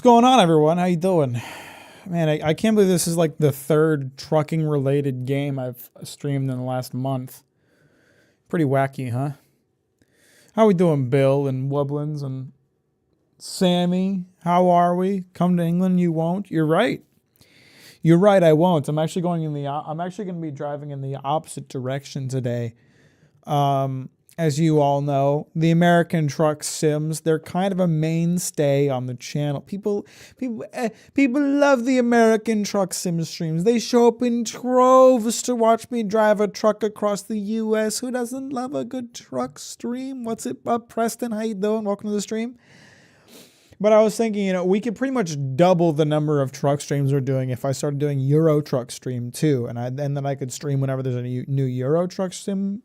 going on, everyone? How you doing? Man, I can't believe this is like the third trucking related game I've streamed in the last month. Pretty wacky, huh? How we doing, Bill and Wublins and Sammy? How are we? Come to England, you won't. You're right. You're right. I won't. I'm actually going I'm actually going to be driving in the opposite direction today. As you all know, the American truck sims, they're kind of a mainstay on the channel. People love the American truck sim streams. They show up in troves to watch me drive a truck across the U.S. Who doesn't love a good truck stream? What's it up, Preston? How you doing? Welcome to the stream. But I was thinking, we could pretty much double the number of truck streams we're doing if I started doing Euro Truck stream too. And then I could stream whenever there's a new Euro Truck sim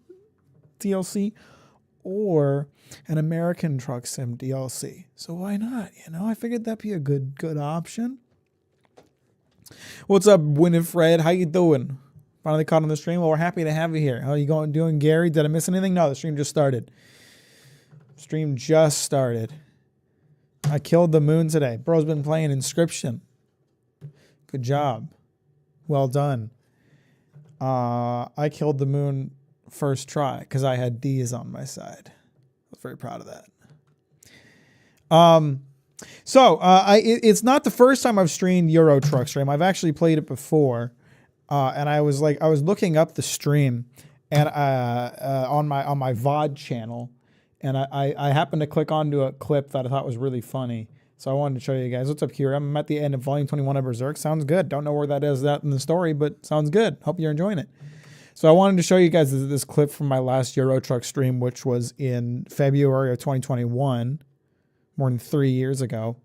DLC or an American Truck Sim DLC. So why not? I figured that'd be a good option. What's up, Winifred? How you doing? Finally caught on the stream. Well, we're happy to have you here. How are you doing, Gary? Did I miss anything? No, the stream just started. Stream just started. I killed the moon today. Bro's been playing Inscription. Good job. Well done. I killed the moon first try because I had D's on my side. I was very proud of that. It's not the first time I've streamed Euro Truck Stream. I've actually played it before, and I was looking up the stream and on my VOD channel, and I happened to click onto a clip that I thought was really funny. So I wanted to show you guys. What's up here? I'm at the end of Volume 21 of Berserk. Sounds good. Don't know where that is in the story, but sounds good. Hope you're enjoying it. So I wanted to show you guys this clip from my last Euro Truck stream, which was in February of 2021, more than 3 years ago,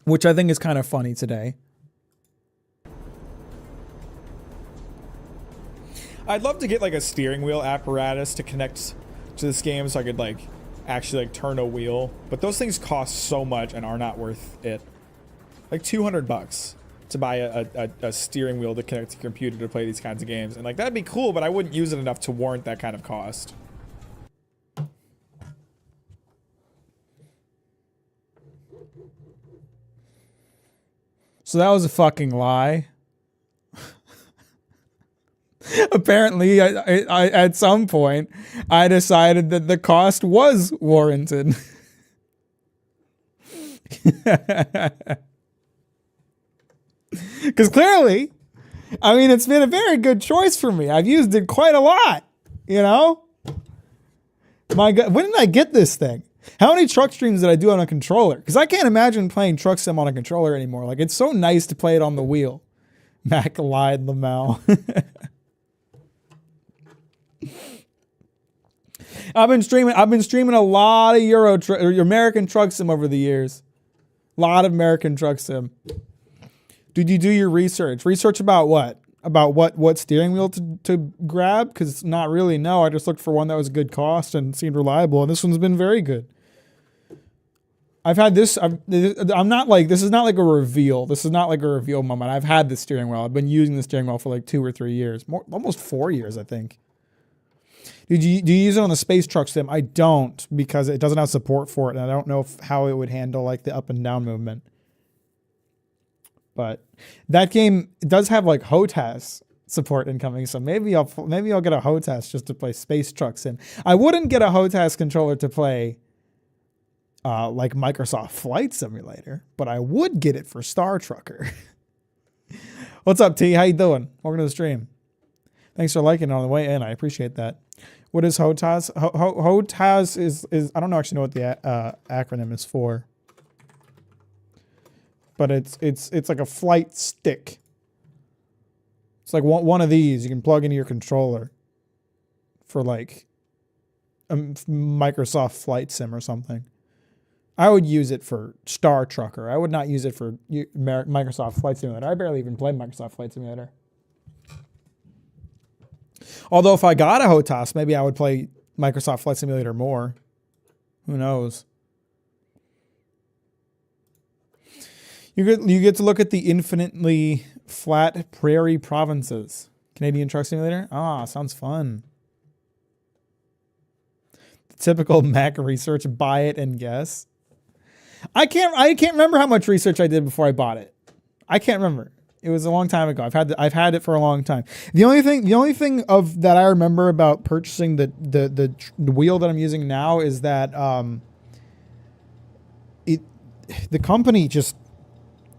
which I think is kind of funny today. I'd love to get like a steering wheel apparatus to connect to this game so I could actually turn a wheel, but those things cost so much and are not worth it. Like $200 to buy a steering wheel to connect to your computer to play these kinds of games. And that'd be cool, but I wouldn't use it enough to warrant that kind of cost. So that was a fucking lie. Apparently, I at some point, I decided that the cost was warranted. Because clearly, it's been a very good choice for me. I've used it quite a lot, My God, when did I get this thing? How many truck streams did I do on a controller? Because I can't imagine playing Truck Sim on a controller anymore. It's so nice to play it on the wheel. Mack lied, Lamau. I've been streaming a lot of American Truck Sim over the years. A lot of American Truck Sim. Did you do your research? Research about what? About what steering wheel to grab? Because not really, no. I just looked for one that was good cost and seemed reliable, and this one's been very good. I've had this. This is not like a reveal. This is not like a reveal moment. I've had this steering wheel. I've been using the steering wheel for 2 or 3 years. Almost 4 years, I think. Do you use it on the Space Truck Sim? I don't, because it doesn't have support for it, and I don't know how it would handle the up and down movement. But that game does have HOTAS support incoming, so maybe I'll get a HOTAS just to play Space Truck Sim. I wouldn't get a HOTAS controller to play Microsoft Flight Simulator, but I would get it for Star Trucker. What's up, T? How you doing? Welcome to the stream. Thanks for liking it on the way in. I appreciate that. What is HOTAS? HOTAS is I don't actually know what the acronym is for. But it's like a flight stick. It's like one of these you can plug into your controller for a Microsoft Flight Sim or something. I would use it for Star Trucker. I would not use it for Microsoft Flight Simulator. I barely even play Microsoft Flight Simulator. Although if I got a HOTAS, maybe I would play Microsoft Flight Simulator more. Who knows? You get to look at the infinitely flat prairie provinces. Canadian Truck Simulator? Ah, sounds fun. The typical Mac research, buy it and guess. I can't remember how much research I did before I bought it. I can't remember. It was a long time ago. I've had it for a long time. The only thing of that I remember about purchasing the wheel that I'm using now is that the company just,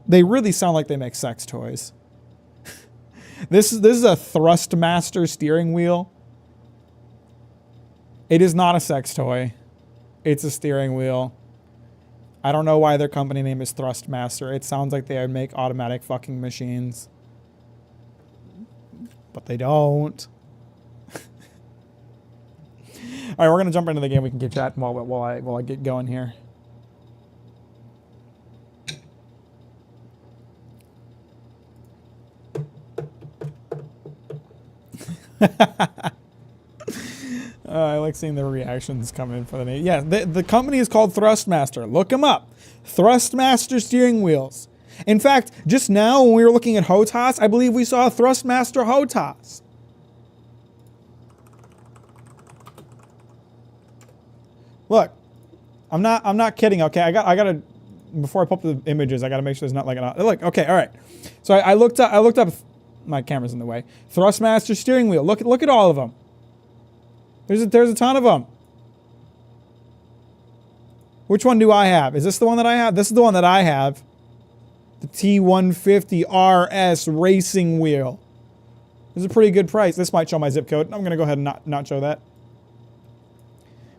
they really sound like they make sex toys. This is a Thrustmaster steering wheel. It is not a sex toy. It's a steering wheel. I don't know why their company name is Thrustmaster. It sounds like they would make automatic fucking machines. But they don't. Alright, we're going to jump into the game. We can keep chatting while I get going here. I like seeing the reactions come in for the name. Yeah, the company is called Thrustmaster. Look them up. Thrustmaster steering wheels. In fact, just now when we were looking at HOTAS, I believe we saw a Thrustmaster HOTAS. Look, I'm not kidding. Okay, I gotta before I pop the images, I gotta make sure there's not like an look. Okay, all right. So I looked up. My camera's in the way. Thrustmaster steering wheel. Look at all of them. There's a ton of them. Which one do I have? Is this the one that I have? This is the one that I have. The T150 RS racing wheel. This is a pretty good price. This might show my zip code. I'm going to go ahead and not show that.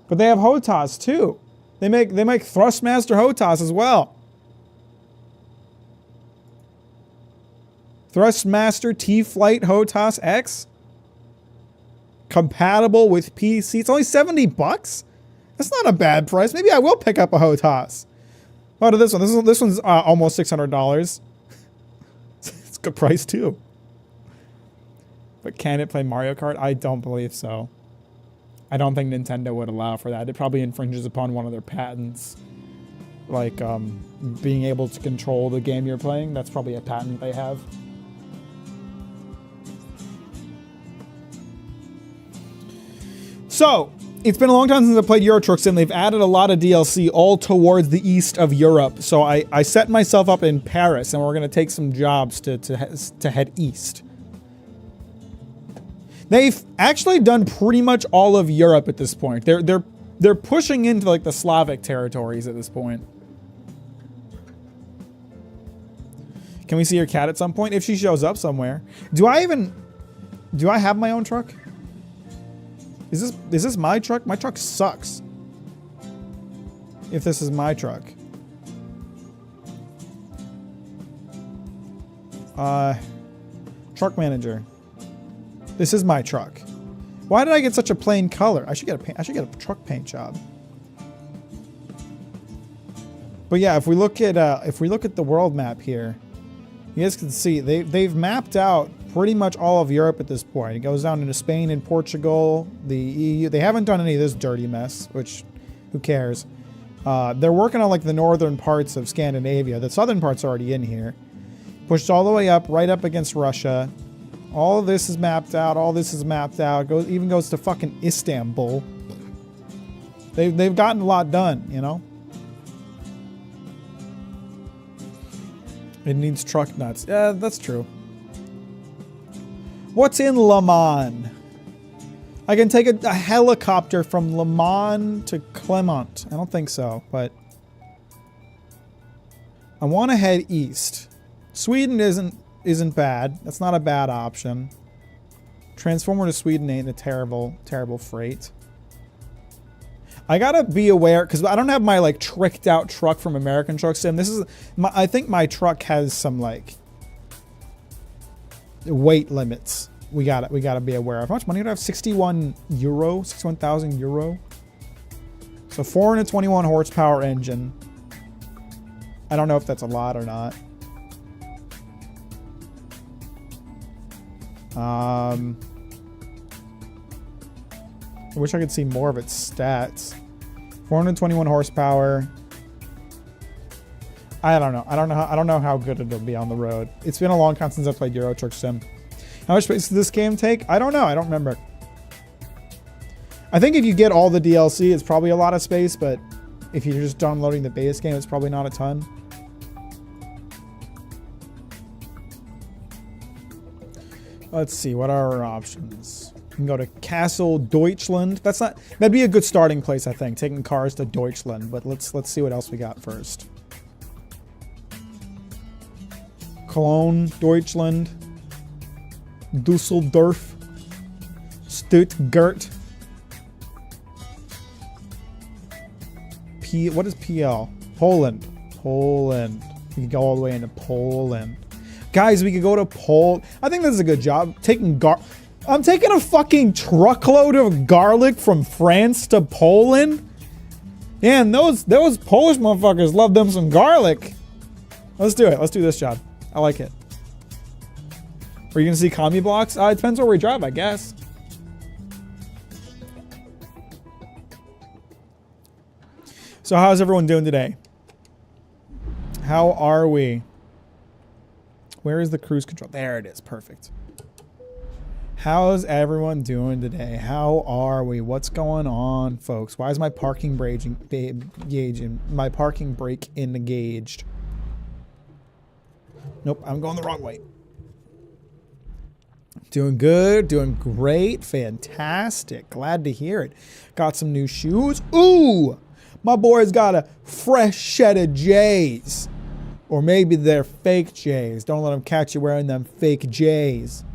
But they have HOTAS too. They make Thrustmaster HOTAS as well. Thrustmaster T-Flight HOTAS X. Compatible with PC. It's only $70. That's not a bad price. Maybe I will pick up a HOTAS. Oh, to this one. This one's almost $600. It's a good price too. But can it play Mario Kart? I don't believe so. I don't think Nintendo would allow for that. It probably infringes upon one of their patents. Like being able to control the game you're playing. That's probably a patent they have. So, it's been a long time since I played Euro Truck Sim. They've added a lot of DLC all towards the east of Europe. So I set myself up in Paris, and we're going to take some jobs to head east. They've actually done pretty much all of Europe at this point. They're pushing into like the Slavic territories at this point. Can we see your cat at some point? If she shows up somewhere. Do I have my own truck? Is this my truck? My truck sucks. If this is my truck. Truck manager. This is my truck. Why did I get such a plain color? I should get a truck paint job. But yeah, if we look at the world map here, you guys can see they've mapped out pretty much all of Europe at this point. It goes down into Spain and Portugal, the EU. They haven't done any of this dirty mess, which who cares? They're working on like the northern parts of Scandinavia. The southern part's already in here. Pushed all the way up, right up against Russia. All of this is mapped out. All this is mapped out. Even goes to fucking Istanbul. They've gotten a lot done, you know? It needs truck nuts. Yeah, that's true. What's in Le Mans? I can take a helicopter from Le Mans to Clermont. I don't think so, but I want to head east. Sweden isn't bad. That's not a bad option. Transformer to Sweden ain't a terrible freight. I gotta be aware because I don't have my like tricked out truck from American Truck Sim. I think my truck has some like weight limits. We gotta be aware of. How much money do I have? 61,000 euro. So 421 horsepower engine. I don't know if that's a lot or not. I wish I could see more of its stats. 421 horsepower. I don't know. I don't know how good it'll be on the road. It's been a long time since I played Euro Truck Sim. How much space does this game take? I don't know. I don't remember. I think if you get all the DLC, it's probably a lot of space, but if you're just downloading the base game, it's probably not a ton. Let's see, what are our options? We can go to Castle Deutschland. That'd be a good starting place, I think, taking cars to Deutschland, but let's see what else we got first. Cologne, Deutschland, Dusseldorf, Stuttgart. What is PL? Poland. Poland. We could go all the way into Poland. Guys, we could go to Poland. I think this is a good job. I'm taking a fucking truckload of garlic from France to Poland. Man, those Polish motherfuckers love them some garlic. Let's do it. Let's do this job. I like it. Are you gonna see commie blocks? It depends where we drive, I guess. So how's everyone doing today? How are we? Where is the cruise control? There it is. Perfect. How's everyone doing today? How are we? What's going on, folks? Why is my parking brake engaged? Nope, I'm going the wrong way. Doing good, doing great, fantastic. Glad to hear it. Got some new shoes. Ooh, my boy's got a fresh set of J's. Or maybe they're fake J's. Don't let them catch you wearing them fake J's.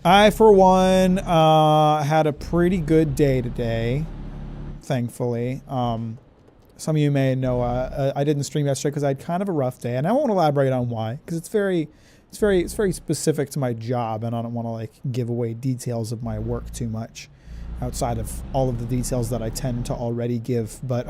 I, for one, had a pretty good day today, thankfully. Some of you may know I didn't stream yesterday because I had kind of a rough day, and I won't elaborate on why because it's very specific to my job, and I don't want to like give away details of my work too much outside of all of the details that I tend to already give. But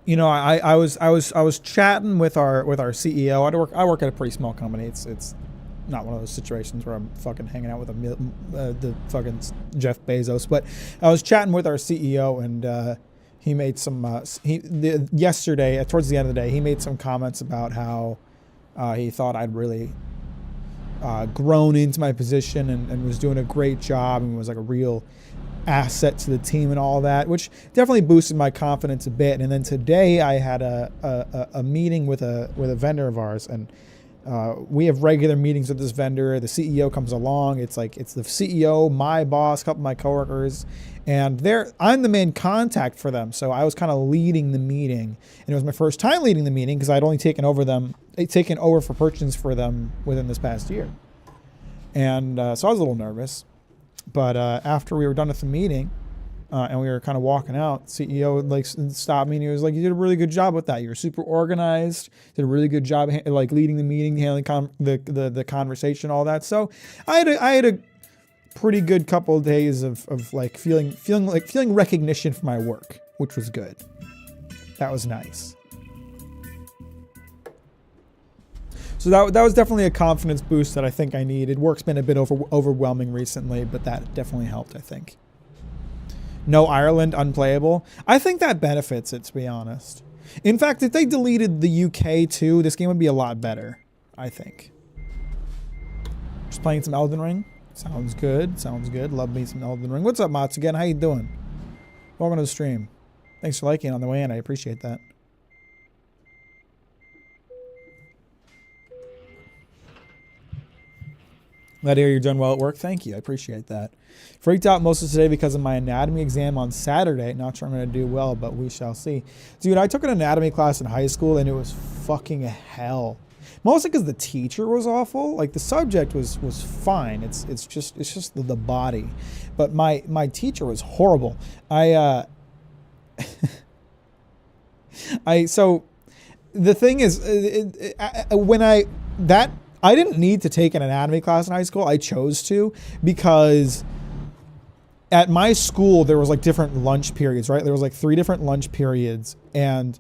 you know, I was chatting with our CEO. I work at a pretty small company. It's not one of those situations where I'm fucking hanging out with the fucking Jeff Bezos. But I was chatting with our CEO, and he made some yesterday towards the end of the day he made some comments about how he thought I'd really grown into my position and was doing a great job and was like a real asset to the team and all that, which definitely boosted my confidence a bit. And then today I had a meeting with a vendor of ours, and we have regular meetings with this vendor. The CEO comes along. It's the CEO, my boss, a couple of my coworkers, and I'm the main contact for them. So I was kind of leading the meeting, and it was my first time leading the meeting because I'd only taken over for purchase for them within this past year. And so I was a little nervous. But after we were done with the meeting and we were kind of walking out, CEO like stopped me and he was like, "You did a really good job with that. You were super organized. Did a really good job like leading the meeting, handling the conversation, all that." So I had a pretty good couple of days of like feeling recognition for my work, which was good. That was nice. So that was definitely a confidence boost that I think I needed. Work's been a bit overwhelming recently, but that definitely helped, I think. No Ireland unplayable. I think that benefits it, to be honest. In fact, if they deleted the UK too, this game would be a lot better, I think. Just playing some Elden Ring. Sounds good. Sounds good. Love me some Elden Ring. What's up, Mats? Again, how you doing? Welcome to the stream. Thanks for liking on the way in. I appreciate that. Glad to hear you're doing well at work. Thank you. I appreciate that. Freaked out most of today because of my anatomy exam on Saturday. Not sure I'm going to do well, but we shall see. Dude, I took an anatomy class in high school, and it was fucking hell. Mostly because the teacher was awful. Like, the subject was fine. It's just the body. But my teacher was horrible. So the thing is, I didn't need to take an anatomy class in high school. I chose to because at my school there was like different lunch periods, right? There was like 3 different lunch periods, and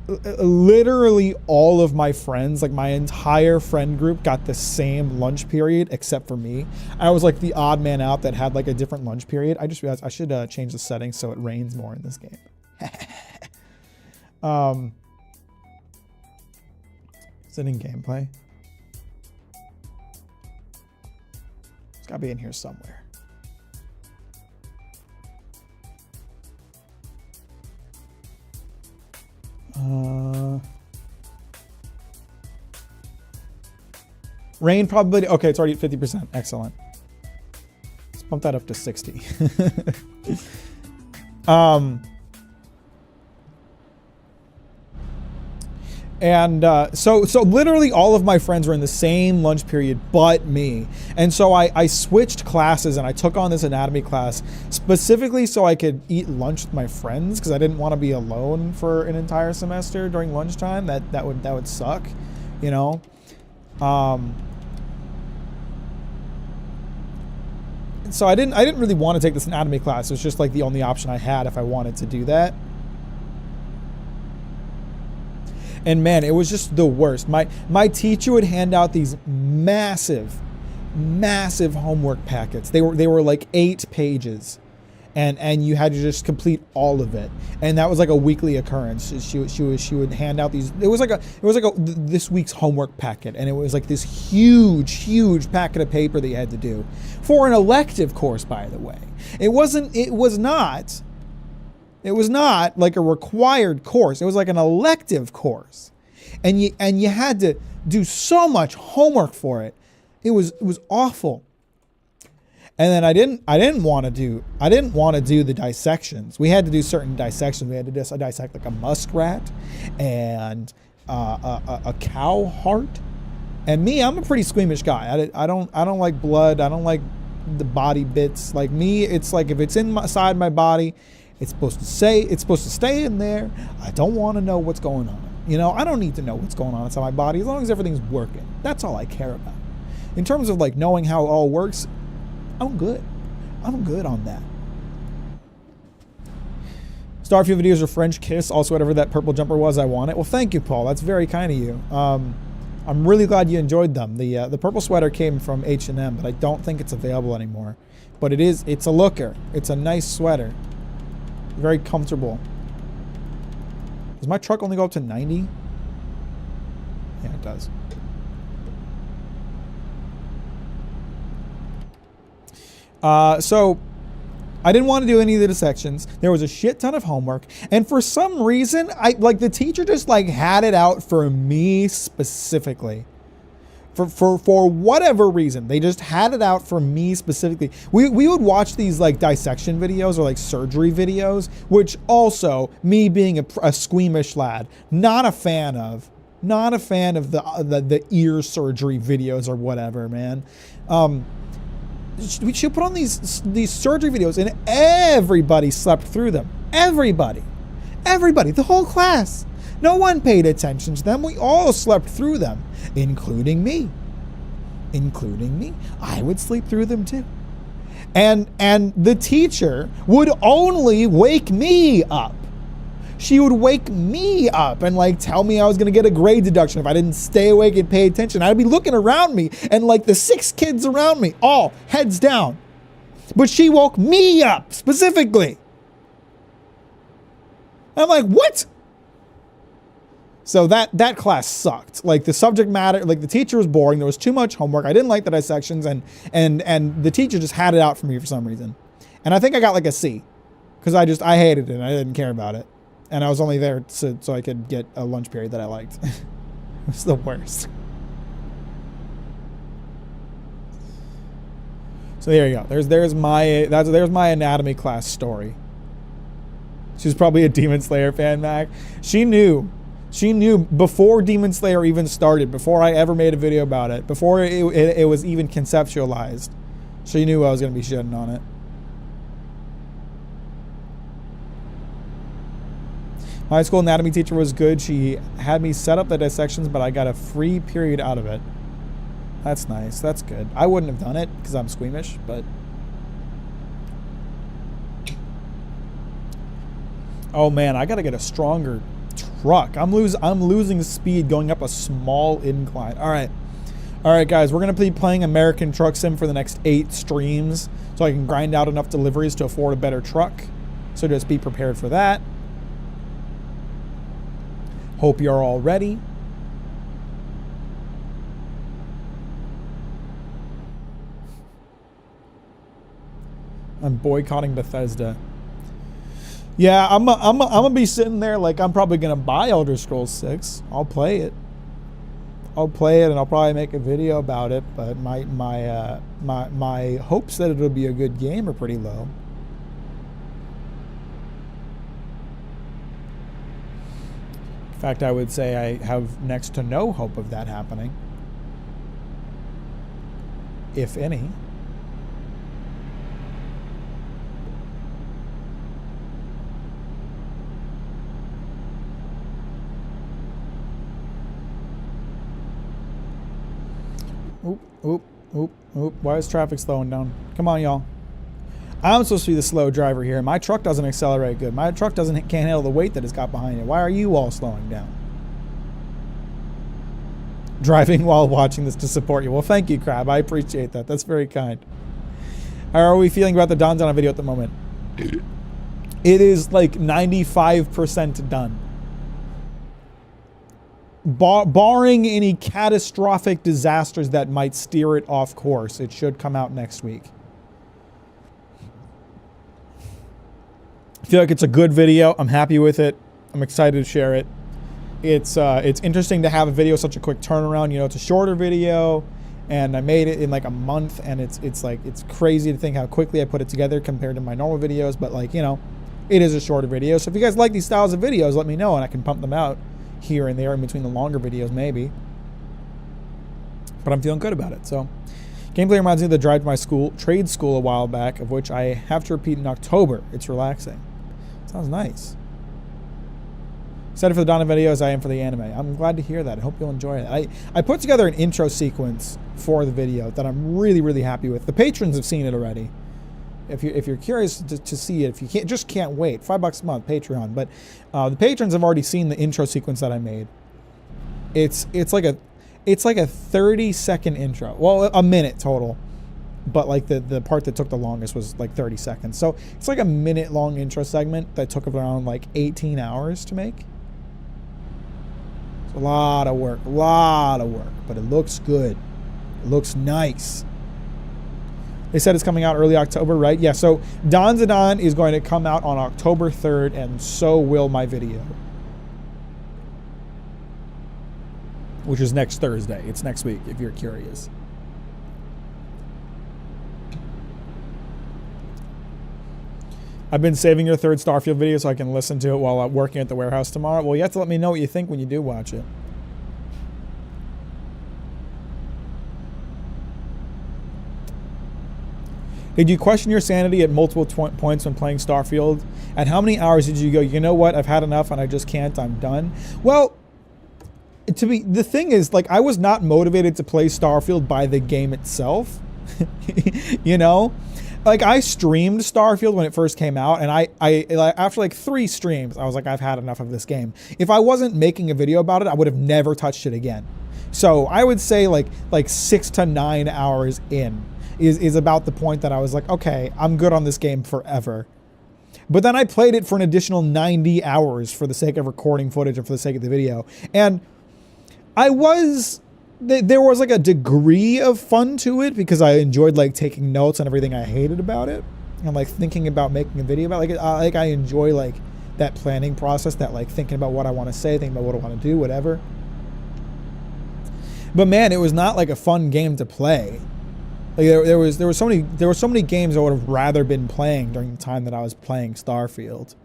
literally all of my friends, like my entire friend group, got the same lunch period except for me. I was like the odd man out that had like a different lunch period. I just realized I should change the settings so it rains more in this game. Is it in gameplay? gotta be in here somewhere. Rain probability. Okay, it's already at 50%. Excellent. Let's bump that up to 60. And so literally all of my friends were in the same lunch period but me. And so I switched classes and I took on this anatomy class specifically so I could eat lunch with my friends, because I didn't want to be alone for an entire semester during lunchtime. That would suck, you know. So I didn't really want to take this anatomy class. It was just like the only option I had if I wanted to do that. And man, it was just the worst. My teacher would hand out these massive homework packets. They were like 8 pages, and you had to just complete all of it. And that was like a weekly occurrence. She would hand out these. It was like this week's homework packet, and it was like this huge packet of paper that you had to do for an elective course. By the way, it was not like a required course. It was like an elective course. And you had to do so much homework for it. It was awful. And then I didn't want to do the dissections. We had to do certain dissections. We had to dissect like a muskrat and a cow heart. And me, I'm a pretty squeamish guy. I don't like blood. I don't like the body bits. Like me, it's like if it's inside my body, it's supposed to stay in there. I don't want to know what's going on. You know, I don't need to know what's going on inside my body as long as everything's working. That's all I care about. In terms of like knowing how it all works, I'm good. I'm good on that. Starfield videos or French kiss, also whatever that purple jumper was, I want it. Well, thank you, Paul. That's very kind of you. I'm really glad you enjoyed them. The purple sweater came from H&M, but I don't think it's available anymore. But it's a looker. It's a nice sweater. Very comfortable. Does my truck only go up to 90? Yeah, it does. So I didn't want to do any of the dissections. There was a shit ton of homework, and for some reason, the teacher just like had it out for me specifically. For whatever reason, they just had it out for me specifically. We would watch these like dissection videos or like surgery videos, which also, me being a squeamish lad, not a fan of the ear surgery videos or whatever, man. We should put on these surgery videos, and everybody slept through them. Everybody, the whole class. No one paid attention to them. We all slept through them, including me. I would sleep through them too. And the teacher would only wake me up. She would wake me up and like tell me I was going to get a grade deduction if I didn't stay awake and pay attention. I'd be looking around me and like the 6 kids around me, all heads down. But she woke me up specifically. I'm like, what? So that class sucked. Like the subject matter, like the teacher was boring. There was too much homework. I didn't like the dissections, and the teacher just had it out for me for some reason. And I think I got like a C, because I hated it and I didn't care about it. And I was only there so I could get a lunch period that I liked. It was the worst. So there you go. There's my anatomy class story. She's probably a Demon Slayer fan, Mac. She knew before Demon Slayer even started, before I ever made a video about it, before it was even conceptualized. She knew I was going to be shitting on it. My high school anatomy teacher was good. She had me set up the dissections, but I got a free period out of it. That's nice. That's good. I wouldn't have done it because I'm squeamish, but... Oh man, I gotta get a stronger truck. I'm losing speed going up a small incline. All right, guys, we're gonna be playing American Truck Sim for the next 8 streams, so I can grind out enough deliveries to afford a better truck. So just be prepared for that. Hope you're all ready. I'm boycotting Bethesda. Yeah, I'm gonna be sitting there like I'm probably gonna buy Elder Scrolls 6. I'll play it. I'll play it and I'll probably make a video about it. But my hopes that it'll be a good game are pretty low. In fact, I would say I have next to no hope of that happening, if any. Oop, oop, oop, oop. Why is traffic slowing down? Come on, y'all. I'm supposed to be the slow driver here. My truck doesn't accelerate good. My truck can't handle the weight that it's got behind it. Why are you all slowing down? Driving while watching this to support you. Well, thank you, Crab. I appreciate that. That's very kind. How are we feeling about the Donzana video at the moment? It is like 95% done. Barring any catastrophic disasters that might steer it off course, it should come out next week. I feel like it's a good video. I'm happy with it. I'm excited to share it. It's interesting to have a video such a quick turnaround. You know, it's a shorter video, and I made it in like a month, and it's crazy to think how quickly I put it together compared to my normal videos. But like, you know, it is a shorter video. So if you guys like these styles of videos, let me know, and I can pump them out here and there in between the longer videos maybe. But I'm feeling good about it. So gameplay reminds me of the drive to my trade school a while back, of which I have to repeat in October. It's relaxing. Sounds nice. Excited for the Donna video as I am for the anime. I'm glad to hear that. I hope you'll enjoy it. I put together an intro sequence for the video that I'm really, really happy with. The patrons have seen it already. If you're curious to see it, if you can't wait, $5 a month, Patreon. But the patrons have already seen the intro sequence that I made. It's like a 30-second intro. Well, a minute total. But like the part that took the longest was like 30 seconds. So it's like a minute-long intro segment that took around like 18 hours to make. It's a lot of work, but it looks good. It looks nice. They said it's coming out early October, right? Yeah, so Danzadon is going to come out on October 3rd, and so will my video. Which is next Thursday. It's next week, if you're curious. I've been saving your third Starfield video so I can listen to it while I'm working at the warehouse tomorrow. Well, you have to let me know what you think when you do watch it. Did you question your sanity at multiple points when playing Starfield? And how many hours did you go, you know what, I've had enough and I just can't, I'm done? Well, the thing is, like, I was not motivated to play Starfield by the game itself. You know? Like, I streamed Starfield when it first came out, and I after like 3 streams, I was like, I've had enough of this game. If I wasn't making a video about it, I would have never touched it again. So I would say like 6 to 9 hours in is about the point that I was like, okay, I'm good on this game forever. But then I played it for an additional 90 hours for the sake of recording footage and for the sake of the video. And there was like a degree of fun to it because I enjoyed like taking notes on everything I hated about it and like thinking about making a video about it. Like I enjoy like that planning process, that like thinking about what I want to say, thinking about what I want to do, whatever. But man, it was not like a fun game to play. Like there were so many games I would have rather been playing during the time that I was playing Starfield.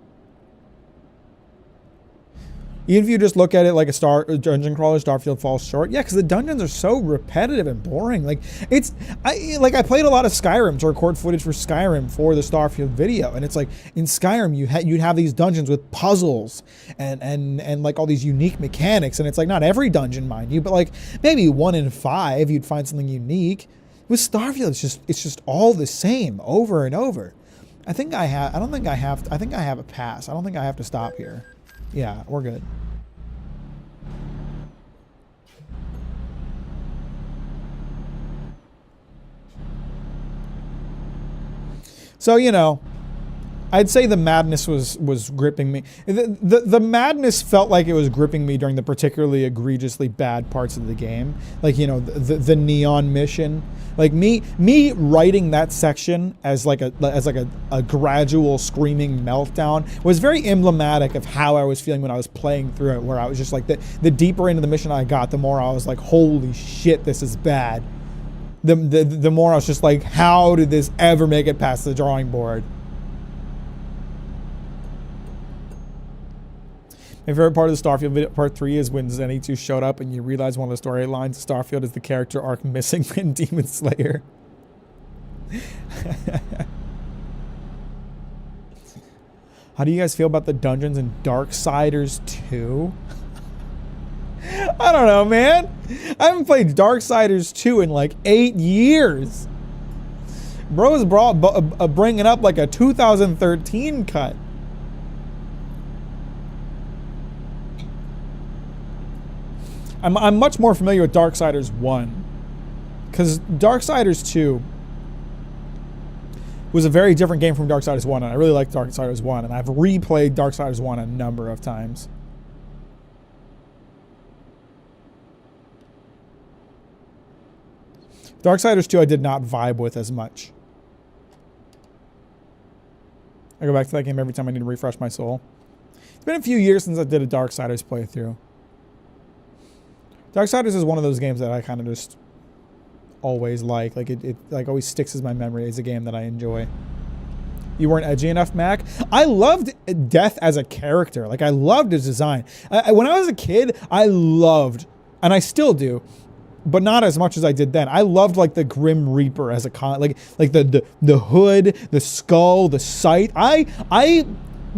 Even if you just look at it like a dungeon crawler, Starfield falls short. Yeah, because the dungeons are so repetitive and boring. Like I played a lot of Skyrim to record footage for Skyrim for the Starfield video, and it's like in Skyrim you'd have these dungeons with puzzles and like all these unique mechanics, and it's like not every dungeon, mind you, but like maybe 1 in 5 you'd find something unique. With Starfield, it's just all the same over and over. I think I have a pass. I don't think I have to stop here. Yeah, we're good. So, you know, I'd say the madness was gripping me. The madness felt like it was gripping me during the particularly egregiously bad parts of the game. Like, you know, the neon mission. Like me writing that section as like a gradual screaming meltdown was very emblematic of how I was feeling when I was playing through it, where I was just like the deeper into the mission I got, the more I was like, holy shit, this is bad. The more I was just like, how did this ever make it past the drawing board? My favorite part of the Starfield video, part 3, is when Zenitsu showed up and you realize one of the storylines of Starfield is the character arc missing in Demon Slayer. How do you guys feel about the dungeons in Darksiders 2? I don't know, man. I haven't played Darksiders 2 in like 8 years. Bro's bringing up like a 2013 cut. I'm much more familiar with Darksiders 1, because Darksiders 2 was a very different game from Darksiders 1, and I really like Darksiders 1, and I've replayed Darksiders 1 a number of times. Darksiders 2 I did not vibe with as much. I go back to that game every time I need to refresh my soul. It's been a few years since I did a Darksiders playthrough. Darksiders is one of those games that I kind of just always like. Like it like always sticks as my memory as a game that I enjoy. You weren't edgy enough, Mac. I loved Death as a character. Like I loved his design. When I was a kid, I loved, and I still do, but not as much as I did then. I loved like the Grim Reaper as a like the hood, the skull, the sight. I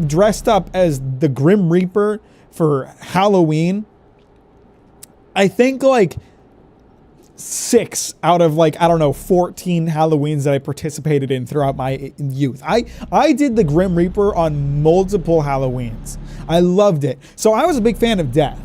dressed up as the Grim Reaper for Halloween. I think like 6 out of like, I don't know, 14 Halloweens that I participated in throughout my youth. I did the Grim Reaper on multiple Halloweens. I loved it. So I was a big fan of Death.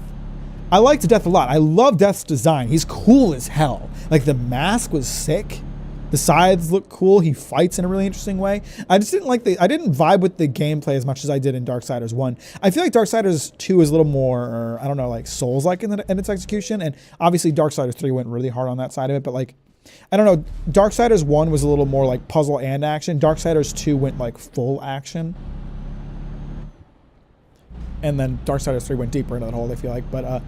I liked Death a lot. I love Death's design. He's cool as hell. Like the mask was sick. The sides look cool. He fights in a really interesting way. I just didn't like I didn't vibe with the gameplay as much as I did in Darksiders 1. I feel like Darksiders 2 is a little more, I don't know, like Souls-like in its execution. And obviously Darksiders 3 went really hard on that side of it. But like, I don't know, Darksiders 1 was a little more like puzzle and action. Darksiders 2 went like full action. And then Darksiders 3 went deeper into that hole, I feel like. But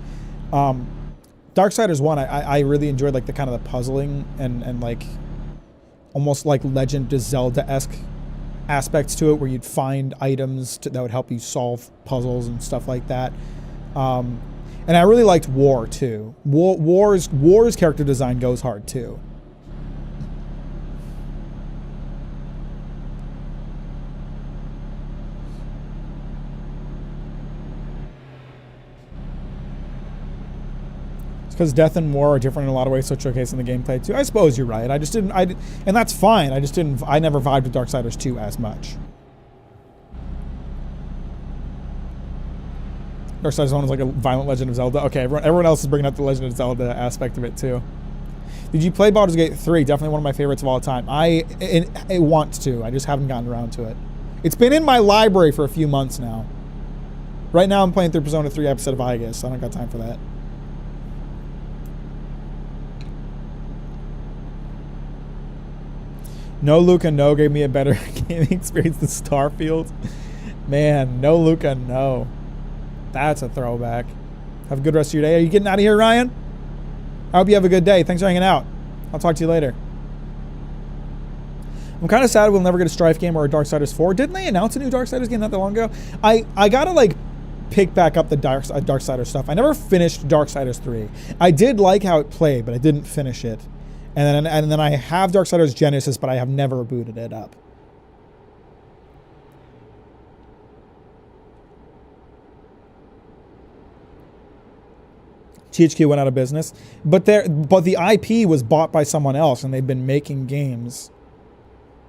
Darksiders 1, I really enjoyed like the kind of the puzzling and like almost like Legend of Zelda-esque aspects to it, where you'd find items that would help you solve puzzles and stuff like that. And I really liked War too. War's character design goes hard too. Because Death and War are different in a lot of ways, so showcasing the gameplay too. I suppose you're right. And that's fine. I never vibed with Darksiders 2 as much. Darksiders 1 is like a violent Legend of Zelda. Okay, everyone else is bringing up the Legend of Zelda aspect of it too. Did you play Baldur's Gate 3? Definitely one of my favorites of all time. I want to. I just haven't gotten around to it. It's been in my library for a few months now. Right now I'm playing through Persona 3 episode of Aegis, so I don't got time for that. No Luca No gave me a better gaming experience than Starfield. Man, No Luca No. That's a throwback. Have a good rest of your day. Are you getting out of here, Ryan? I hope you have a good day. Thanks for hanging out. I'll talk to you later. I'm kind of sad we'll never get a Strife game or a Darksiders 4. Didn't they announce a new Darksiders game not that long ago? I gotta like pick back up the Darksiders stuff. I never finished Darksiders 3. I did like how it played, but I didn't finish it. And then I have Darksiders Genesis, but I have never booted it up. THQ went out of business, but the IP was bought by someone else, and they've been making games.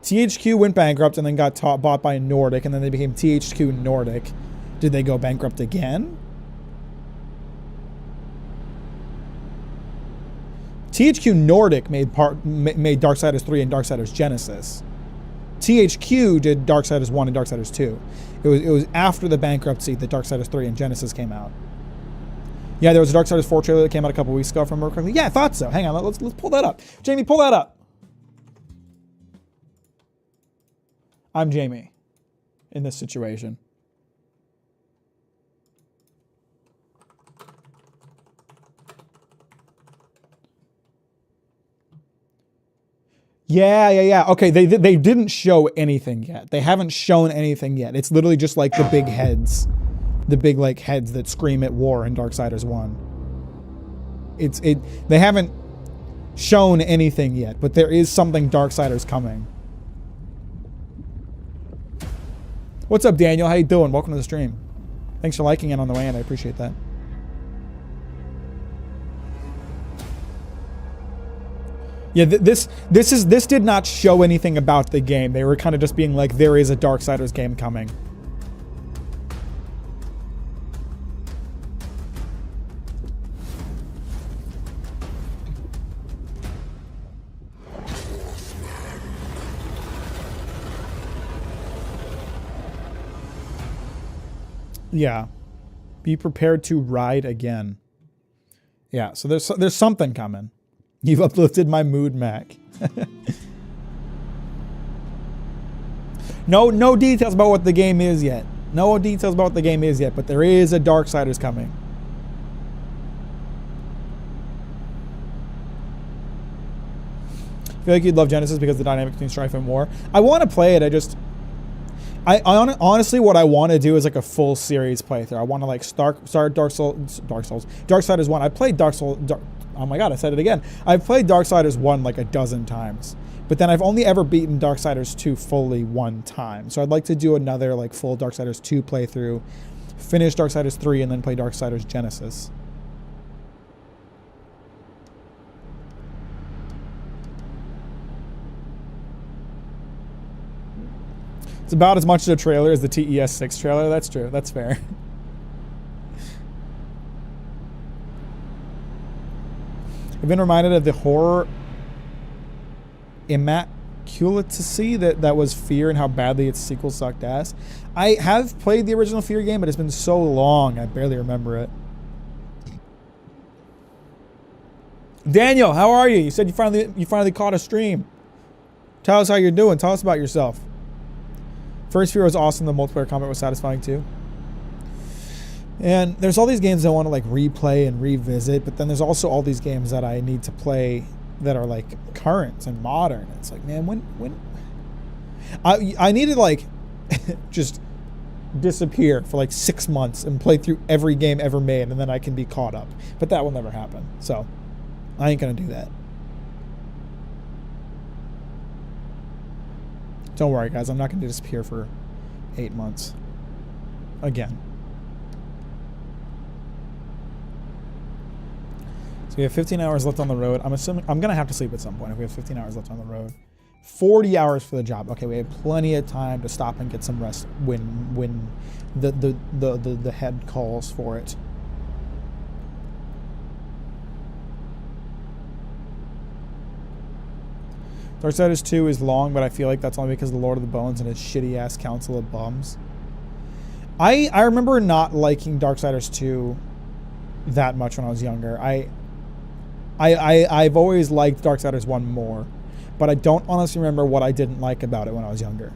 THQ went bankrupt and then got bought by Nordic, and then they became THQ Nordic. Did they go bankrupt again? THQ Nordic made Darksiders 3 and Darksiders Genesis. THQ did Darksiders 1 and Darksiders 2. It was after the bankruptcy that Darksiders 3 and Genesis came out. Yeah, there was a Darksiders 4 trailer that came out a couple weeks ago, if I remember correctly. Yeah, I thought so. Hang on, let's pull that up. Jamie, pull that up. I'm Jamie in this situation. Yeah. Okay, they didn't show anything yet. They haven't shown anything yet. It's literally just like the big heads. The big like heads that scream at war in Darksiders 1. They haven't shown anything yet, but there is something Darksiders coming. What's up, Daniel? How you doing? Welcome to the stream. Thanks for liking it on the way in. I appreciate that. Yeah, this did not show anything about the game. They were kind of just being like, there is a Darksiders game coming. Yeah. Be prepared to ride again. Yeah, so there's something coming. You've uplifted my mood, Mac. No details about what the game is yet. No details about what the game is yet, but there is a Darksiders coming. I feel like you'd love Genesis because of the dynamic between Strife and War. I want to play it, I honestly, what I want to do is like a full series playthrough. I want to like start Darksiders 1. I played oh my god, I said it again. I've played Darksiders 1 like a dozen times, but then I've only ever beaten Darksiders 2 fully one time. So I'd like to do another like full Darksiders 2 playthrough, finish Darksiders 3, and then play Darksiders Genesis. It's about as much of a trailer as the TES 6 trailer. That's true. That's fair. I've been reminded of the horror immaculacy that was Fear and how badly its sequel sucked ass. I have played the original Fear game, but it's been so long I barely remember it. Daniel, how are you? You said you finally caught a stream. Tell us how you're doing. Tell us about yourself. First Fear was awesome. The multiplayer combat was satisfying too. And there's all these games I want to like replay and revisit, but then there's also all these games that I need to play that are like current and modern. It's like, man, when I need to like just disappear for like 6 months and play through every game ever made, and then I can be caught up. But that will never happen. So I ain't gonna do that. Don't worry, guys. I'm not going to disappear for 8 months. Again. So we have 15 hours left on the road. I'm assuming I'm going to have to sleep at some point if we have 15 hours left on the road. 40 hours for the job. Okay, we have plenty of time to stop and get some rest when the head calls for it. Darksiders 2 is long, but I feel like that's only because of the Lord of the Bones and his shitty-ass Council of Bums. I remember not liking Darksiders 2 that much when I was younger. I've always liked Darksiders 1 more, but I don't honestly remember what I didn't like about it when I was younger.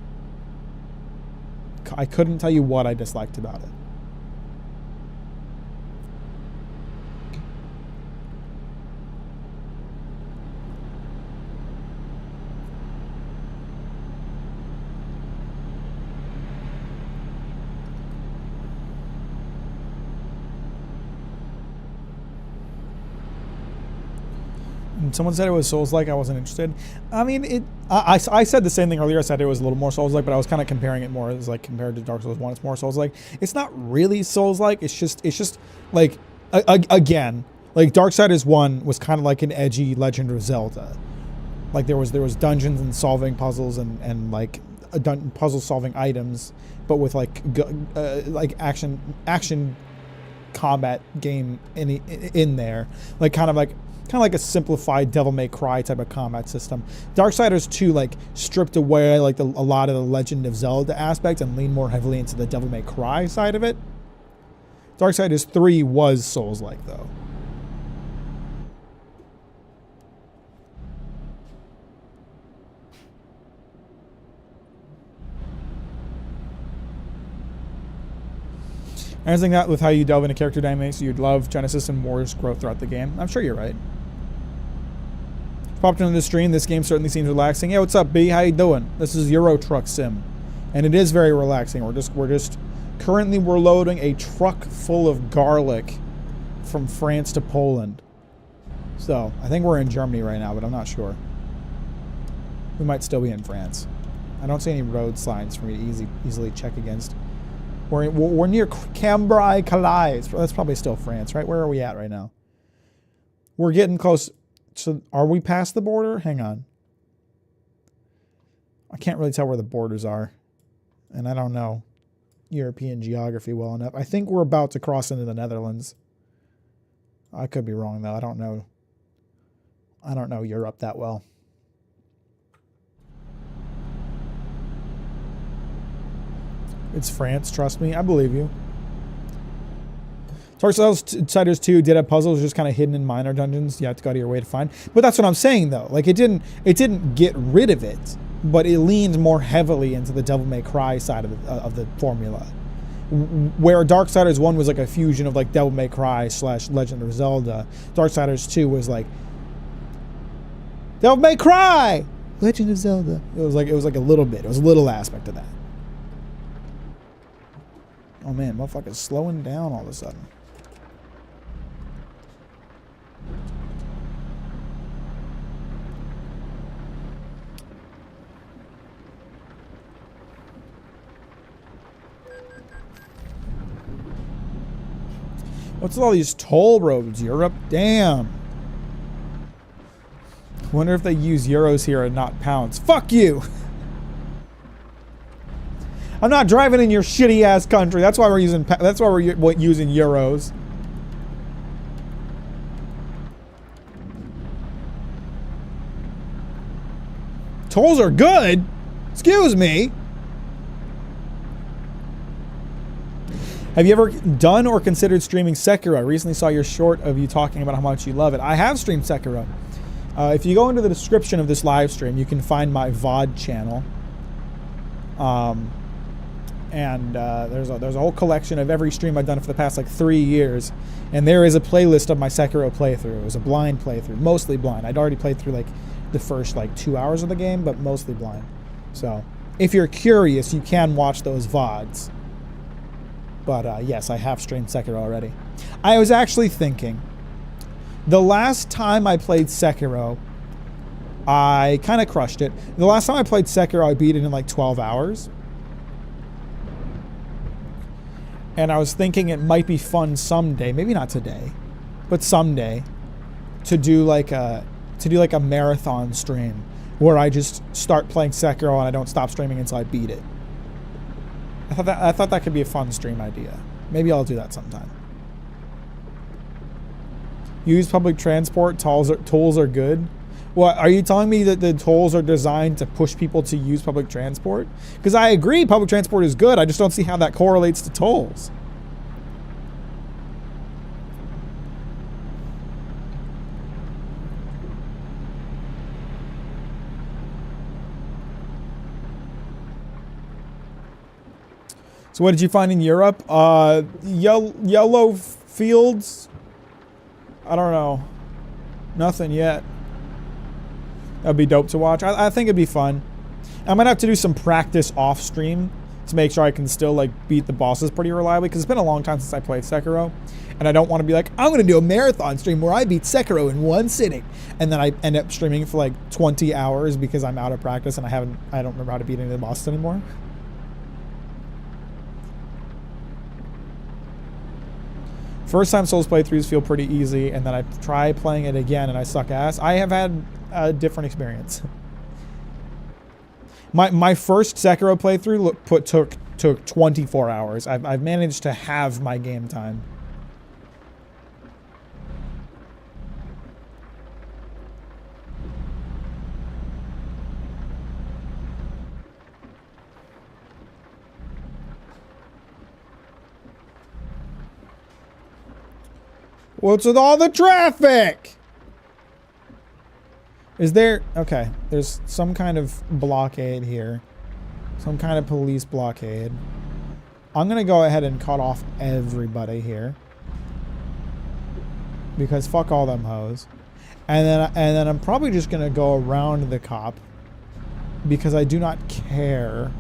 I couldn't tell you what I disliked about it. Someone said it was Souls-like. I wasn't interested. I mean, I said the same thing earlier. I said it was a little more Souls-like, but I was kind of comparing it more as like compared to Dark Souls 1. It's more Souls-like. It's not really Souls-like. It's just like again, like Darksiders 1 was kind of like an edgy Legend of Zelda. Like there was dungeons and solving puzzles and like puzzle solving items, but with like action combat game in there, like kind of like a simplified Devil May Cry type of combat system. Darksiders 2 like stripped away like a lot of the Legend of Zelda aspect and leaned more heavily into the Devil May Cry side of it. Darksiders 3 was Souls-like though. Anything that with how you delve into character dynamics, you'd love Genesis and War's growth throughout the game. I'm sure you're right. Popped into the stream. This game certainly seems relaxing. Yeah, what's up, B? How you doing? This is Euro Truck Sim, and it is very relaxing. Currently we're loading a truck full of garlic from France to Poland. So I think we're in Germany right now, but I'm not sure. We might still be in France. I don't see any road signs for me to easily check against. We're near Cambrai, Calais. That's probably still France, right? Where are we at right now? We're getting close. So are we past the border? Hang on. I can't really tell where the borders are. And I don't know European geography well enough. I think we're about to cross into the Netherlands. I could be wrong, though. I don't know. I don't know Europe that well. It's France, trust me. I believe you. Darksiders 2 did have puzzles just kind of hidden in minor dungeons you have to go out of your way to find. But that's what I'm saying, though. Like, it didn't get rid of it, but it leaned more heavily into the Devil May Cry side of the formula. Where Darksiders 1 was like a fusion of like Devil May Cry / Legend of Zelda, Darksiders 2 was like Devil May Cry! Legend of Zelda. It was like a little bit. It was a little aspect of that. Oh man, motherfucker's slowing down all of a sudden. What's with all these toll roads, Europe? Damn. Wonder if they use euros here and not pounds. Fuck you! I'm not driving in your shitty ass country. That's why we're using using euros. Tolls are good. Excuse me. Have you ever done or considered streaming Sekiro? I recently saw your short of you talking about how much you love it. I have streamed Sekiro. If you go into the description of this live stream, you can find my VOD channel. There's a whole collection of every stream I've done for the past like 3 years, and there is a playlist of my Sekiro playthrough. It was a blind playthrough, mostly blind. I'd already played through like the first like 2 hours of the game, but mostly blind. So if you're curious, you can watch those VODs. But yes, I have streamed Sekiro already. I was actually thinking, the last time I played Sekiro, I kind of crushed it. The last time I played Sekiro, I beat it in like 12 hours. And I was thinking it might be fun someday, maybe not today, but someday, to do like a marathon stream where I just start playing Sekiro and I don't stop streaming until I beat it. I thought that could be a fun stream idea. Maybe I'll do that sometime. Use public transport. Tolls are good. What, are you telling me that the tolls are designed to push people to use public transport? Because I agree public transport is good. I just don't see how that correlates to tolls. So what did you find in Europe? Yellow fields? I don't know. Nothing yet. That'd be dope to watch. I think it'd be fun. I'm gonna have to do some practice off stream to make sure I can still like beat the bosses pretty reliably, because it's been a long time since I played Sekiro, and I don't want to be like, I'm gonna do a marathon stream where I beat Sekiro in one sitting, and then I end up streaming for like 20 hours because I'm out of practice and I don't remember how to beat any of the bosses anymore. First time Souls playthroughs feel pretty easy, and then I try playing it again and I suck ass. I have had a different experience. My first Sekiro playthrough took 24 hours. I've managed to halve my game time. What's with all the traffic? Is there... Okay, there's some kind of blockade here. Some kind of police blockade. I'm going to go ahead and cut off everybody here. Because fuck all them hoes. And then I'm probably just going to go around the cop. Because I do not care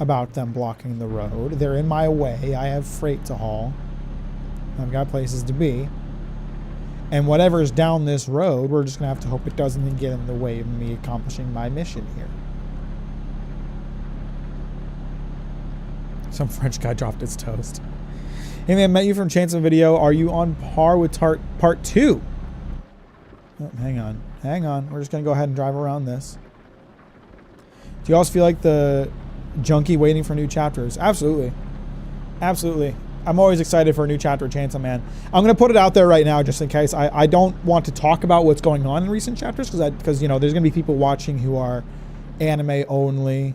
about them blocking the road. They're in my way. I have freight to haul. I've got places to be. And whatever's down this road, we're just going to have to hope it doesn't get in the way of me accomplishing my mission here. Some French guy dropped his toast. Hey man, met you from Chance of Video. Are you on par with part 2? Oh, hang on. Hang on. We're just going to go ahead and drive around this. Do you also feel like the junkie waiting for new chapters? Absolutely. Absolutely. I'm always excited for a new chapter of Chainsaw Man. I'm going to put it out there right now just in case. I don't want to talk about what's going on in recent chapters because you know, there's going to be people watching who are anime only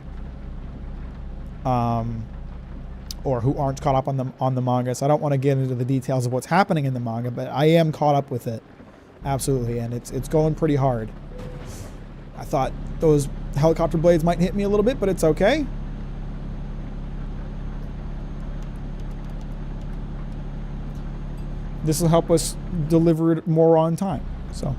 or who aren't caught up on the manga. So I don't want to get into the details of what's happening in the manga, but I am caught up with it. Absolutely, and it's going pretty hard. I thought those helicopter blades might hit me a little bit, but it's okay. This will help us deliver it more on time. So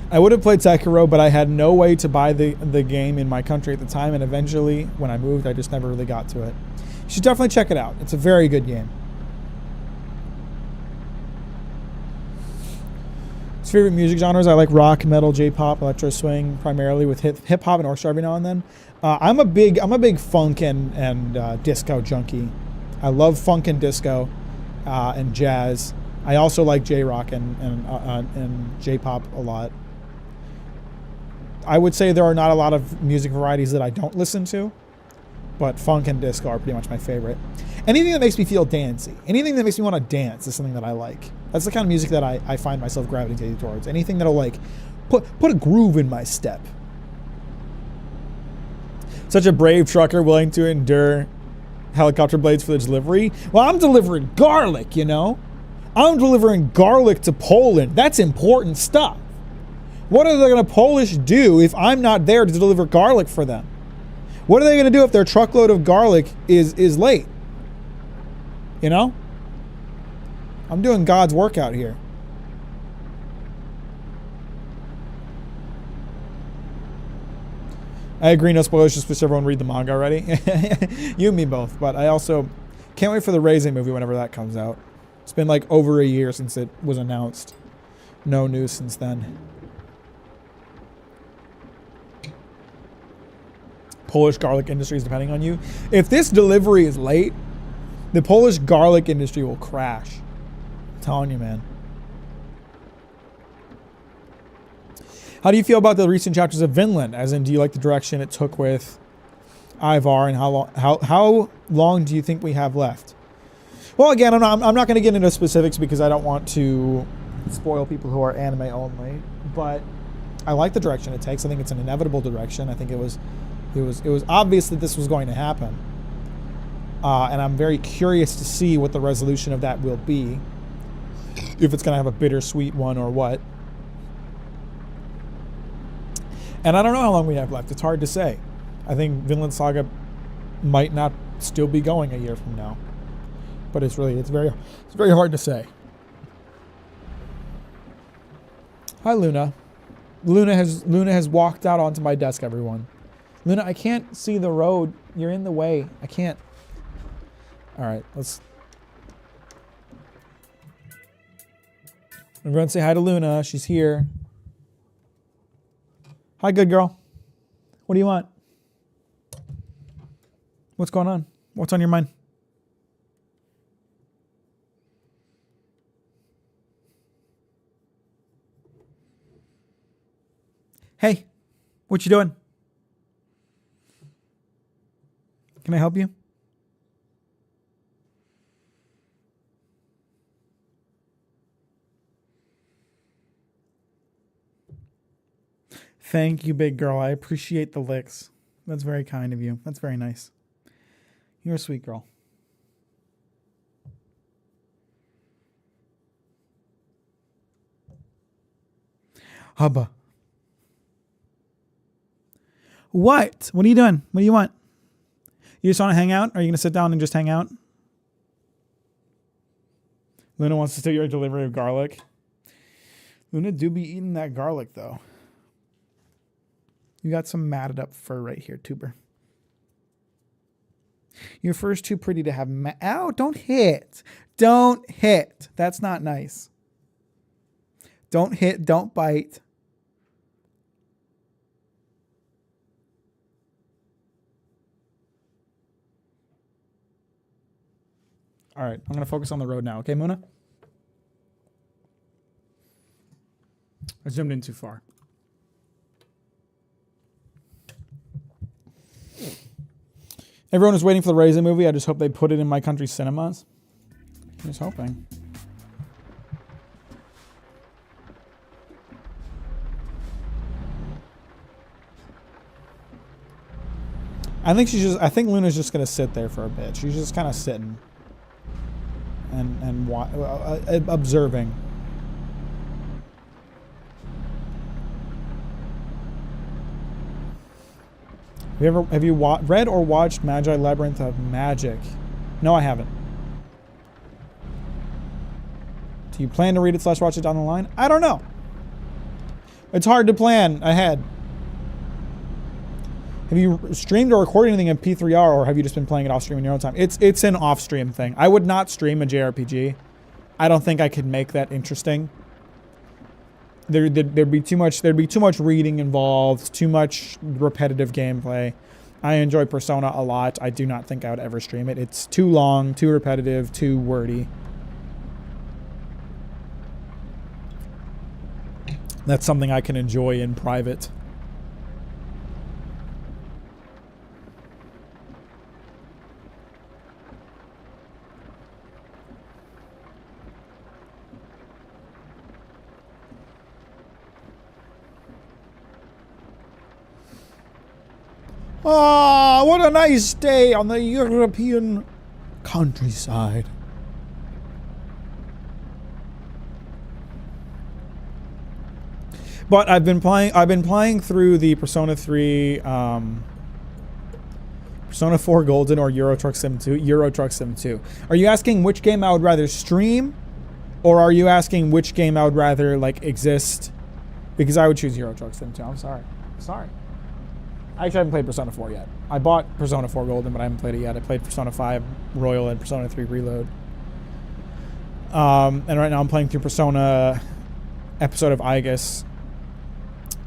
I would have played Sekiro, but I had no way to buy the game in my country at the time, and eventually when I moved I just never really got to it. You should definitely check it out. It's a very good game. Favorite music genres, I like rock, metal, J-pop, electro swing, primarily with hip hop and orchestra every now and then. I'm a big funk and disco junkie. I love funk and disco and jazz. I also like J-rock and J-pop a lot. I would say there are not a lot of music varieties that I don't listen to, but funk and disco are pretty much my favorite. Anything that makes me feel dancey, anything that makes me want to dance is something that I like. That's the kind of music that I find myself gravitating towards. Anything that'll like put a groove in my step. Such a brave trucker willing to endure helicopter blades for the delivery. Well, I'm delivering garlic, you know. I'm delivering garlic to Poland. That's important stuff. What are they going to Polish do if I'm not there to deliver garlic for them? What are they going to do if their truckload of garlic is late? You know? I'm doing God's work out here. I agree, no spoilers, just wish everyone read the manga already. You and me both, but I also can't wait for the Raising movie whenever that comes out. It's been like over a year since it was announced. No news since then. Polish garlic industry is depending on you. If this delivery is late, the Polish garlic industry will crash. I'm telling you, man. How do you feel about the recent chapters of Vinland? As in, do you like the direction it took with Ivar, and how long do you think we have left? Well, again, I'm not going to get into specifics because I don't want to spoil people who are anime only. But I like the direction it takes. I think it's an inevitable direction. I think it was obvious that this was going to happen. And I'm very curious to see what the resolution of that will be. If it's going to have a bittersweet one or what. And I don't know how long we have left. It's hard to say. I think Vinland Saga might not still be going a year from now. But it's very hard to say. Hi, Luna. Luna has walked out onto my desk, everyone. Luna, I can't see the road. You're in the way. I can't. All right, let's. Everyone say hi to Luna. She's here. Hi, good girl. What do you want? What's going on? What's on your mind? Hey, what you doing? Can I help you? Thank you, big girl. I appreciate the licks. That's very kind of you. That's very nice. You're a sweet girl. Hubba. What? What are you doing? What do you want? You just want to hang out? Are you going to sit down and just hang out? Luna wants to take your delivery of garlic. Luna do be eating that garlic, though. You got some matted up fur right here, tuber. Your fur's too pretty to have ow, don't hit. Don't hit. That's not nice. Don't hit, don't bite. All right, I'm going to focus on the road now. Okay, Muna? I zoomed in too far. Everyone is waiting for the Raisin movie. I just hope they put it in my country's cinemas. I'm just hoping. I think Luna's just going to sit there for a bit. She's just kind of sitting and observing. Have you read or watched Magi Labyrinth of Magic? No, I haven't. Do you plan to read it / watch it down the line? I don't know. It's hard to plan ahead. Have you streamed or recorded anything in P3R, or have you just been playing it off stream in your own time? It's an off stream thing. I would not stream a JRPG. I don't think I could make that interesting. There'd be too much reading involved, too much repetitive gameplay. I enjoy Persona a lot. I do not think I would ever stream it. It's too long, too repetitive, too wordy. That's something I can enjoy in private. Ah, what a nice day on the European countryside. But I've been playing through the Persona 3, Persona 4 Golden or Euro Truck Sim 2. Are you asking which game I would rather stream, or are you asking which game I would rather like exist? Because I would choose Euro Truck Sim 2. I'm sorry. I actually haven't played Persona 4 yet. I bought Persona 4 Golden, but I haven't played it yet. I played Persona 5 Royal and Persona 3 Reload. And right now I'm playing through Persona Episode of Aegis.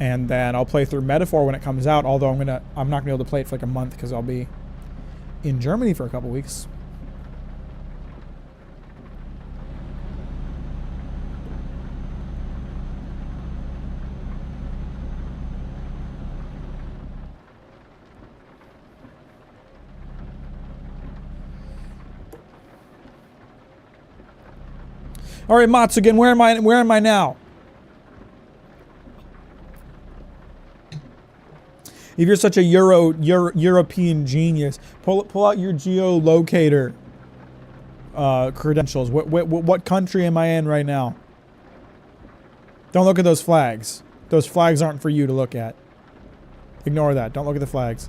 And then I'll play through Metaphor when it comes out, although I'm not gonna be able to play it for like a month because I'll be in Germany for a couple weeks. All right, Matsugan, where am I now? If you're such a European genius, pull out your geolocator credentials. What country am I in right now? Don't look at those flags. Those flags aren't for you to look at. Ignore that. Don't look at the flags.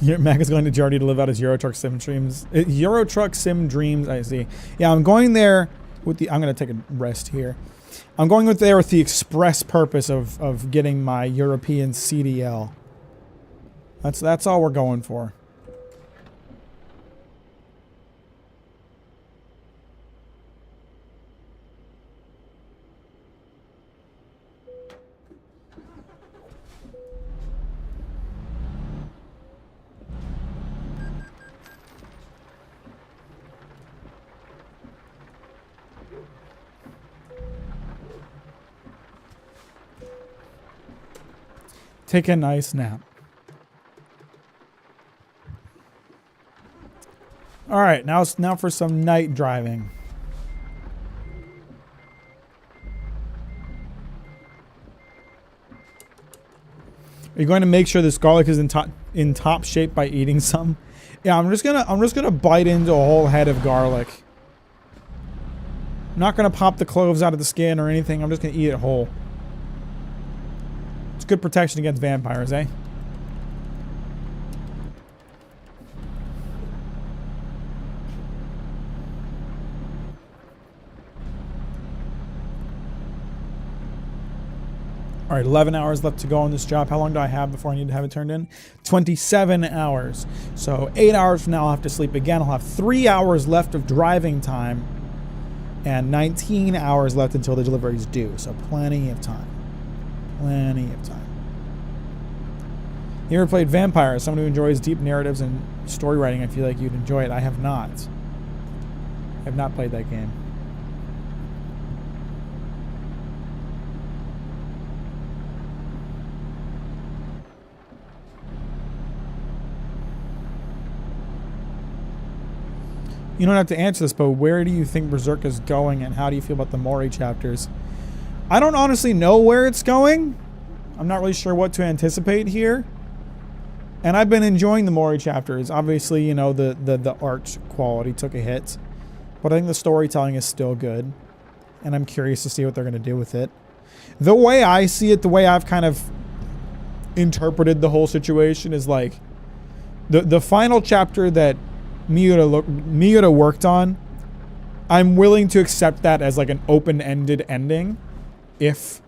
Mac is going to Jardy to live out his Euro Truck Sim dreams. Euro Truck Sim dreams, I see. Yeah, I'm going there with the... I'm going to take a rest here. I'm going there with the express purpose of getting my European CDL. That's all we're going for. Take a nice nap. All right, now for some night driving. Are you going to make sure this garlic is in top shape by eating some? Yeah, I'm just gonna bite into a whole head of garlic. I'm not gonna pop the cloves out of the skin or anything. I'm just gonna eat it whole. It's good protection against vampires, eh? All right, 11 hours left to go on this job. How long do I have before I need to have it turned in? 27 hours. So 8 hours from now, I'll have to sleep again. I'll have 3 hours left of driving time and 19 hours left until the delivery is due. So plenty of time. Plenty of time. You ever played Vampire? Someone who enjoys deep narratives and story writing, I feel like you'd enjoy it. I have not. I have not played that game. You don't have to answer this, but where do you think Berserk is going, and how do you feel about the Mori chapters? I don't honestly know where it's going. I'm not really sure what to anticipate here. And I've been enjoying the Mori chapters. Obviously, you know, the art quality took a hit. But I think the storytelling is still good. And I'm curious to see what they're going to do with it. The way I see it, the way I've kind of interpreted the whole situation is like the final chapter that Miura worked on, I'm willing to accept that as like an open-ended ending if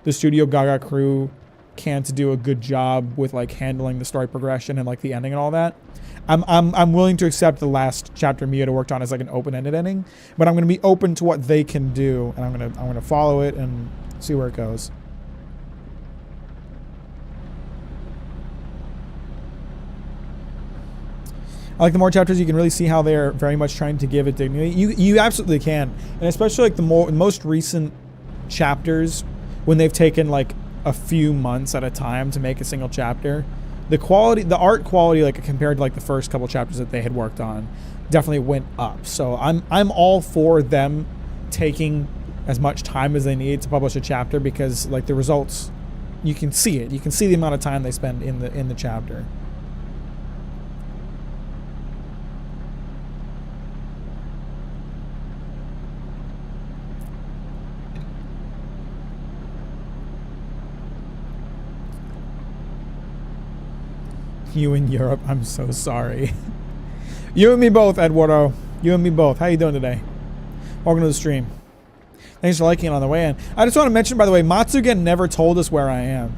the Studio Gaga crew can't do a good job with like handling the story progression and like the ending and all that. I'm willing to accept the last chapter Miura worked on as like an open-ended ending, but I'm going to be open to what they can do, and I'm going to follow it and see where it goes. I like the more chapters, you can really see how they're very much trying to give it dignity. You absolutely can. And especially like the most recent chapters, when they've taken like a few months at a time to make a single chapter, the quality, the art quality, like compared to like the first couple chapters that they had worked on, definitely went up. So I'm all for them taking as much time as they need to publish a chapter, because like the results, you can see it. You can see the amount of time they spend in the chapter. You in Europe, I'm so sorry. You and me both, Eduardo. You and me both. How you doing today? Welcome to the stream. Thanks for liking it on the way in. I just want to mention, by the way, Matsugen never told us where I am.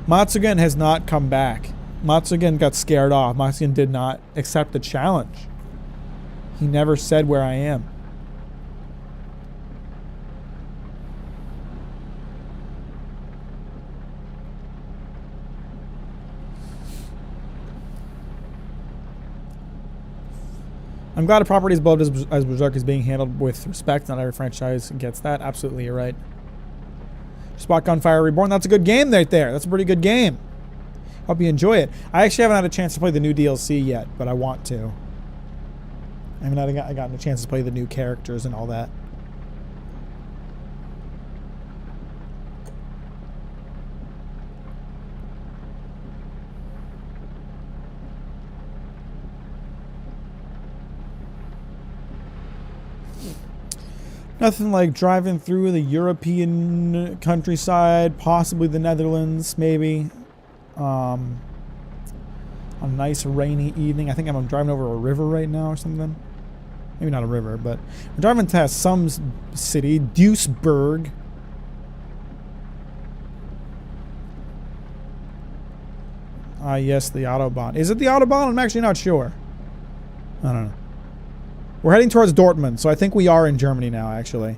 Matsugen has not come back. Matsugen got scared off. Matsugen did not accept the challenge. He never said where I am. I'm glad a property as beloved as Berserk is being handled with respect. Not every franchise gets that. Absolutely, you're right. Spot Gunfire Reborn. That's a good game right there. That's a pretty good game. Hope you enjoy it. I actually haven't had a chance to play the new DLC yet, but I want to. I haven't gotten a chance to play the new characters and all that. Nothing like driving through the European countryside, possibly the Netherlands, maybe. A nice rainy evening. I think I'm driving over a river right now or something. Maybe not a river, but we're driving past some city, Duisburg. Yes, the Autobahn. Is it the Autobahn? I'm actually not sure. I don't know. We're heading towards Dortmund, so I think we are in Germany now, actually.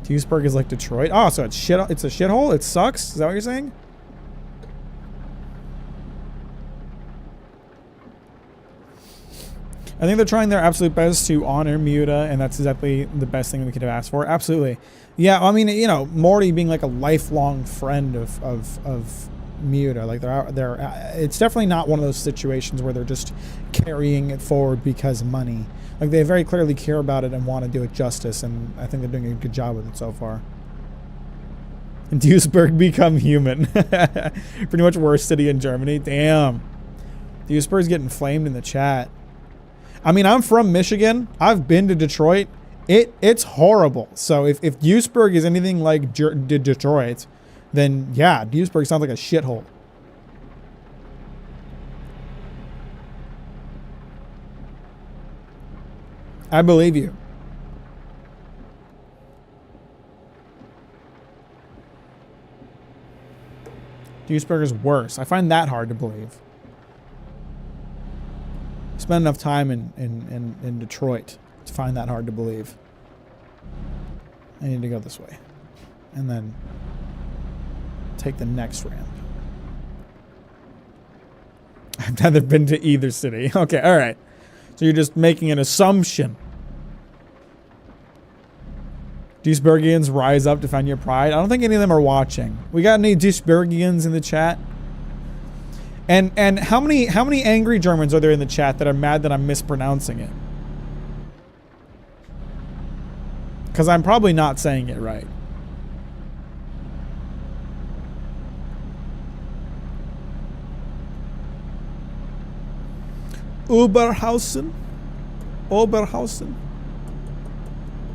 Duisburg is like Detroit. Oh, so it's shit. It's a shithole? It sucks? Is that what you're saying? I think they're trying their absolute best to honor Miura, and that's exactly the best thing we could have asked for. Absolutely. Yeah, I mean, you know, Morty being like a lifelong friend of Miura, like it's definitely not one of those situations where they're just carrying it forward because of money. Like, they very clearly care about it and want to do it justice, and I think they're doing a good job with it so far. Duisburg become human. Pretty much worst city in Germany. Damn. Duisburg's getting flamed in the chat. I mean, I'm from Michigan. I've been to Detroit. It's horrible. So if Duisburg is anything like Detroit, then yeah, Duisburg sounds like a shithole. I believe you. Duisburg is worse. I find that hard to believe. Spent enough time in Detroit to find that hard to believe. I need to go this way. And then take the next ramp. I've never been to either city. Okay, alright. So you're just making an assumption. Duisburgians, rise up, defend your pride. I don't think any of them are watching. We got any Duisburgians in the chat? And how many angry Germans are there in the chat that are mad that I'm mispronouncing it? Because I'm probably not saying it right. Oberhausen.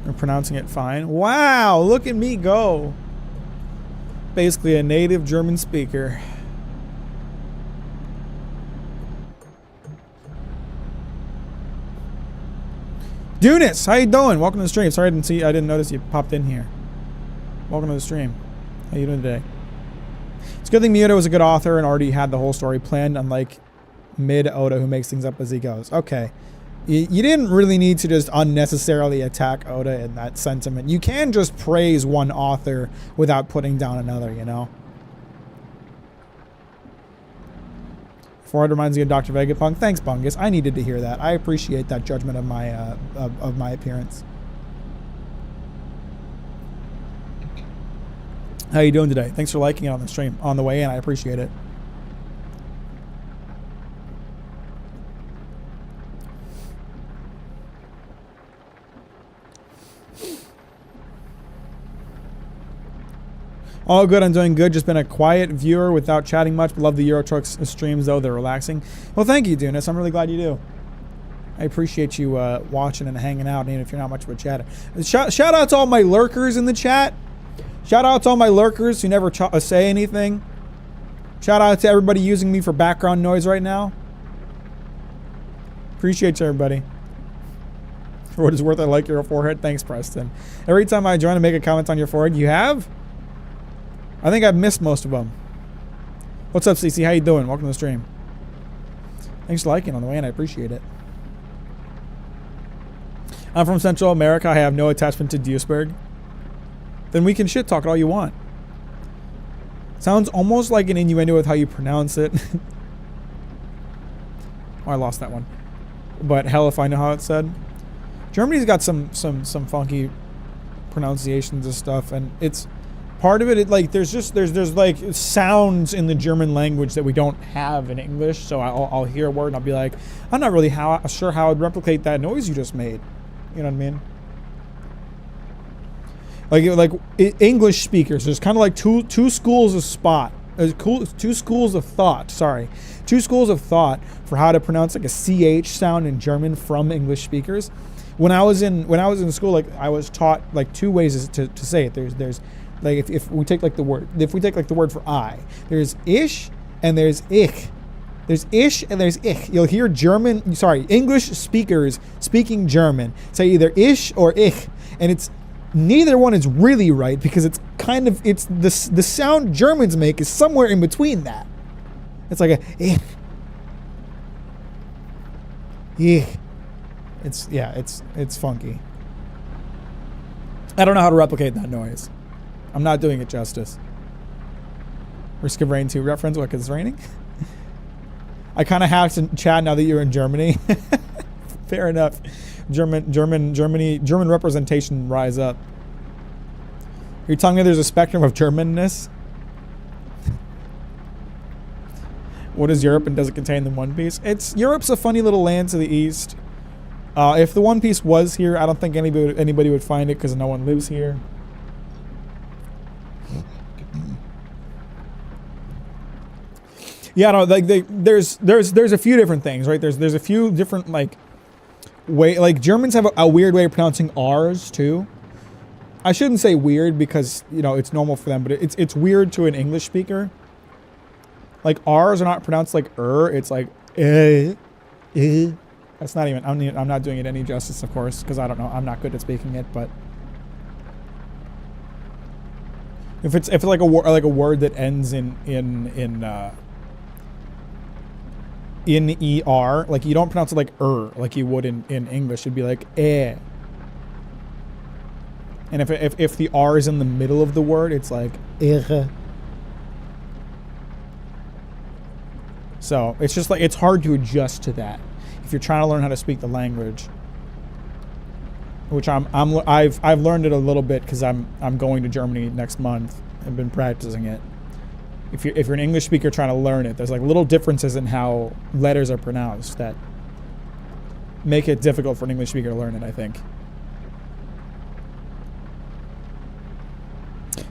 I'm pronouncing it fine. Wow, look at me go. Basically a native German speaker. Dunis, how you doing? Welcome to the stream. Sorry I didn't notice you popped in here. Welcome to the stream. How you doing today? It's a good thing Miyoda was a good author and already had the whole story planned, unlike Mid-Oda who makes things up as he goes. Okay. You didn't really need to just unnecessarily attack Oda in that sentiment. You can just praise one author without putting down another, you know? Forward reminds me of Dr. Vegapunk. Thanks, Bungus. I needed to hear that. I appreciate that judgment of my appearance. How you doing today? Thanks for liking it on the stream. On the way in, I appreciate it. All good, I'm doing good. Just been a quiet viewer without chatting much. Love the Euro Trucks streams, though. They're relaxing. Well, thank you, Dunis. I'm really glad you do. I appreciate you watching and hanging out, even if you're not much of a chatter. Shout out to all my lurkers in the chat. Shout out to all my lurkers who never say anything. Shout out to everybody using me for background noise right now. Appreciate you, everybody. For what it's worth, I like your forehead. Thanks, Preston. Every time I join to make a comment on your forehead, you have? I think I've missed most of them. What's up, CC? How you doing? Welcome to the stream. Thanks for liking on the way in. I appreciate it. I'm from Central America. I have no attachment to Duisburg. Then we can shit talk it all you want. Sounds almost like an innuendo with how you pronounce it. Oh, I lost that one. But hell if I know how it's said. Germany's got some funky pronunciations of stuff, and it's part of it, like there's like sounds in the German language that we don't have in English. So I'll hear a word and I'll be like, I'm not really sure how I'd replicate that noise you just made. You know what I mean? Like English speakers, there's kind of like two schools of two schools of thought. Sorry, two schools of thought for how to pronounce like a CH sound in German from English speakers. When I was in school, like I was taught like two ways to say it. There's like if we take like the word for I, there's ish and there's ich. There's ish and there's ich. You'll hear English speakers speaking German say either ish or ich, and it's neither one is really right because it's the sound Germans make is somewhere in between that. It's like a ich. Ich. It's funky. I don't know how to replicate that noise. I'm not doing it justice. Risk of Rain 2 reference, what, because it's raining? I kind of have to chat now that you're in Germany. Fair enough. German representation rise up. You're telling me there's a spectrum of Germanness? What is Europe and does it contain the One Piece? Europe's a funny little land to the east. If the One Piece was here, I don't think anybody would find it because no one lives here. Yeah, no, like there's a few different things, right? There's a few different like like Germans have a weird way of pronouncing R's too. I shouldn't say weird because, you know, it's normal for them, but it's weird to an English speaker. Like R's are not pronounced like it's like That's not even, I'm not doing it any justice, of course, because I don't know, I'm not good at speaking it, but if it's like a word that ends in er, like you don't pronounce it like like you would in English. It'd be like eh. And if the R is in the middle of the word, it's like ihre. So it's just like, it's hard to adjust to that if you're trying to learn how to speak the language. Which I've learned it a little bit because I'm going to Germany next month. I've been practicing it. If you're an English speaker trying to learn it, there's like little differences in how letters are pronounced that make it difficult for an English speaker to learn it, I think.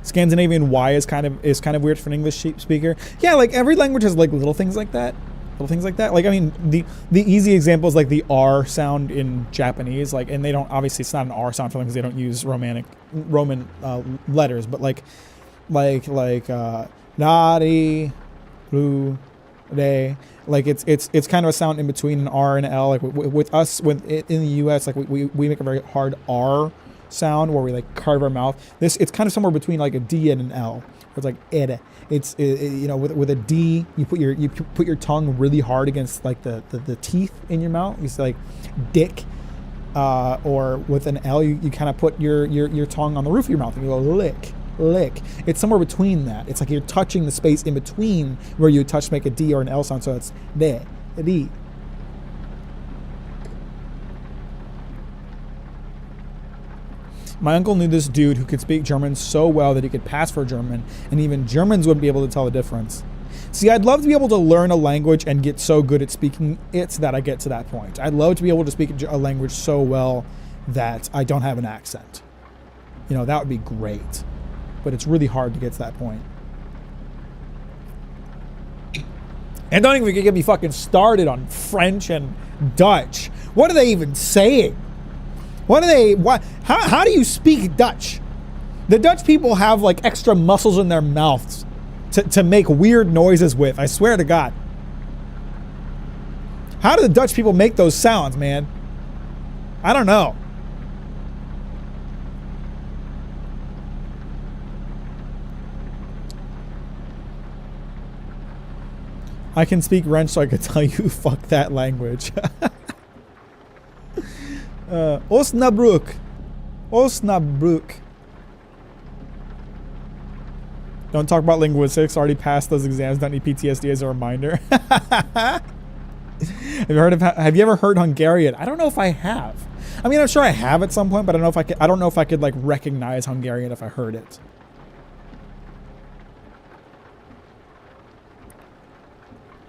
Scandinavian Y is kind of weird for an English speaker. Yeah, like every language has like little things like that. Like, I mean, the easy example is like the R sound in Japanese, like, and they don't, obviously it's not an R sound for them because they don't use Roman letters, but like nari, ru, re, like it's kind of a sound in between an R and an L. Like with us, in the U.S., like we make a very hard R sound where we like carve our mouth. It's kind of somewhere between like a D and an L. It's like ed. It's you know, with a D, you put your tongue really hard against like the teeth in your mouth. You say like dick, or with an L, you kind of put your tongue on the roof of your mouth and you go lick. It's somewhere between that. It's like you're touching the space in between where you touch to make a D or an L sound. So it's de, di. My uncle knew this dude who could speak German so well that he could pass for German, and even Germans wouldn't be able to tell the difference. See, I'd love to be able to learn a language and get so good at speaking it that I get to that point. I'd love to be able to speak a language so well that I don't have an accent. You know, that would be great. But it's really hard to get to that point. And don't even get me fucking started on French and Dutch. What are they even saying? How do you speak Dutch? The Dutch people have like extra muscles in their mouths to make weird noises with. I swear to God. How do the Dutch people make those sounds, man? I don't know. I can speak French, so I could tell you fuck that language. Osnabrück. Don't talk about linguistics. Already passed those exams. Don't need PTSD as a reminder. Have you ever heard Hungarian? I don't know if I have. I mean, I'm sure I have at some point, but I don't know if I could like recognize Hungarian if I heard it.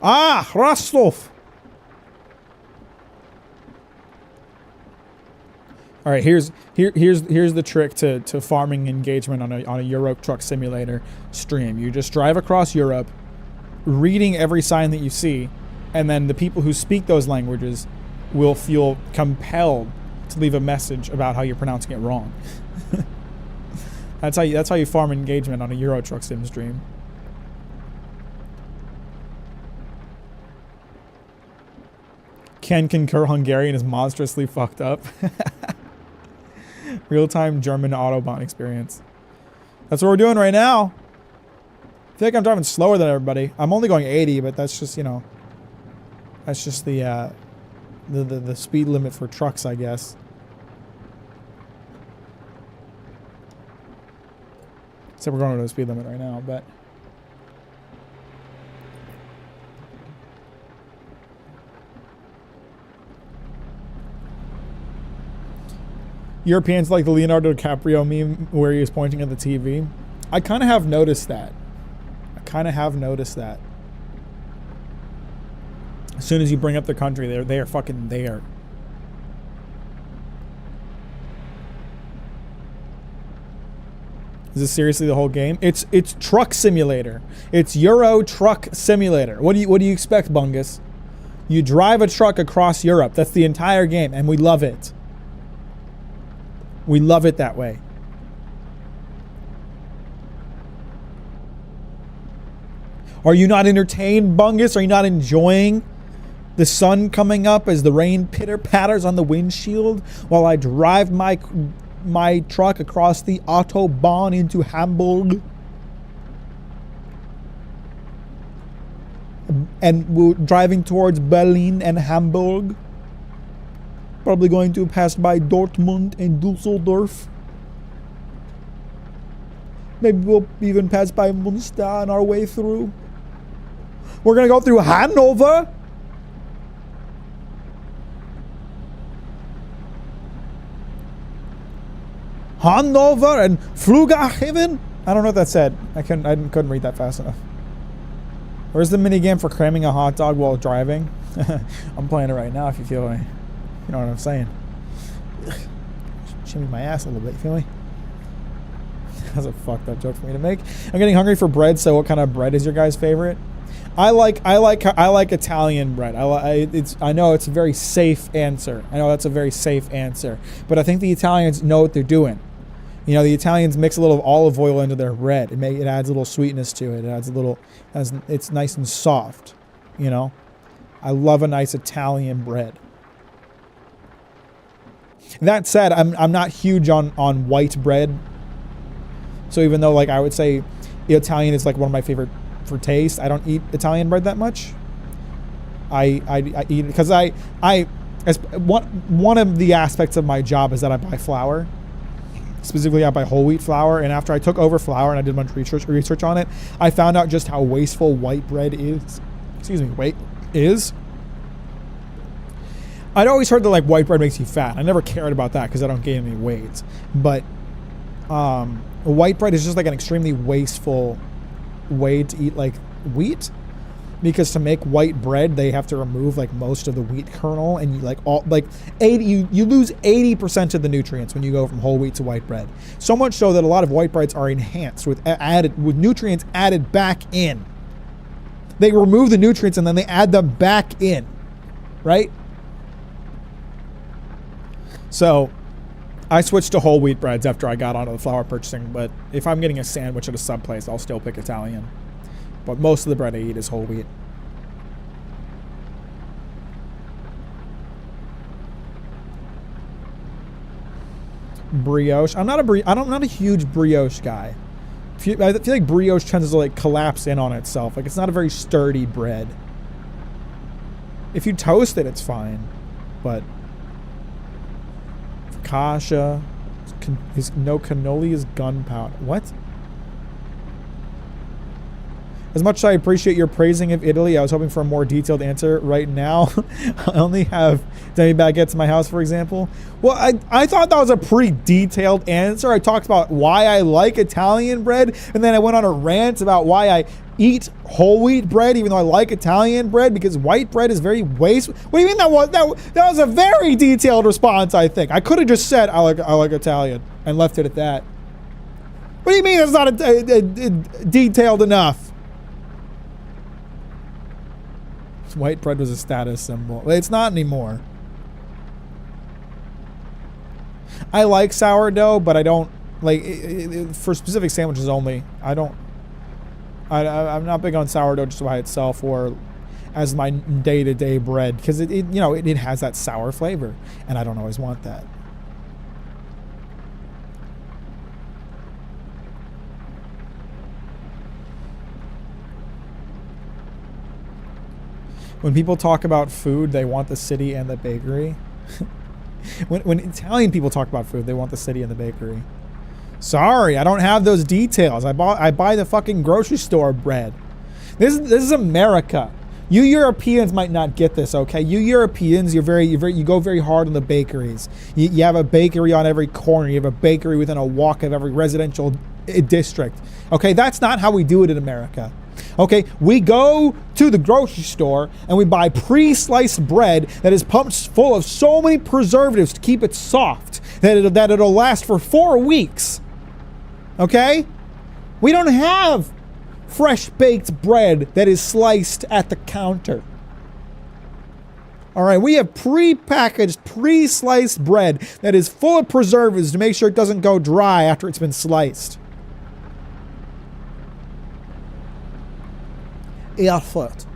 Ah, Rostov. All right, here's the trick to farming engagement on a Euro Truck Simulator stream. You just drive across Europe, reading every sign that you see, and then the people who speak those languages will feel compelled to leave a message about how you're pronouncing it wrong. That's how you farm engagement on a Euro Truck Sim stream. Can concur, Hungarian is monstrously fucked up. Real-time German Autobahn experience. That's what we're doing right now. I feel like I'm driving slower than everybody. I'm only going 80, but that's just, you know, that's just the speed limit for trucks, I guess. So we're going to the speed limit right now, but Europeans like the Leonardo DiCaprio meme where he was pointing at the TV. I kind of have noticed that. As soon as you bring up the country, they are fucking there. Is this seriously the whole game? It's Truck Simulator. It's Euro Truck Simulator. What do you expect, Bungus? You drive a truck across Europe. That's the entire game, and we love it. We love it that way. Are you not entertained, Bungus? Are you not enjoying the sun coming up as the rain pitter-patters on the windshield while I drive my truck across the Autobahn into Hamburg? And we're driving towards Berlin and Hamburg. Probably going to pass by Dortmund and Dusseldorf. Maybe we'll even pass by Munster on our way through. We're going to go through Hanover. Hanover and Flughafen. I don't know what that said. I couldn't read that fast enough. Where's the minigame for cramming a hot dog while driving? I'm playing it right now if you feel me. You know what I'm saying. Shimmy my ass a little bit, you feel me? That's a fucked up joke for me to make. I'm getting hungry for bread, so what kind of bread is your guys' favorite? I like Italian bread. I know it's a very safe answer. I know that's a very safe answer. But I think the Italians know what they're doing. You know, the Italians mix a little olive oil into their bread. It adds a little sweetness to it. It adds a little, it's nice and soft. You know, I love a nice Italian bread. That said, I'm not huge on white bread. So even though, like, I would say Italian is like one of my favorite for taste, I don't eat Italian bread that much. I eat because one of the aspects of my job is that I buy flour. Specifically, I buy whole wheat flour, and after I took over flour and I did a bunch of research on it, I found out just how wasteful white bread is. Is. I'd always heard that like white bread makes you fat. I never cared about that because I don't gain any weight. But white bread is just like an extremely wasteful way to eat like wheat, because to make white bread they have to remove like most of the wheat kernel, and you you lose 80% of the nutrients when you go from whole wheat to white bread. So much so that a lot of white breads are enhanced with nutrients added back in. They remove the nutrients and then they add them back in, right? So I switched to whole wheat breads after I got onto the flour purchasing, but if I'm getting a sandwich at a sub place, I'll still pick Italian. But most of the bread I eat is whole wheat. Brioche. I'm not a huge brioche guy. I feel like brioche tends to like collapse in on itself. Like, it's not a very sturdy bread. If you toast it, it's fine, but focaccia, no cannoli is gunpowder. What? As much as I appreciate your praising of Italy, I was hoping for a more detailed answer. Right now, I only have demi baguettes in my house, for example. Well, I thought that was a pretty detailed answer. I talked about why I like Italian bread, and then I went on a rant about why I eat whole wheat bread, even though I like Italian bread, because white bread is very wasteful. What do you mean that was a very detailed response, I think. I could have just said I like Italian and left it at that. What do you mean it's not detailed enough? White bread was a status symbol. It's not anymore. I like sourdough, but I don't like for specific sandwiches only. I'm not big on sourdough just by itself or as my day-to-day bread, because it has that sour flavor, and I don't always want that. When people talk about food, they want the city and the bakery. When Italian people talk about food, they want the city and the bakery. Sorry, I don't have those details. I buy the fucking grocery store bread. This is America. You Europeans might not get this, okay? You Europeans, you go very hard on the bakeries. You have a bakery on every corner. You have a bakery within a walk of every residential district. Okay, that's not how we do it in America. Okay, we go to the grocery store and we buy pre-sliced bread that is pumped full of so many preservatives to keep it soft that it'll last for 4 weeks. Okay? We don't have fresh baked bread that is sliced at the counter. All right, we have pre-packaged, pre-sliced bread that is full of preservatives to make sure it doesn't go dry after it's been sliced. Erfurt.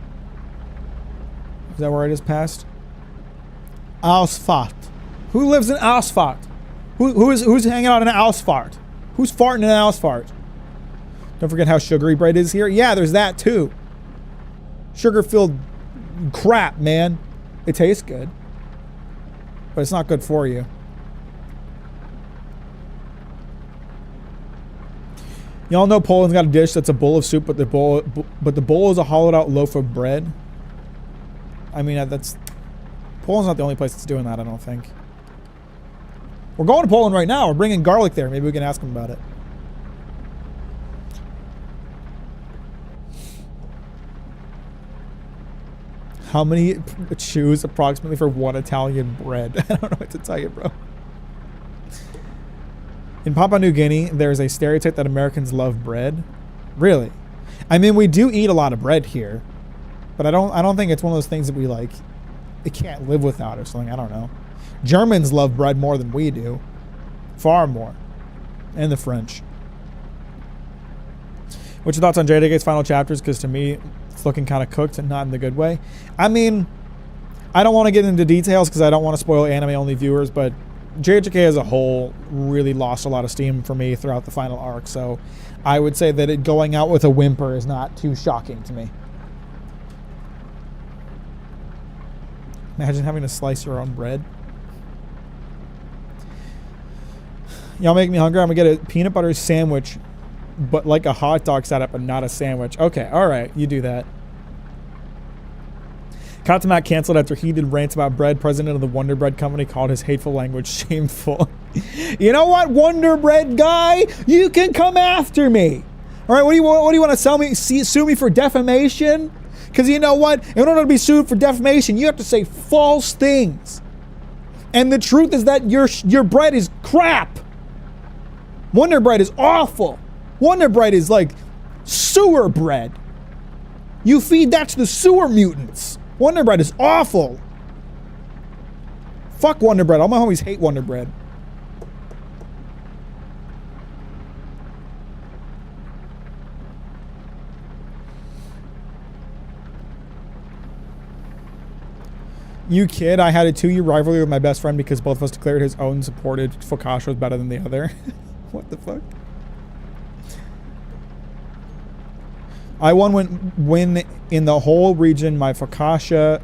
Is that where I just passed? Ausfahrt. Who lives in Ausfahrt? Who's hanging out in Ausfahrt? Who's farting in Ausfahrt? Don't forget how sugary bread is here. Yeah, there's that too. Sugar-filled crap, man. It tastes good, but it's not good for you. Y'all know Poland's got a dish that's a bowl of soup, but the bowl is a hollowed-out loaf of bread. I mean, Poland's not the only place that's doing that, I don't think. We're going to Poland right now. We're bringing garlic there. Maybe we can ask them about it. How many choose approximately for one Italian bread? I don't know what to tell you, bro. In Papua New Guinea, there's a stereotype that Americans love bread. Really? I mean, we do eat a lot of bread here, but I don't think it's one of those things that we like. It can't live without or something. I don't know. Germans love bread more than we do, far more, and the French. What's your thoughts on JDK's final chapters? Because to me, it's looking kind of cooked and not in the good way. I mean, I don't want to get into details because I don't want to spoil anime-only viewers, but JJK as a whole really lost a lot of steam for me throughout the final arc, so I would say that it going out with a whimper is not too shocking to me. Imagine having to slice your own bread. Y'all make me hungry. I'm going to get a peanut butter sandwich, but like a hot dog setup and not a sandwich. Okay, all right, you do that. Mack canceled after heated rants about bread. President of the Wonder Bread Company called his hateful language shameful. You know what, Wonder Bread guy? You can come after me. All right, what do you want to sue me for defamation? Because you know what? In order to be sued for defamation, you have to say false things. And the truth is that your bread is crap. Wonder Bread is awful. Wonder Bread is like sewer bread. You feed that to the sewer mutants. Wonder Bread is awful. Fuck Wonder Bread. All my homies hate Wonder Bread. You kid, I had a 2-year rivalry with my best friend because both of us declared his own supported focaccia was better than the other. What the fuck? I won when in the whole region my focaccia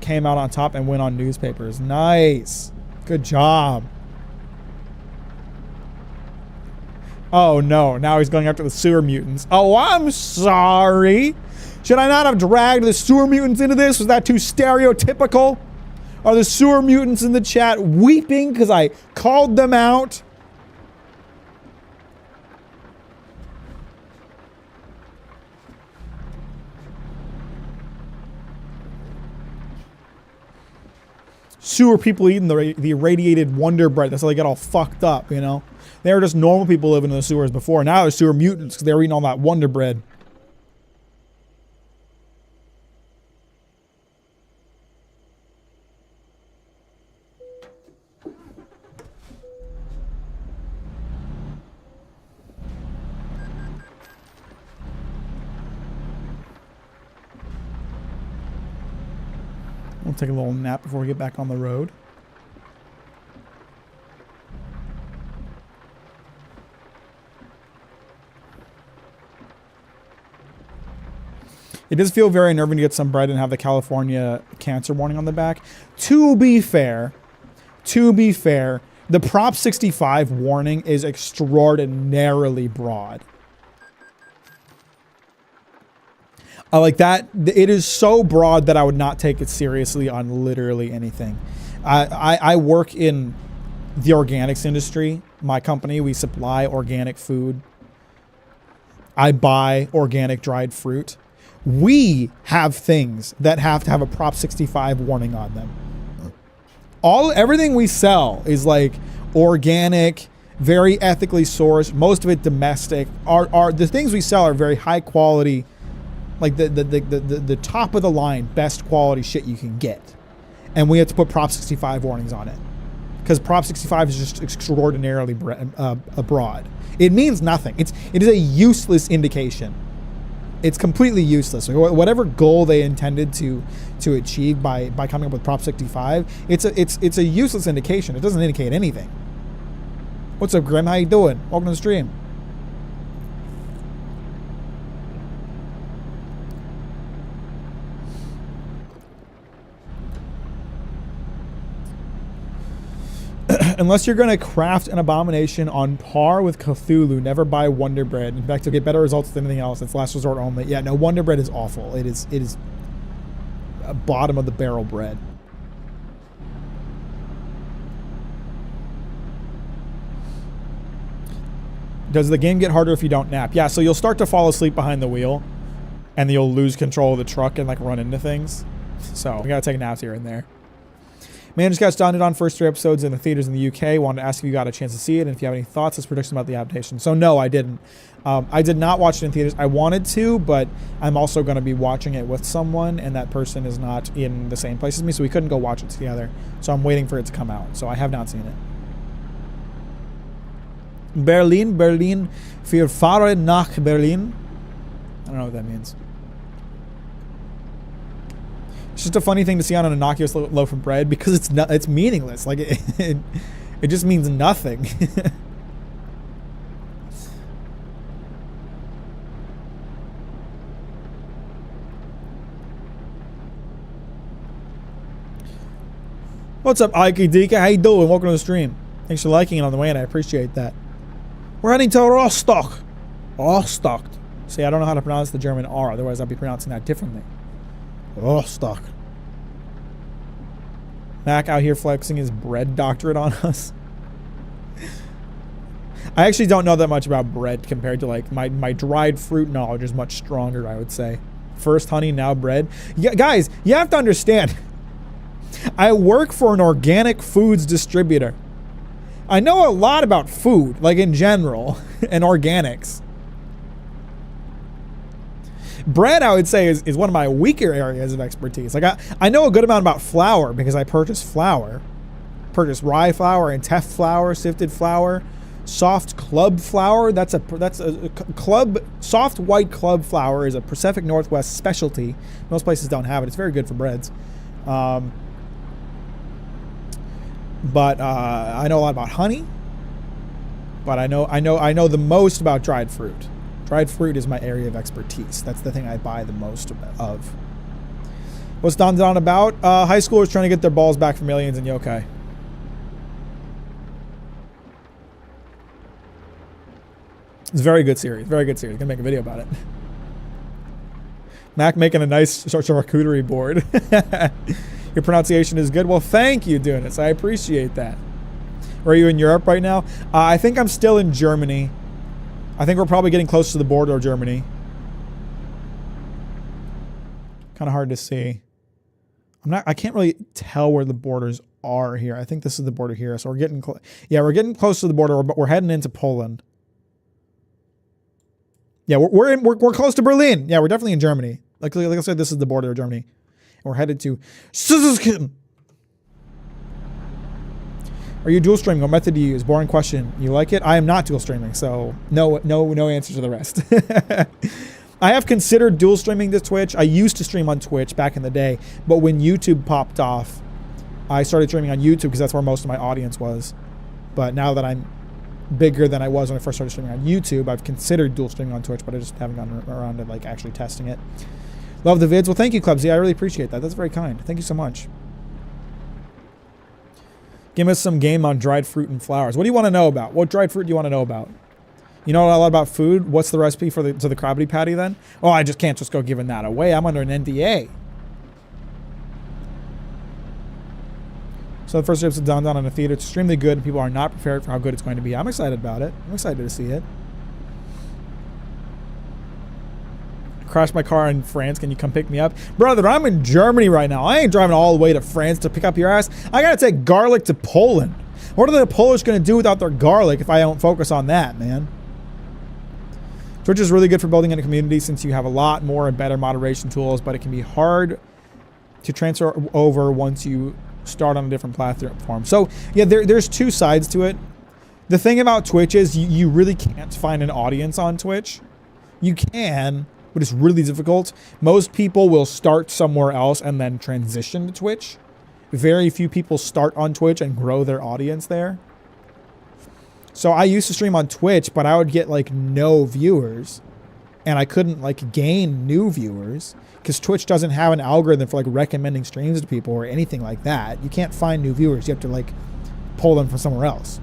came out on top and went on newspapers. Nice. Good job. Oh no, now he's going after the sewer mutants. Oh, I'm sorry. Should I not have dragged the sewer mutants into this? Was that too stereotypical? Are the sewer mutants in the chat weeping because I called them out? Sewer people eating the irradiated Wonder Bread. That's how they get all fucked up, you know? They were just normal people living in the sewers before. Now they're sewer mutants because they were eating all that Wonder Bread. We'll take a little nap before we get back on the road. It does feel very unnerving to get some bread and have the California cancer warning on the back. To be fair, the Prop 65 warning is extraordinarily broad. Like that, it is so broad that I would not take it seriously on literally anything. I work in the organics industry. My company, we supply organic food. I buy organic dried fruit. We have things that have to have a Prop 65 warning on them. Everything we sell is like organic very ethically sourced, most of it domestic. Are the things we sell are very high quality, like the top of the line, best quality shit you can get. And we have to put Prop 65 warnings on it because Prop 65 is just extraordinarily broad. It means nothing. It is a useless indication. It's completely useless. Whatever goal they intended to achieve by coming up with Prop 65, it's a useless indication. It doesn't indicate anything. What's up, Grim? How you doing? Welcome to the stream. Unless you're going to craft an abomination on par with Cthulhu, never buy Wonder Bread. In fact, you'll get better results than anything else. It's last resort only. Yeah, no, Wonder Bread is awful. It is a bottom of the barrel bread. Does the game get harder if you don't nap? Yeah, so you'll start to fall asleep behind the wheel, and you'll lose control of the truck and like run into things. So we gotta take naps here and there. Man just got started on first 3 episodes in the theaters in the UK. Wanted to ask if you got a chance to see it and if you have any thoughts as predictions about the adaptation. So no, I didn't. I did not watch it in theaters. I wanted to, but I'm also going to be watching it with someone, and that person is not in the same place as me, so we couldn't go watch it together. So I'm waiting for it to come out. So I have not seen it. Berlin, wir fahren nach Berlin. I don't know what that means. It's just a funny thing to see on an innocuous loaf of bread because it's meaningless. Like it just means nothing. What's up, Ike Dika? How you doing? Welcome to the stream. Thanks for liking it on the way in. I appreciate that. We're heading to Rostock. Rostock. See, I don't know how to pronounce the German R. Otherwise, I'd be pronouncing that differently. Rostock. Mack out here flexing his bread doctorate on us. I actually don't know that much about bread compared to like my dried fruit knowledge is much stronger, I would say. First honey, now bread. Yeah, guys, you have to understand. I work for an organic foods distributor. I know a lot about food, like in general, and organics. Bread, I would say, is one of my weaker areas of expertise. Like I know a good amount about flour because I purchase flour. Purchase rye flour and teff flour, sifted flour, soft club flour. That's a club, soft white club flour is a Pacific Northwest specialty. Most places don't have it. It's very good for breads. But I know a lot about honey. But I know the most about dried fruit. Dried fruit is my area of expertise. That's the thing I buy the most of. What's Don about? High schoolers trying to get their balls back from aliens and yokai. It's a very good series. Very good series. Gonna make a video about it. Mac making a nice charcuterie board. Your pronunciation is good. Well, thank you, Dunis. I appreciate that. Are you in Europe right now? I think I'm still in Germany. I think we're probably getting close to the border of Germany. Kind of hard to see. I can't really tell where the borders are here. I think this is the border here. So we're getting we're getting close to the border, but we're heading into Poland. Yeah, we're close to Berlin. Yeah, we're definitely in Germany. Like I said, this is the border of Germany. And we're headed to Are you dual streaming? What method do you use? Boring question. You like it? I am not dual streaming, so no answer to the rest. I have considered dual streaming to Twitch. I used to stream on Twitch back in the day, but when YouTube popped off, I started streaming on YouTube because that's where most of my audience was. But now that I'm bigger than I was when I first started streaming on YouTube, I've considered dual streaming on Twitch, but I just haven't gotten around to like actually testing it. Love the vids. Well, thank you, Clubsy. I really appreciate that. That's very kind. Thank you so much. Give us some game on dried fruit and flowers. What do you want to know about? What dried fruit do you want to know about? You know a lot about food? What's the recipe for the Krabby Patty then? Oh, I just can't just go giving that away. I'm under an NDA. So the first episode down in a theater. It's extremely good. People are not prepared for how good it's going to be. I'm excited about it. I'm excited to see it. Crashed my car in France. Can you come pick me up? Brother, I'm in Germany right now. I ain't driving all the way to France to pick up your ass. I gotta take garlic to Poland. What are the Polish going to do without their garlic if I don't focus on that, man? Twitch is really good for building in a community since you have a lot more and better moderation tools, but it can be hard to transfer over once you start on a different platform. So yeah, there's two sides to it. The thing about Twitch is you really can't find an audience on Twitch. You can, but it's really difficult. Most people will start somewhere else and then transition to Twitch. Very few people start on Twitch and grow their audience there. So I used to stream on Twitch, but I would get like no viewers, and I couldn't like gain new viewers because Twitch doesn't have an algorithm for like recommending streams to people or anything like that. You can't find new viewers. You have to like pull them from somewhere else.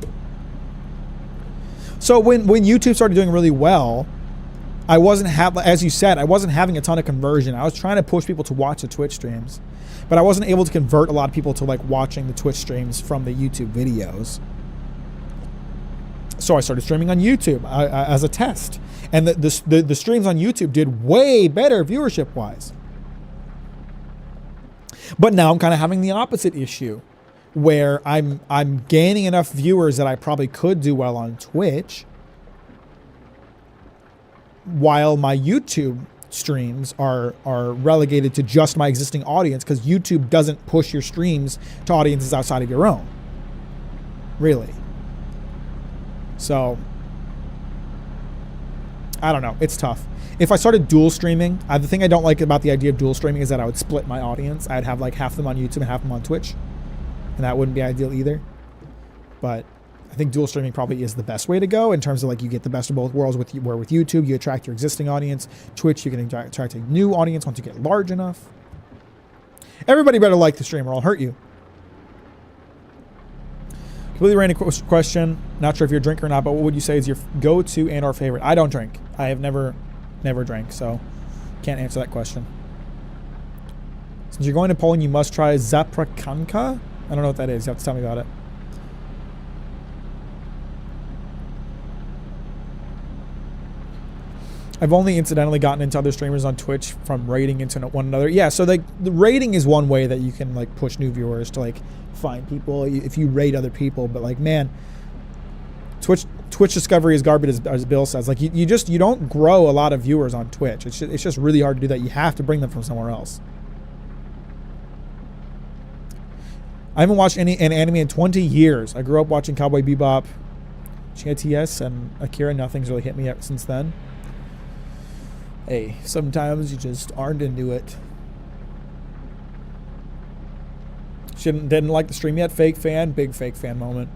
So when YouTube started doing really well, I wasn't as you said, I wasn't having a ton of conversion. I was trying to push people to watch the Twitch streams, but I wasn't able to convert a lot of people to like watching the Twitch streams from the YouTube videos. So I started streaming on YouTube as a test, and the streams on YouTube did way better viewership wise. But now I'm kind of having the opposite issue, where I'm gaining enough viewers that I probably could do well on Twitch, while my YouTube streams are relegated to just my existing audience, because YouTube doesn't push your streams to audiences outside of your own. Really. So, I don't know. It's tough. If I started dual streaming, the thing I don't like about the idea of dual streaming is that I would split my audience. I'd have like half them on YouTube and half them on Twitch. And that wouldn't be ideal either. But I think dual streaming probably is the best way to go in terms of like you get the best of both worlds. Where with YouTube, you attract your existing audience. Twitch, you can attract a new audience once you get large enough. Everybody better like the stream or I'll hurt you. Completely random question. Not sure if you're a drinker or not, but what would you say is your go-to and or favorite? I don't drink. I have never drank, so can't answer that question. Since you're going to Poland, you must try zaprakanka. I don't know what that is. You have to tell me about it. I've only incidentally gotten into other streamers on Twitch from raiding into one another. Yeah, so like the raiding is one way that you can like push new viewers to like find people if you raid other people. But like, man, Twitch discovery is garbage, as Bill says. Like you don't grow a lot of viewers on Twitch. It's just really hard to do that. You have to bring them from somewhere else. I haven't watched an anime in 20 years. I grew up watching Cowboy Bebop, GTS, and Akira. Nothing's really hit me up since then. Hey, sometimes you just aren't into it. Didn't like the stream yet. Fake fan. Big fake fan moment.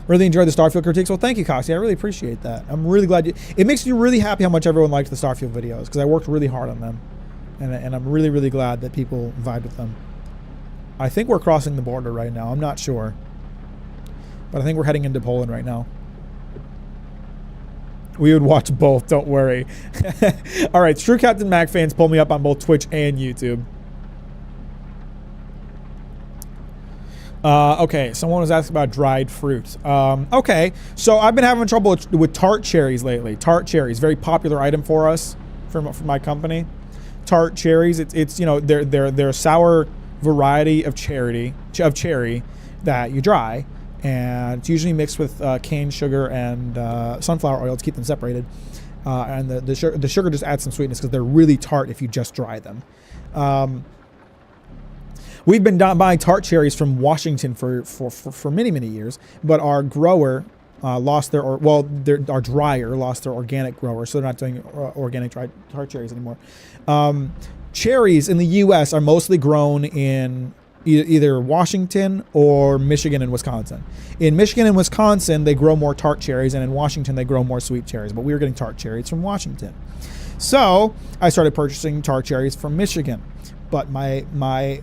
Really enjoyed the Starfield critiques. Well, thank you, Coxie. I really appreciate that. I'm really glad it makes me really happy how much everyone liked the Starfield videos, because I worked really hard on them. And I'm really, really glad that people vibe with them. I think we're crossing the border right now. I'm not sure. But I think we're heading into Poland right now. We would watch both, don't worry. All right, True Captain Mack fans pull me up on both Twitch and YouTube. Okay, someone was asking about dried fruit. Okay, so I've been having trouble with tart cherries lately. Tart cherries, very popular item for us, for my company. Tart cherries, it's you know, they're a sour variety of cherry that you dry. And it's usually mixed with cane sugar and sunflower oil to keep them separated. And the sugar just adds some sweetness because they're really tart if you just dry them. We've been buying tart cherries from Washington for many, many years, but our grower lost their, our dryer lost their organic grower, so they're not doing organic dried tart cherries anymore. Cherries in the U.S. are mostly grown in either Washington or Michigan and Wisconsin. In Michigan and Wisconsin, they grow more tart cherries, and in Washington, they grow more sweet cherries. But we were getting tart cherries from Washington. So I started purchasing tart cherries from Michigan. But my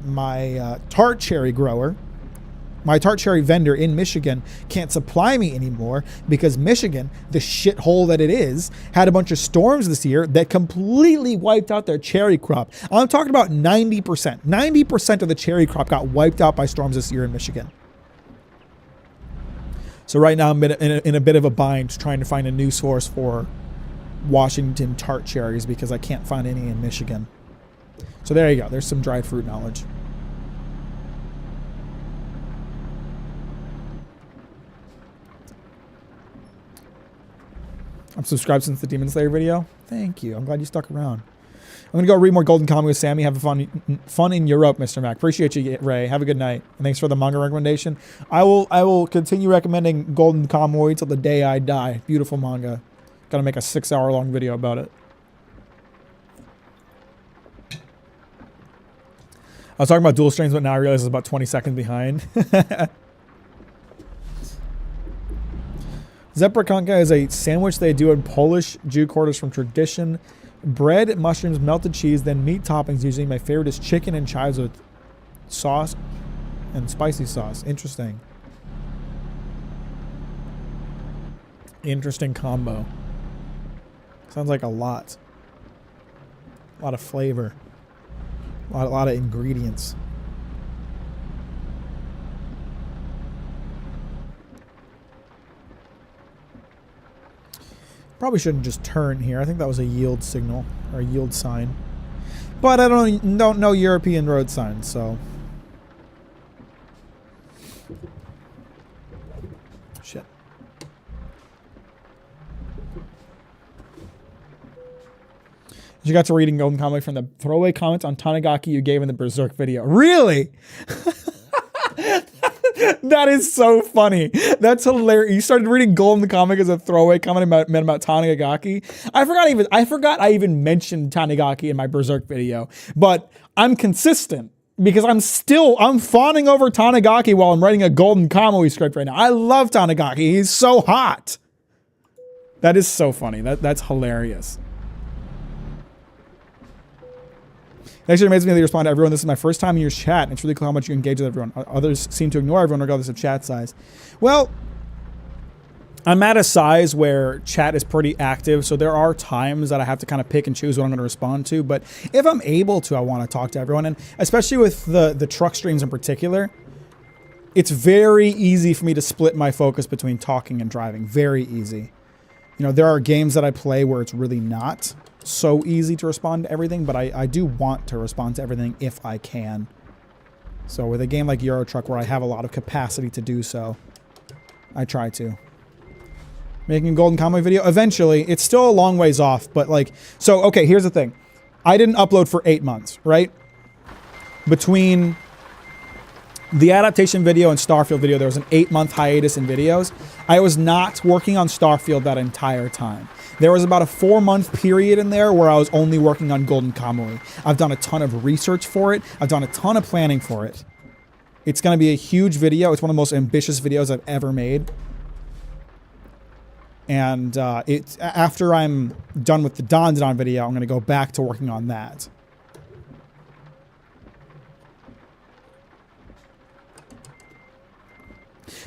tart cherry grower, my tart cherry vendor in Michigan can't supply me anymore because Michigan, the shithole that it is, had a bunch of storms this year that completely wiped out their cherry crop. I'm talking about 90%. 90% of the cherry crop got wiped out by storms this year in Michigan. So right now I'm in a bit of a bind trying to find a new source for Washington tart cherries because I can't find any in Michigan. So there you go. There's some dried fruit knowledge. I'm subscribed since the Demon Slayer video. Thank you. I'm glad you stuck around. I'm going to go read more Golden Kamuy with Sammy. Have fun in Europe, Mr. Mack. Appreciate you, Ray. Have a good night. And thanks for the manga recommendation. I will continue recommending Golden Kamuy till the day I die. Beautiful manga. Got to make a 6-hour-long video about it. I was talking about dual streams, but now I realize it's about 20 seconds behind. Zeprakanka is a sandwich they do in Polish Jew quarters from tradition. Bread, mushrooms, melted cheese, then meat toppings. Usually my favorite is chicken and chives with sauce and spicy sauce. Interesting. Interesting combo. Sounds like a lot. A lot of flavor. A lot of ingredients. Probably shouldn't just turn here. I think that was a yield signal or a yield sign. But I don't know European road signs, so. Shit. You got to reading Golden Kamuy from the throwaway comments on Tanigaki you gave in the Berserk video. Really? That is so funny. That's hilarious. You started reading Golden Kamuy as a throwaway comment about Tanigaki. I forgot I even mentioned Tanigaki in my Berserk video, but I'm consistent because I'm fawning over Tanigaki while I'm writing a Golden Kamuy script right now. I love Tanigaki. He's so hot. That is so funny. That's hilarious. It actually amazes me that you respond to everyone. This is my first time in your chat, and it's really cool how much you engage with everyone. Others seem to ignore everyone regardless of chat size. Well, I'm at a size where chat is pretty active, so there are times that I have to kind of pick and choose what I'm going to respond to. But if I'm able to, I want to talk to everyone, and especially with the truck streams in particular, it's very easy for me to split my focus between talking and driving. Very easy. You know, there are games that I play where it's really not so easy to respond to everything, but I do want to respond to everything if I can. So with a game like Euro Truck where I have a lot of capacity to do so, I try to. Making a Golden Kamuy video? Eventually. It's still a long ways off, but like, so okay, here's the thing. I didn't upload for 8 months, right? Between the adaptation video and Starfield video, there was an 8-month hiatus in videos. I was not working on Starfield that entire time. There was about a 4-month period in there where I was only working on Golden Kamuy. I've done a ton of research for it. I've done a ton of planning for it. It's going to be a huge video. It's one of the most ambitious videos I've ever made. And after I'm done with the Dandadan video, I'm going to go back to working on that.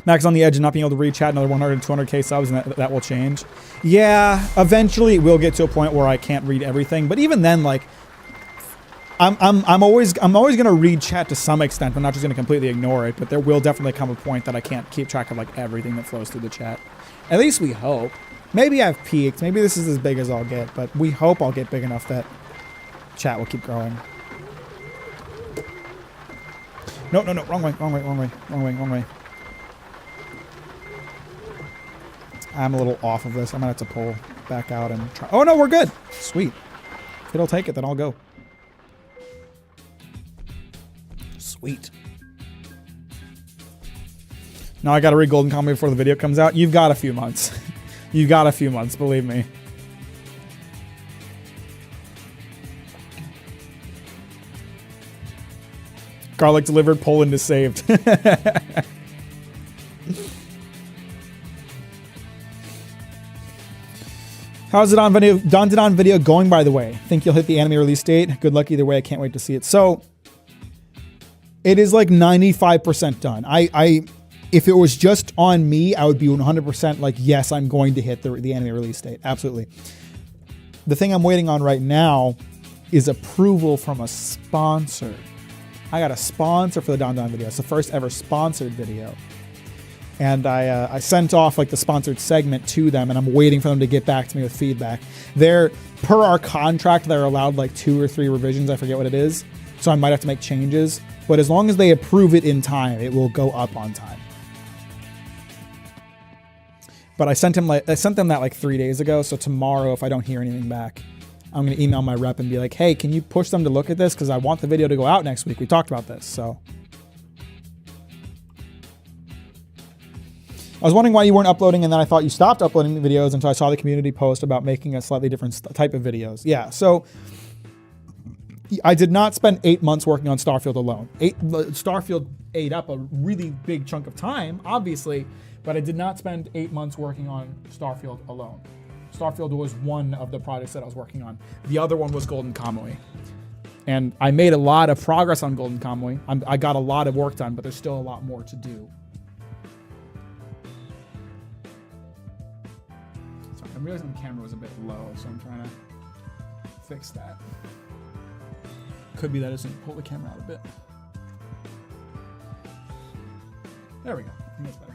Max on the edge of not being able to read chat another 100 200k subs, and that will change. Yeah, eventually we'll get to a point where I can't read everything, but even then, like, I'm always gonna read chat to some extent. I'm not just gonna completely ignore it, but there will definitely come a point that I can't keep track of like everything that flows through the chat. At least we hope. Maybe I've peaked. Maybe this is as big as I'll get, but we hope I'll get big enough that chat will keep growing. No, wrong way. I'm a little off of this. I'm gonna have to pull back out and try. Oh no, we're good. Sweet. If it'll take it, then I'll go. Sweet. Now I gotta read Golden Kamuy before the video comes out. You've got a few months. You've got a few months, believe me. Garlic delivered, Poland is saved. How's it on video? Dandadan video going, by the way? Think you'll hit the anime release date? Good luck either way. I can't wait to see it. So it is like 95% done. If it was just on me, I would be 100% like, yes, I'm going to hit the anime release date. Absolutely. The thing I'm waiting on right now is approval from a sponsor. I got a sponsor for the Dandadan video. It's the first ever sponsored video. And I sent off like the sponsored segment to them, and I'm waiting for them to get back to me with feedback. They're, per our contract, they're allowed like 2 or 3 revisions. I forget what it is. So I might have to make changes. But as long as they approve it in time, it will go up on time. But I sent them that like 3 days ago. So tomorrow, if I don't hear anything back, I'm going to email my rep and be like, hey, can you push them to look at this? Because I want the video to go out next week. We talked about this. So I was wondering why you weren't uploading, and then I thought you stopped uploading the videos until I saw the community post about making a slightly different type of videos. Yeah, so I did not spend 8 months working on Starfield alone. Starfield ate up a really big chunk of time, obviously, but I did not spend 8 months working on Starfield alone. Starfield was one of the projects that I was working on. The other one was Golden Kamuy. And I made a lot of progress on Golden Kamuy. I got a lot of work done, but there's still a lot more to do. Sorry, I'm realizing the camera was a bit low, so I'm trying to fix that. Could be that I just need to pull the camera out a bit. There we go. I think that's better.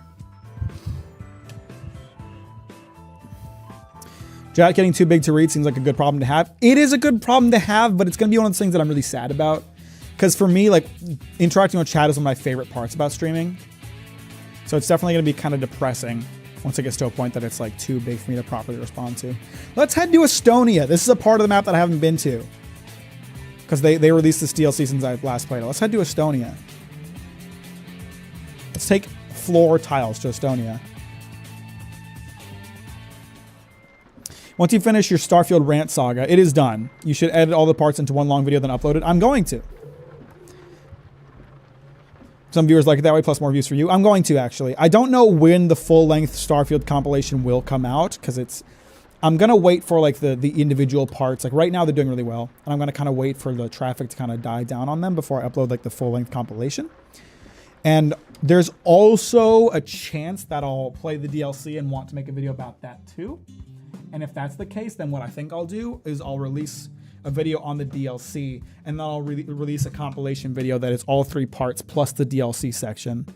Chat getting too big to read seems like a good problem to have. It is a good problem to have, but it's going to be one of those things that I'm really sad about. Because for me, like, interacting with chat is one of my favorite parts about streaming. So it's definitely going to be kind of depressing once it gets to a point that it's like too big for me to properly respond to. Let's head to Estonia. This is a part of the map that I haven't been to. Because they released this DLC since I last played it. Let's head to Estonia. Let's take floor tiles to Estonia. Once you finish your Starfield rant saga, it is done. You should edit all the parts into one long video, then upload it. I'm going to. Some viewers like it that way, plus more views for you. I'm going to, actually. I don't know when the full-length Starfield compilation will come out, because it's... I'm going to wait for, like, the individual parts. Like, right now, they're doing really well. And I'm going to kind of wait for the traffic to kind of die down on them before I upload, like, the full-length compilation. And there's also a chance that I'll play the DLC and want to make a video about that, too. And if that's the case, then what I think I'll do is I'll release a video on the DLC, and then I'll release a compilation video that is all 3 parts plus the DLC section.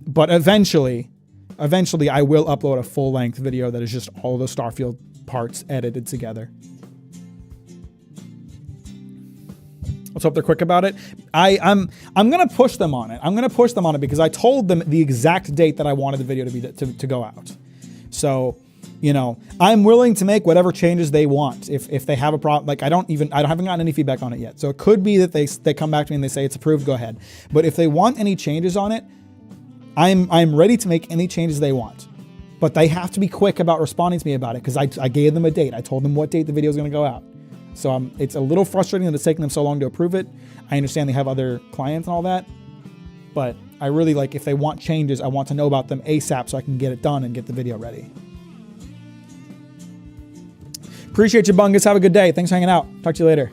But eventually I will upload a full-length video that is just all the Starfield parts edited together. Let's hope they're quick about it. I'm gonna push them on it. I'm gonna push them on it because I told them the exact date that I wanted the video to be to go out. So, you know, I'm willing to make whatever changes they want. If they have a problem, like I haven't gotten any feedback on it yet. So it could be that they come back to me and they say it's approved, go ahead. But if they want any changes on it, I'm ready to make any changes they want. But they have to be quick about responding to me about it because I gave them a date. I told them what date the video is going to go out. So it's a little frustrating that it's taking them so long to approve it. I understand they have other clients and all that. But I really like, if they want changes, I want to know about them ASAP so I can get it done and get the video ready. Appreciate you, Bungus. Have a good day. Thanks for hanging out. Talk to you later.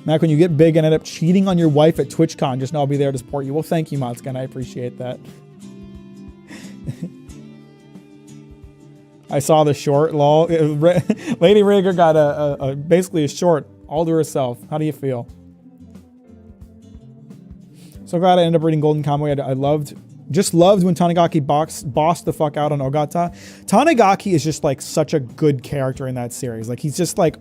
Mac, when you get big and end up cheating on your wife at TwitchCon, just know I'll be there to support you. Well, thank you, Modskin. I appreciate that. I saw the short, lol. Lady Rager got basically a short all to herself. How do you feel? So glad I ended up reading Golden Kamuy. I just loved when Tanigaki bossed the fuck out on Ogata. Tanigaki is just like such a good character in that series. Like he's just like,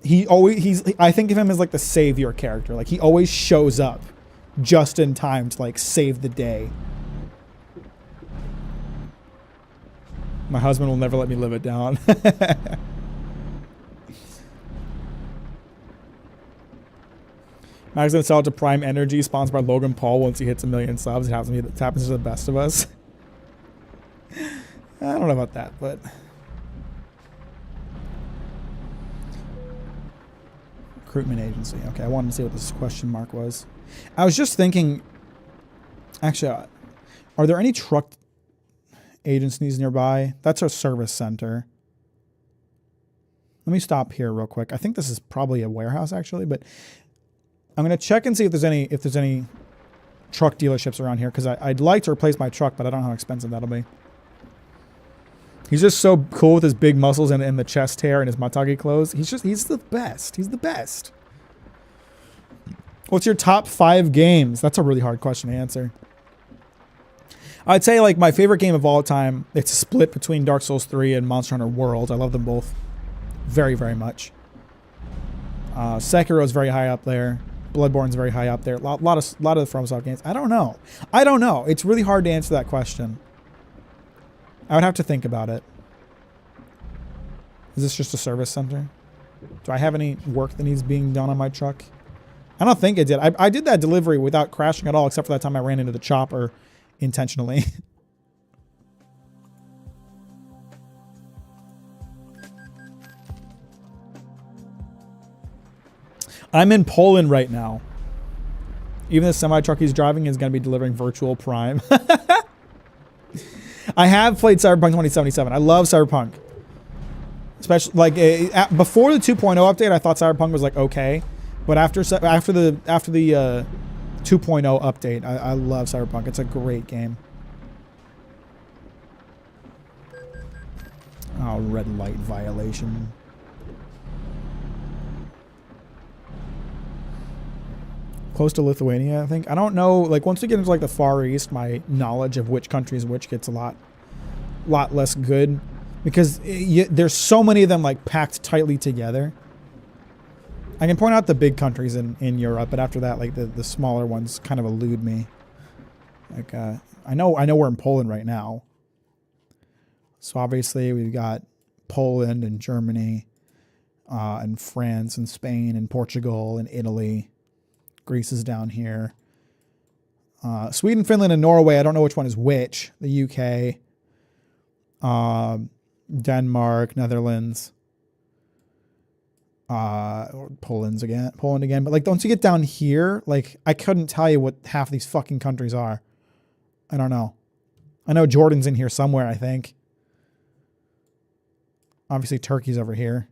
I think of him as like the savior character. Like he always shows up just in time to like save the day. My husband will never let me live it down. Max gonna sell it to Prime Energy, sponsored by Logan Paul once he hits 1 million subs. It happens to the best of us. I don't know about that, but... Recruitment agency. Okay, I wanted to see what this question mark was. I was just thinking... Actually, are there any truck agencies nearby? That's our service center. Let me stop here real quick. I think this is probably a warehouse, actually, but... I'm going to check and see if there's any truck dealerships around here, because I'd like to replace my truck, but I don't know how expensive that'll be. He's just so cool with his big muscles and the chest hair and his Matagi clothes. He's the best. He's the best. What's your top 5 games? That's a really hard question to answer. I'd say like my favorite game of all time, it's a split between Dark Souls 3 and Monster Hunter World. I love them both very, very much. Sekiro is very high up there. Bloodborne's very high up there. A lot of the FromSoft games. I don't know. It's really hard to answer that question. I would have to think about it. Is this just a service center? Do I have any work that needs being done on my truck? I don't think it did. I did that delivery without crashing at all, except for that time I ran into the chopper intentionally. I'm in Poland right now. Even the semi-truck he's driving is going to be delivering Virtual Prime. I have played Cyberpunk 2077. I love Cyberpunk. Especially like before the 2.0 update, I thought Cyberpunk was like okay, but after the 2.0 update, I love Cyberpunk. It's a great game. Oh, red light violation. Close to Lithuania, I think. I don't know. Like once we get into like the Far East, my knowledge of which country is which gets a lot less good because there's so many of them like packed tightly together. I can point out the big countries in Europe, but after that, like the smaller ones kind of elude me. Like I know we're in Poland right now. So obviously we've got Poland and Germany, and France and Spain and Portugal and Italy. Greece is down here. Sweden, Finland, and Norway. I don't know which one is which. The UK, Denmark, Netherlands, Poland again. But like, once you get down here, like, I couldn't tell you what half these fucking countries are. I don't know. I know Jordan's in here somewhere, I think. Obviously, Turkey's over here.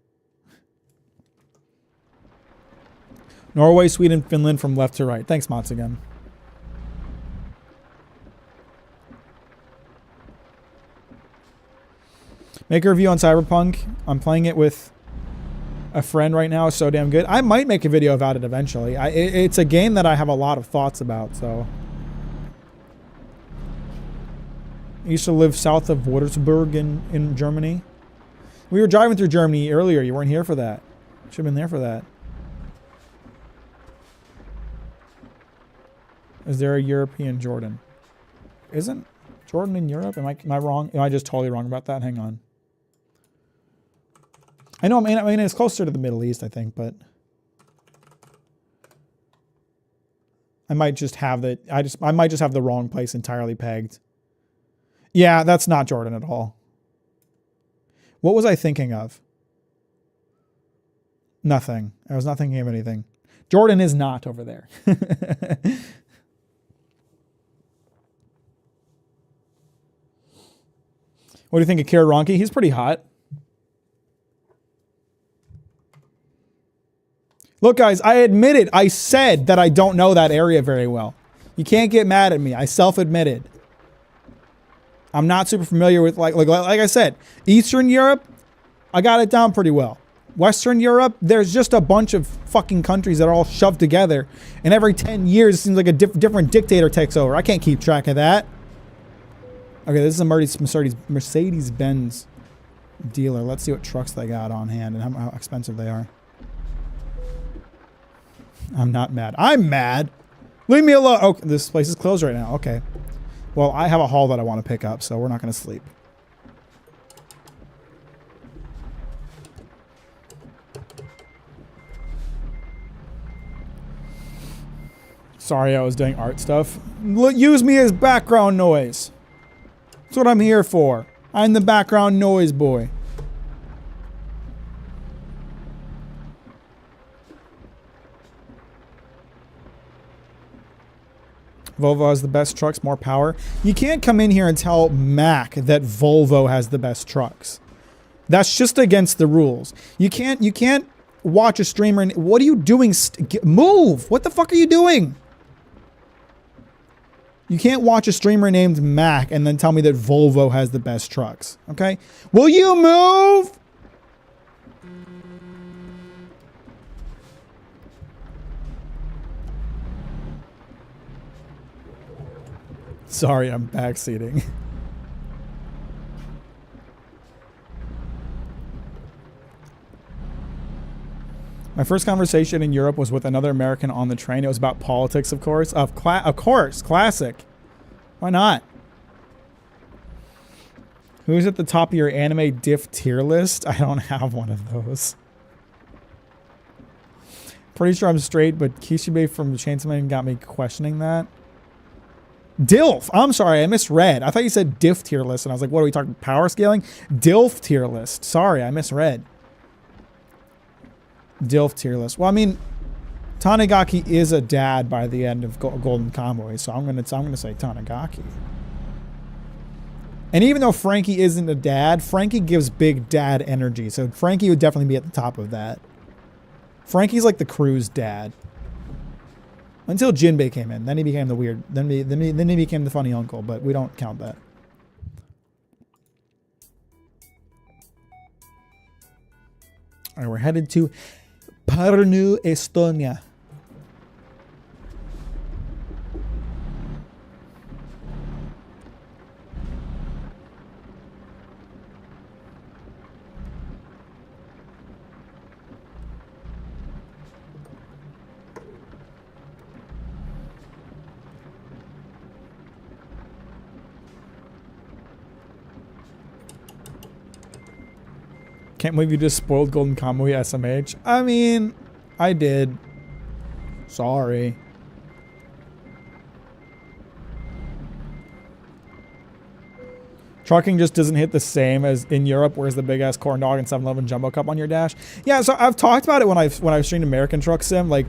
Norway, Sweden, Finland from left to right. Thanks, Mots, again. Make a review on Cyberpunk. I'm playing it with a friend right now. It's so damn good. I might make a video about it eventually. It's a game that I have a lot of thoughts about, so. I used to live south of Würzburg in Germany. We were driving through Germany earlier. You weren't here for that. Should have been there for that. Is there a European Jordan? Isn't Jordan in Europe? Am I wrong? Am I just totally wrong about that? Hang on. I know. I mean, it's closer to the Middle East, I think, but I might just have the. I might just have the wrong place entirely pegged. Yeah, that's not Jordan at all. What was I thinking of? Nothing. I was not thinking of anything. Jordan is not over there. What do you think of Kira Ronke? He's pretty hot. Look, guys, I admit it. I said that I don't know that area very well. You can't get mad at me. I self-admitted. I'm not super familiar with, like I said, Eastern Europe, I got it down pretty well. Western Europe, there's just a bunch of fucking countries that are all shoved together. And every 10 years, it seems like a different dictator takes over. I can't keep track of that. Okay, this is a Mercedes-Benz dealer. Let's see what trucks they got on hand and how expensive they are. I'm not mad. I'm mad. Leave me alone. Oh, this place is closed right now. Okay. Well, I have a haul that I want to pick up, so we're not going to sleep. Sorry, I was doing art stuff. Use me as background noise. That's what I'm here for. I'm the background noise boy. Volvo has the best trucks, more power. You can't come in here and tell Mack that Volvo has the best trucks. That's just against the rules. You can't watch a streamer and what are you doing? Move! What the fuck are you doing? You can't watch a streamer named Mack and then tell me that Volvo has the best trucks. Okay? Will you move? Sorry, I'm backseating. My first conversation in Europe was with another American on the train. It was about politics, of course. Of course, classic. Why not? Who's at the top of your anime diff tier list? I don't have one of those. Pretty sure I'm straight, but Kishibe from Chainsaw Man got me questioning that. DILF. I'm sorry, I misread. I thought you said diff tier list, and I was like, what are we talking, power scaling? DILF tier list. Sorry, I misread. DILF tier list. Well, I mean, Tanigaki is a dad by the end of Golden Kamuy, so I'm gonna say Tanigaki. And even though Frankie isn't a dad, Frankie gives big dad energy, so Frankie would definitely be at the top of that. Frankie's like the crew's dad. Until Jinbei came in, then he became the weird. Then he became the funny uncle, but we don't count that. All right, we're headed to Pärnu, Estonia. Can't believe you just spoiled Golden Kamuy SMH. I mean, I did. Sorry. Trucking just doesn't hit the same as in Europe, where's the big ass corn dog and 7-Eleven Jumbo Cup on your dash. Yeah, so I've talked about it when I've streamed American Truck Sim. Like,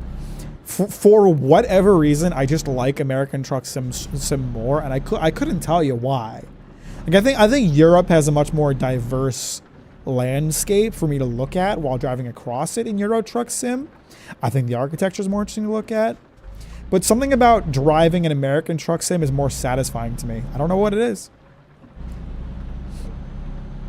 for whatever reason, I just like American Truck Sim more, and I couldn't tell you why. Like, I think Europe has a much more diverse landscape for me to look at while driving across it in Euro Truck Sim. I think the architecture is more interesting to look at, but something about driving an American Truck Sim is more satisfying to me. I don't know what it is.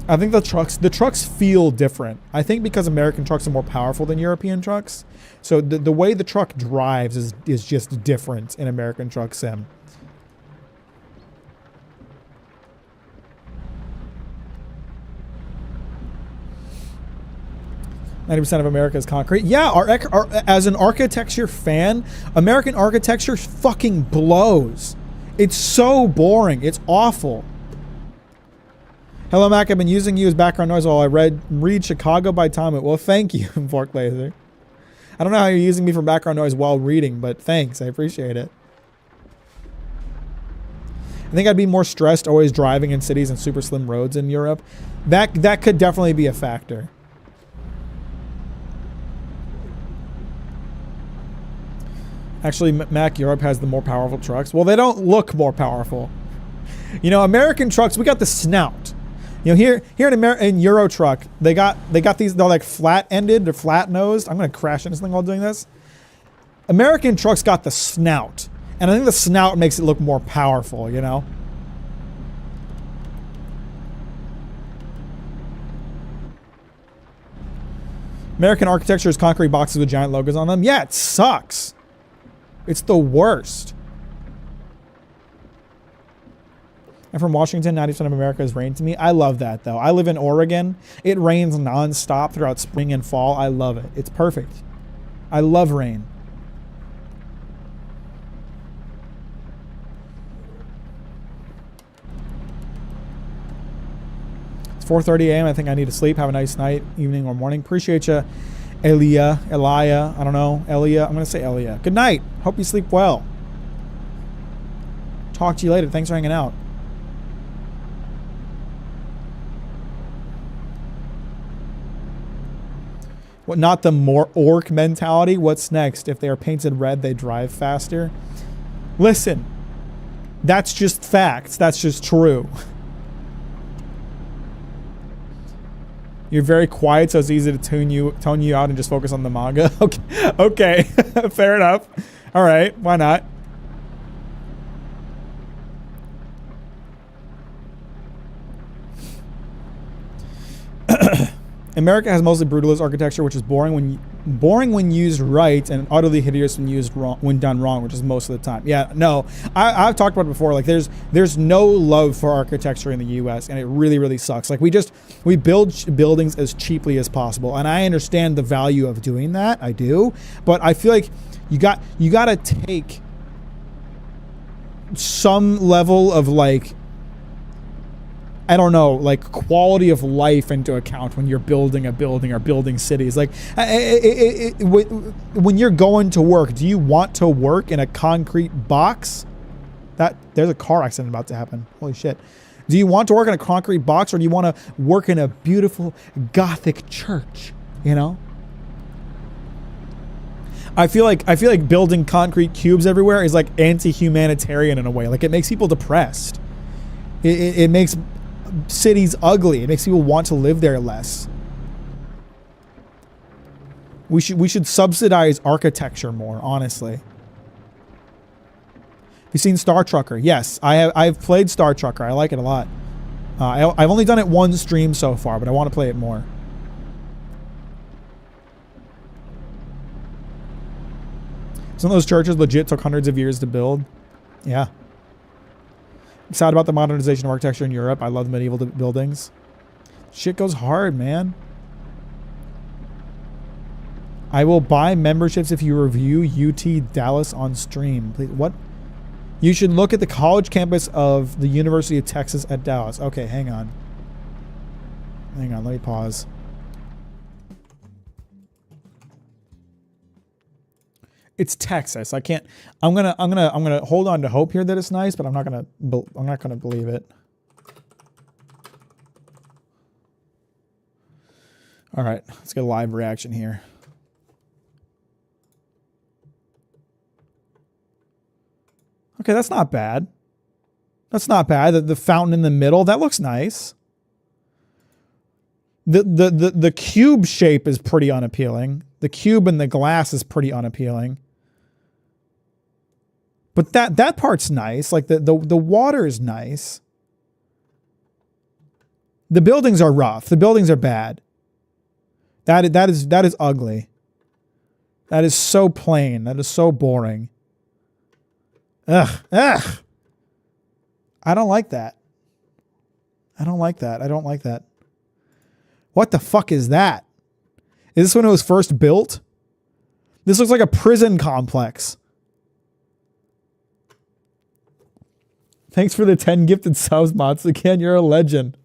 I think the trucks feel different. I think because American trucks are more powerful than European trucks, so the way the truck drives is just different in American Truck Sim. 90% of America is concrete. Yeah, as an architecture fan, American architecture fucking blows. It's so boring. It's awful. Hello, Mac. I've been using you as background noise while I read Chicago by Tom. Well, thank you, Fork Laser. I don't know how you're using me for background noise while reading, but thanks. I appreciate it. I think I'd be more stressed always driving in cities and super slim roads in Europe. That could definitely be a factor. Actually, Mac, Europe has the more powerful trucks. Well, they don't look more powerful. You know, American trucks, we got the snout. You know, here in Euro Truck, they got these, they're like flat-ended, they're flat-nosed. I'm going to crash into this thing while doing this. American trucks got the snout. And I think the snout makes it look more powerful, you know? American architecture is concrete boxes with giant logos on them. Yeah, it sucks. It's the worst. I'm from Washington. 90% of America is rain to me. I love that, though. I live in Oregon. It rains nonstop throughout spring and fall. I love it. It's perfect. I love rain. It's 4:30 a.m. I think I need to sleep. Have a nice night, evening, or morning. Appreciate you. Elia, I don't know, Elia. I'm going to say Elia. Good night. Hope you sleep well. Talk to you later. Thanks for hanging out. What, not the more orc mentality? What's next? If they are painted red, they drive faster. Listen, that's just facts. That's just true. You're very quiet, so it's easy to tone you out and just focus on the manga. Okay, fair enough. All right, why not? America has mostly brutalist architecture, which is boring Boring when used right and utterly hideous when used wrong, when done wrong, which is most of the time. Yeah, no, I've talked about it before. Like there's no love for architecture in the U.S. and it really, really sucks. Like we build buildings as cheaply as possible, and I understand the value of doing that. I do, but I feel like you got to take some level of like, I don't know, like quality of life into account when you're building a building or building cities. Like when you're going to work, do you want to work in a concrete box? There's a car accident about to happen. Holy shit. Do you want to work in a concrete box, or do you want to work in a beautiful Gothic church? You know? I feel like building concrete cubes everywhere is like anti-humanitarian in a way. Like it makes people depressed. It makes cities ugly. It makes people want to live there less. We should subsidize architecture more, honestly. Have you seen Star Trucker? Yes, I've played Star Trucker. I like it a lot. I've only done it one stream so far, but I want to play it more. Some of those churches legit took hundreds of years to build. Yeah. I'm sad about the modernization of architecture in Europe. I love medieval buildings. Shit goes hard, man. I will buy memberships if you review UT Dallas on stream. Please, what? You should look at the college campus of the University of Texas at Dallas. Okay, hang on. Hang on, let me pause. It's Texas. I can't. I'm gonna hold on to hope here that it's nice, but I'm not gonna believe it. All right, let's get a live reaction here. Okay, that's not bad. That's not bad. The fountain in the middle, that looks nice. The cube shape is pretty unappealing. The cube and the glass is pretty unappealing. But that part's nice. Like the water is nice. The buildings are rough. The buildings are bad. That is ugly. That is so plain. That is so boring. Ugh. I don't like that. I don't like that. I don't like that. What the fuck is that? Is this when it was first built? This looks like a prison complex. Thanks for the 10 gifted subs, Mods. Again, you're a legend.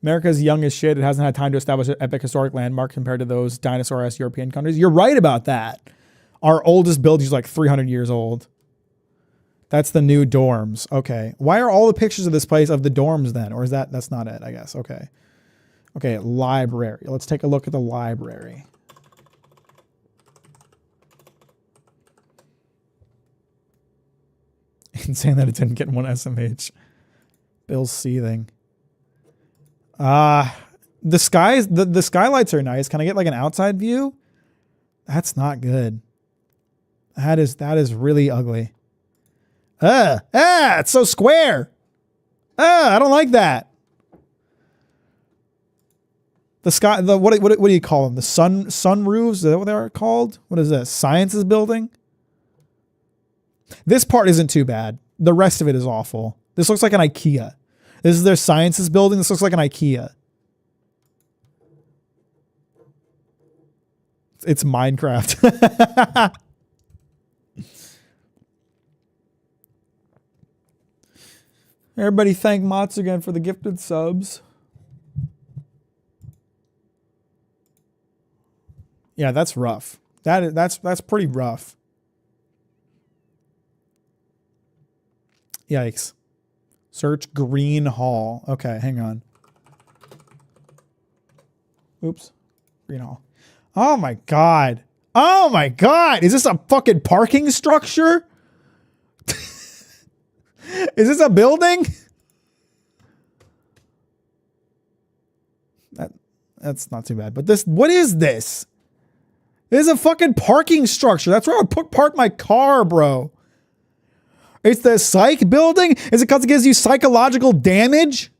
America's young as shit. It hasn't had time to establish an epic historic landmark compared to those dinosaur-esque European countries. You're right about that. Our oldest building is like 300 years old. That's the new dorms. Okay. Why are all the pictures of this place of the dorms then? Or is that's not it, I guess. Okay. Okay, library. Let's take a look at the library. Insane that it didn't get one SMH. Bill's seething. The skylights are nice. Can I get like an outside view? That's not good. That is really ugly. It's so square. I don't like that. The sky, what do you call them? The sun roofs? Is that what they're called? What is this? Sciences building? This part isn't too bad. The rest of it is awful. This looks like an IKEA. This is their sciences building. This looks like an IKEA. It's Minecraft. Everybody thank Mots again for the gifted subs. Yeah, that's rough. That's pretty rough. Yikes. Search Green Hall. Okay, hang on. Oops. Green Hall. Oh my God. Oh my God. Is this a fucking parking structure? Is this a building? That's not too bad. But what is this? This is a fucking parking structure. That's where I would park my car, bro. It's the psych building? Is it because it gives you psychological damage?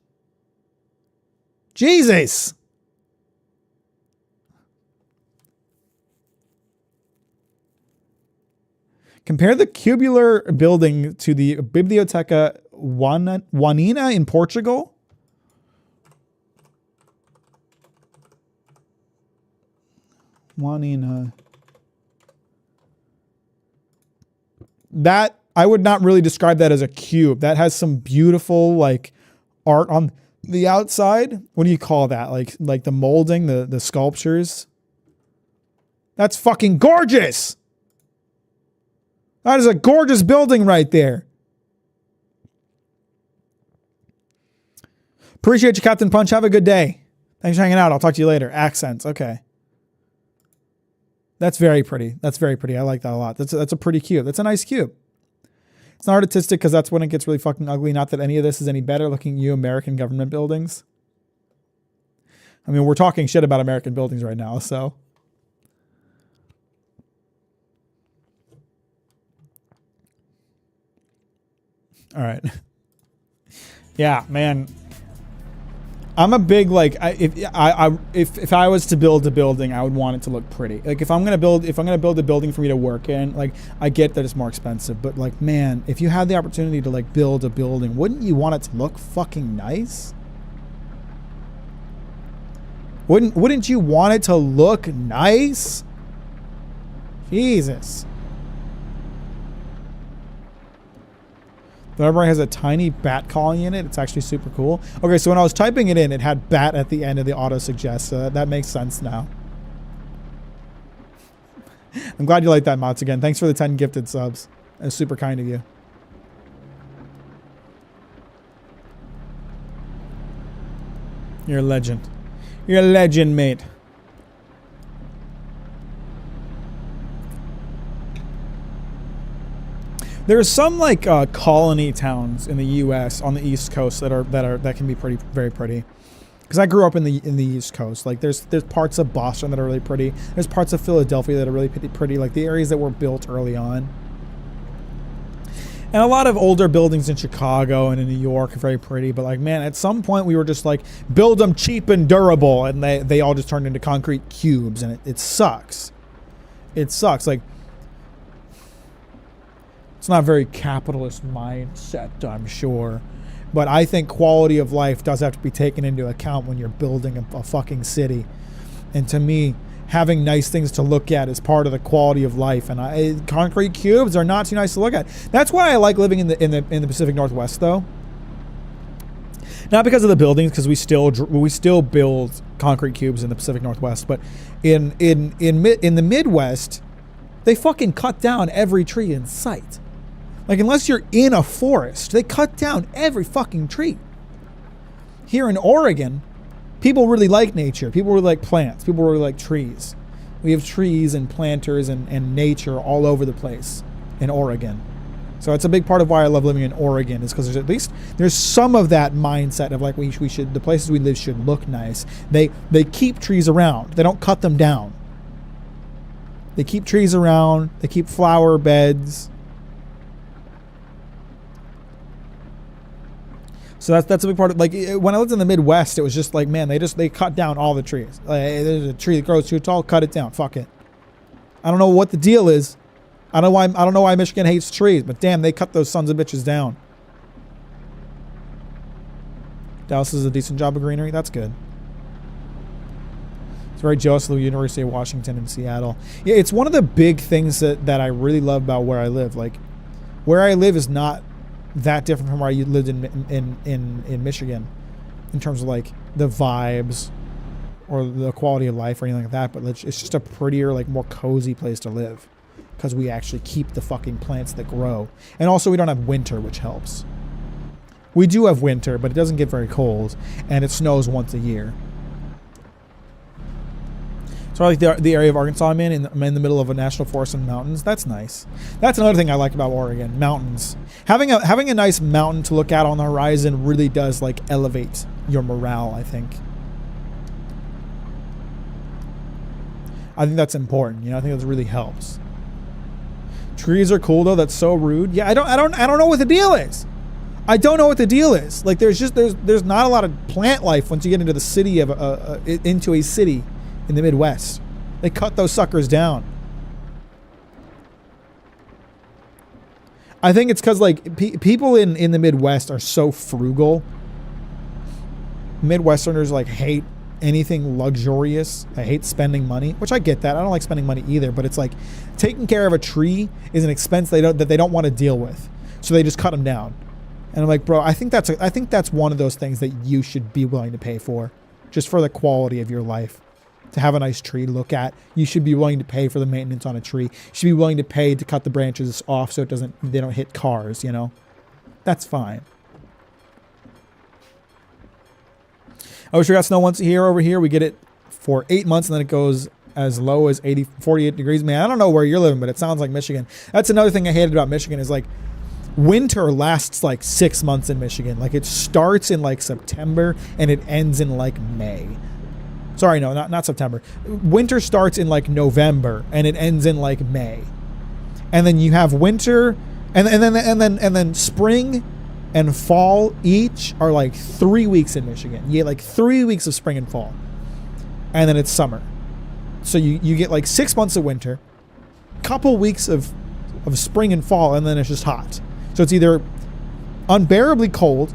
Jesus. Compare the cubular building to the Biblioteca Juanina in Portugal. Juanina. That, I would not really describe that as a cube. That has some beautiful like art on the outside. What do you call that? Like the molding, the sculptures. That's fucking gorgeous. That is a gorgeous building right there. Appreciate you, Captain Punch. Have a good day. Thanks for hanging out. I'll talk to you later. Accents. Okay. That's very pretty. That's very pretty. I like that a lot. That's a pretty cube. That's a nice cube. It's not artistic because that's when it gets really fucking ugly. Not that any of this is any better looking you American government buildings. I mean, we're talking shit about American buildings right now, so. All right. Yeah, man. I'm a big like if I was to build a building, I would want it to look pretty. Like if I'm gonna build a building for me to work in, like I get that it's more expensive, but like man, if you had the opportunity to like build a building, wouldn't you want it to look fucking nice? Wouldn't you want it to look nice? Jesus. The library has a tiny bat colony in it. It's actually super cool. Okay, so when I was typing it in, it had bat at the end of the auto-suggest, so that makes sense now. I'm glad you like that, Mots, again. Thanks for the 10 gifted subs. That's super kind of you. You're a legend. You're a legend, mate. There are some like colony towns in the U.S. on the East Coast that can be very pretty. Because I grew up in the East Coast. Like there's parts of Boston that are really pretty. There's parts of Philadelphia that are really pretty. Like the areas that were built early on. And a lot of older buildings in Chicago and in New York are very pretty. But like man, at some point we were just like build them cheap and durable, and they all just turned into concrete cubes, and it sucks. It sucks. Like. It's not a very capitalist mindset, I'm sure. But I think quality of life does have to be taken into account when you're building a fucking city. And to me, having nice things to look at is part of the quality of life. And concrete cubes are not too nice to look at. That's why I like living in the Pacific Northwest, though. Not because of the buildings, because we still build concrete cubes in the Pacific Northwest. But in the Midwest, they fucking cut down every tree in sight. Like, unless you're in a forest, they cut down every fucking tree. Here in Oregon, people really like nature. People really like plants. People really like trees. We have trees and planters and nature all over the place in Oregon. So it's a big part of why I love living in Oregon, is because there's some of that mindset of like the places we live should look nice. They keep trees around. They don't cut them down. They keep trees around. They keep flower beds. So that's a big part of, like, when I lived in the Midwest, it was just like, man, they cut down all the trees. Like, there's a tree that grows too tall, cut it down. Fuck it. I don't know what the deal is. I don't know why Michigan hates trees, but damn, they cut those sons of bitches down. Dallas does a decent job of greenery. That's good. It's very jealous of the University of Washington in Seattle. Yeah, it's one of the big things that I really love about where I live. Like, where I live is not that different from where you lived in Michigan in terms of like the vibes or the quality of life or anything like that, but it's just a prettier, like more cozy place to live because we actually keep the fucking plants that grow. And also we don't have winter, which helps. We do have winter, but it doesn't get very cold, and it snows once a year. So I like the area of Arkansas I'm in. I'm in the middle of a national forest and mountains. That's nice. That's another thing I like about Oregon, mountains. Having a nice mountain to look at on the horizon really does like elevate your morale, I think. I think that's important. You know, I think that really helps. Trees are cool though. That's so rude. Yeah, I don't know what the deal is. I don't know what the deal is. Like there's not a lot of plant life once you get into the city of into a city in the Midwest. They cut those suckers down. I think it's because like people in the Midwest are so frugal. Midwesterners like hate anything luxurious. I hate spending money, which I get that. I don't like spending money either, but it's like taking care of a tree is an expense that they don't want to deal with. So they just cut them down. And I'm like, bro, I think that's one of those things that you should be willing to pay for, just for the quality of your life. To have a nice tree to look at, you should be willing to pay for the maintenance on a tree. You should be willing to pay to cut the branches off so they don't hit cars, you know? That's fine. I wish we got snow once a year over here. We get it for 8 months and then it goes as low as 48 degrees. Man, I don't know where you're living, but it sounds like Michigan. That's another thing I hated about Michigan is like winter lasts like 6 months in Michigan. Like it starts in like September and it ends in like May. Sorry, no, not September. Winter starts in like November and it ends in like May. And then you have winter and then spring and fall each are like 3 weeks in Michigan. You get like 3 weeks of spring and fall. And then it's summer. So you get like 6 months of winter, couple weeks of spring and fall, and then it's just hot. So it's either unbearably cold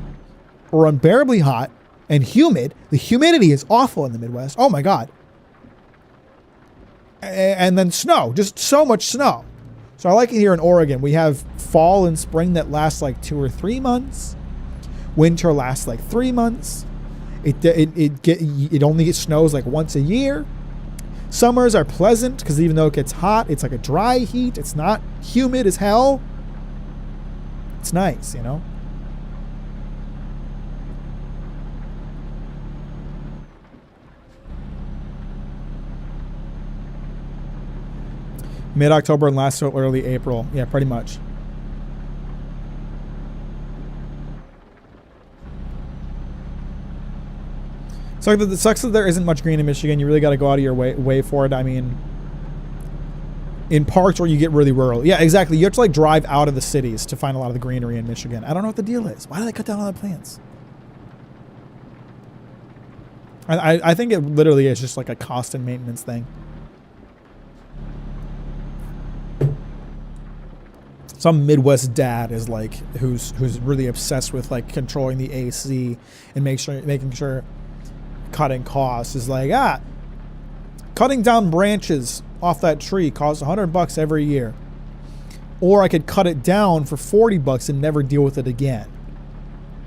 or unbearably hot and humid. The humidity is awful in the Midwest. Oh my God. And then snow, just so much snow. So I like it here in Oregon. We have fall and spring that lasts like 2 or 3 months. Winter lasts like 3 months. It only snows like once a year. Summers are pleasant because even though it gets hot, it's like a dry heat. It's not humid as hell. It's nice, you know? Mid-October and lasts till early April. Yeah, pretty much. So it sucks that there isn't much green in Michigan. You really got to go out of your way for it. I mean, in parts where you get really rural. Yeah, exactly. You have to like drive out of the cities to find a lot of the greenery in Michigan. I don't know what the deal is. Why do they cut down all the plants? I think it literally is just like a cost and maintenance thing. Some Midwest dad is like who's really obsessed with like controlling the AC and making sure cutting costs is like cutting down branches off that tree costs $100 every year, or I could cut it down for $40 and never deal with it again,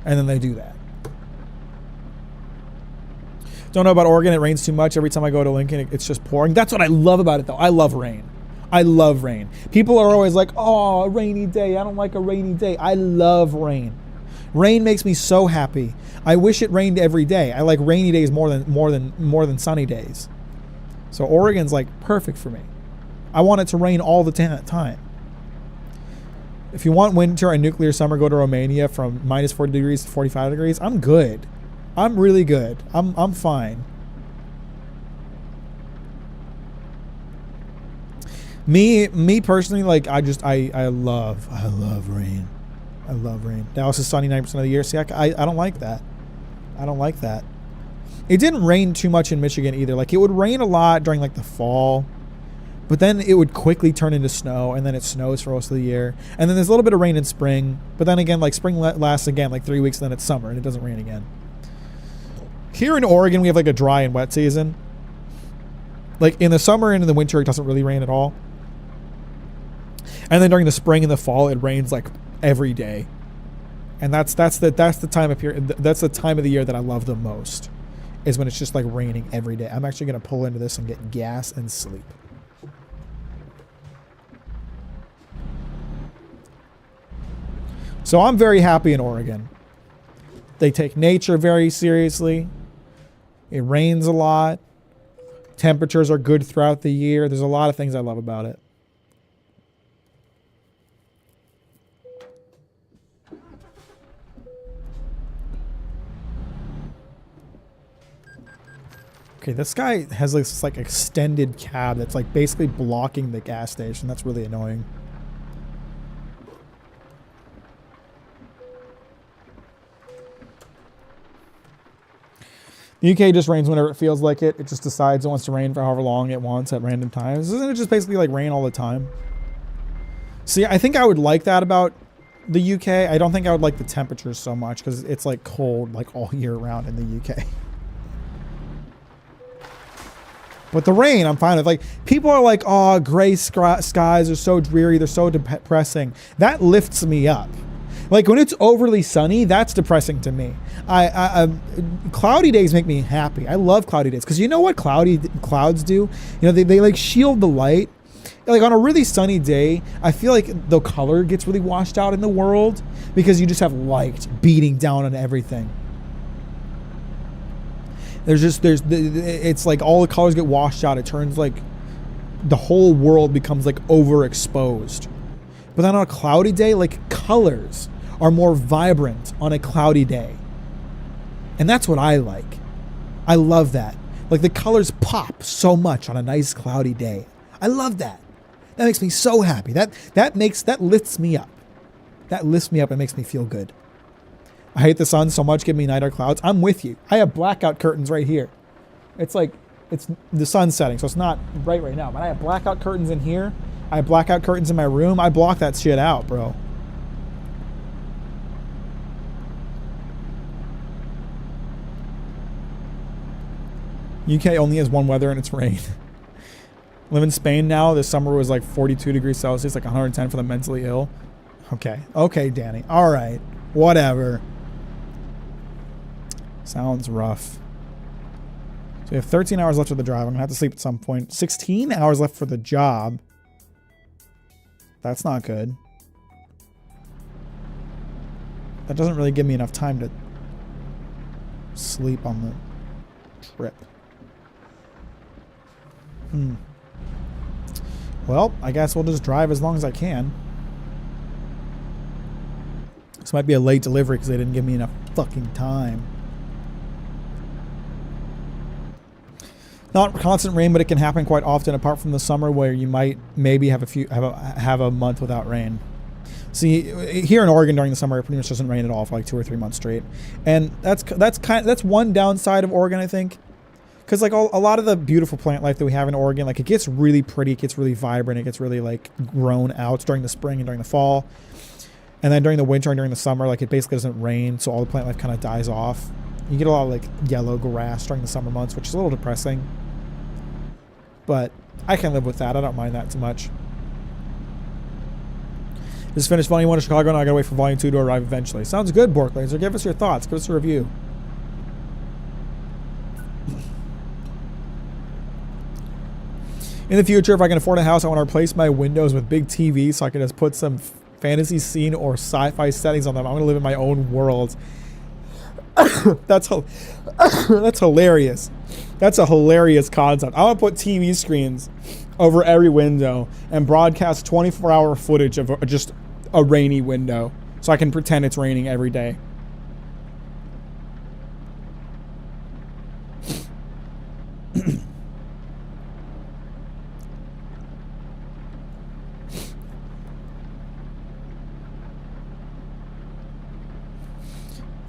and then they do that. Don't know about Oregon. It rains too much. Every time I go to Lincoln, it's just pouring. That's what I love about it though. I love rain. I love rain. People are always like, oh, a rainy day. I don't like a rainy day. I love rain. Rain makes me so happy. I wish it rained every day. I like rainy days more than sunny days. So Oregon's like perfect for me. I want it to rain all the time. If you want winter and nuclear summer, go to Romania from minus 40 degrees to 45 degrees. I'm good. I'm really good. I'm fine. Me personally, like I love rain. I love rain. Dallas is sunny 90% of the year. See, I don't like that. I don't like that. It didn't rain too much in Michigan either. Like it would rain a lot during like the fall, but then it would quickly turn into snow, and then it snows for most of the year. And then there's a little bit of rain in spring, but then again, like spring lasts again like 3 weeks, and then it's summer and it doesn't rain again. Here in Oregon, we have like a dry and wet season. Like in the summer and in the winter, it doesn't really rain at all. And then during the spring and the fall, it rains like every day. And that's the time of year. That's the time of the year that I love the most, is when it's just like raining every day. I'm actually going to pull into this and get gas and sleep. So I'm very happy in Oregon. They take nature very seriously. It rains a lot. Temperatures are good throughout the year. There's a lot of things I love about it. Okay, this guy has this like extended cab that's like basically blocking the gas station. That's really annoying. The UK just rains whenever it feels like it. It just decides it wants to rain for however long it wants at random times. Isn't it just basically like rain all the time? See, I think I would like that about the UK. I don't think I would like the temperatures so much because it's like cold like all year round in the UK. But the rain, I'm fine with. Like, people are like, oh, gray skies are so dreary. They're so depressing. That lifts me up. Like, when it's overly sunny, that's depressing to me. Cloudy days make me happy. I love cloudy days. Because you know what clouds do? You know, they like shield the light. Like, on a really sunny day, I feel like the color gets really washed out in the world. Because you just have light beating down on everything. It's like all the colors get washed out. It turns like the whole world becomes like overexposed. But then on a cloudy day, like colors are more vibrant on a cloudy day. And that's what I like. I love that. Like the colors pop so much on a nice cloudy day. I love that. That makes me so happy. That lifts me up. That lifts me up and makes me feel good. I hate the sun so much. Give me night or clouds. I'm with you. I have blackout curtains right here. It's like, it's the sun's setting, so it's not bright right now. But I have blackout curtains in here. I have blackout curtains in my room. I block that shit out, bro. UK only has one weather and it's rain. Live in Spain now. This summer was like 42 degrees Celsius, like 110 for the mentally ill. Okay, Danny. All right. Whatever. Sounds rough. So we have 13 hours left of the drive. I'm going to have to sleep at some point. 16 hours left for the job. That's not good. That doesn't really give me enough time to sleep on the trip. Well, I guess we'll just drive as long as I can. This might be a late delivery because they didn't give me enough fucking time. Not constant rain, but it can happen quite often, apart from the summer where you might maybe have a month without rain. See, here in Oregon during the summer, it pretty much doesn't rain at all for like 2 or 3 months straight, and that's one downside of Oregon, I think, because like a lot of the beautiful plant life that we have in Oregon, like it gets really pretty, it gets really vibrant, it gets really like grown out during the spring and during the fall, and then during the winter and during the summer, like it basically doesn't rain, so all the plant life kind of dies off. You get a lot of like yellow grass during the summer months, which is a little depressing. But I can live with that. I don't mind that too much. Just finished Volume 1 of Chicago, and I gotta wait for Volume 2 to arrive eventually. Sounds good, Bork Laser. Give us your thoughts. Give us a review. In the future, if I can afford a house, I want to replace my windows with big TVs so I can just put some fantasy scene or sci-fi settings on them. I want to live in my own world. That's hilarious. That's a hilarious concept. I want to put TV screens over every window and broadcast 24-hour footage of just a rainy window so I can pretend it's raining every day.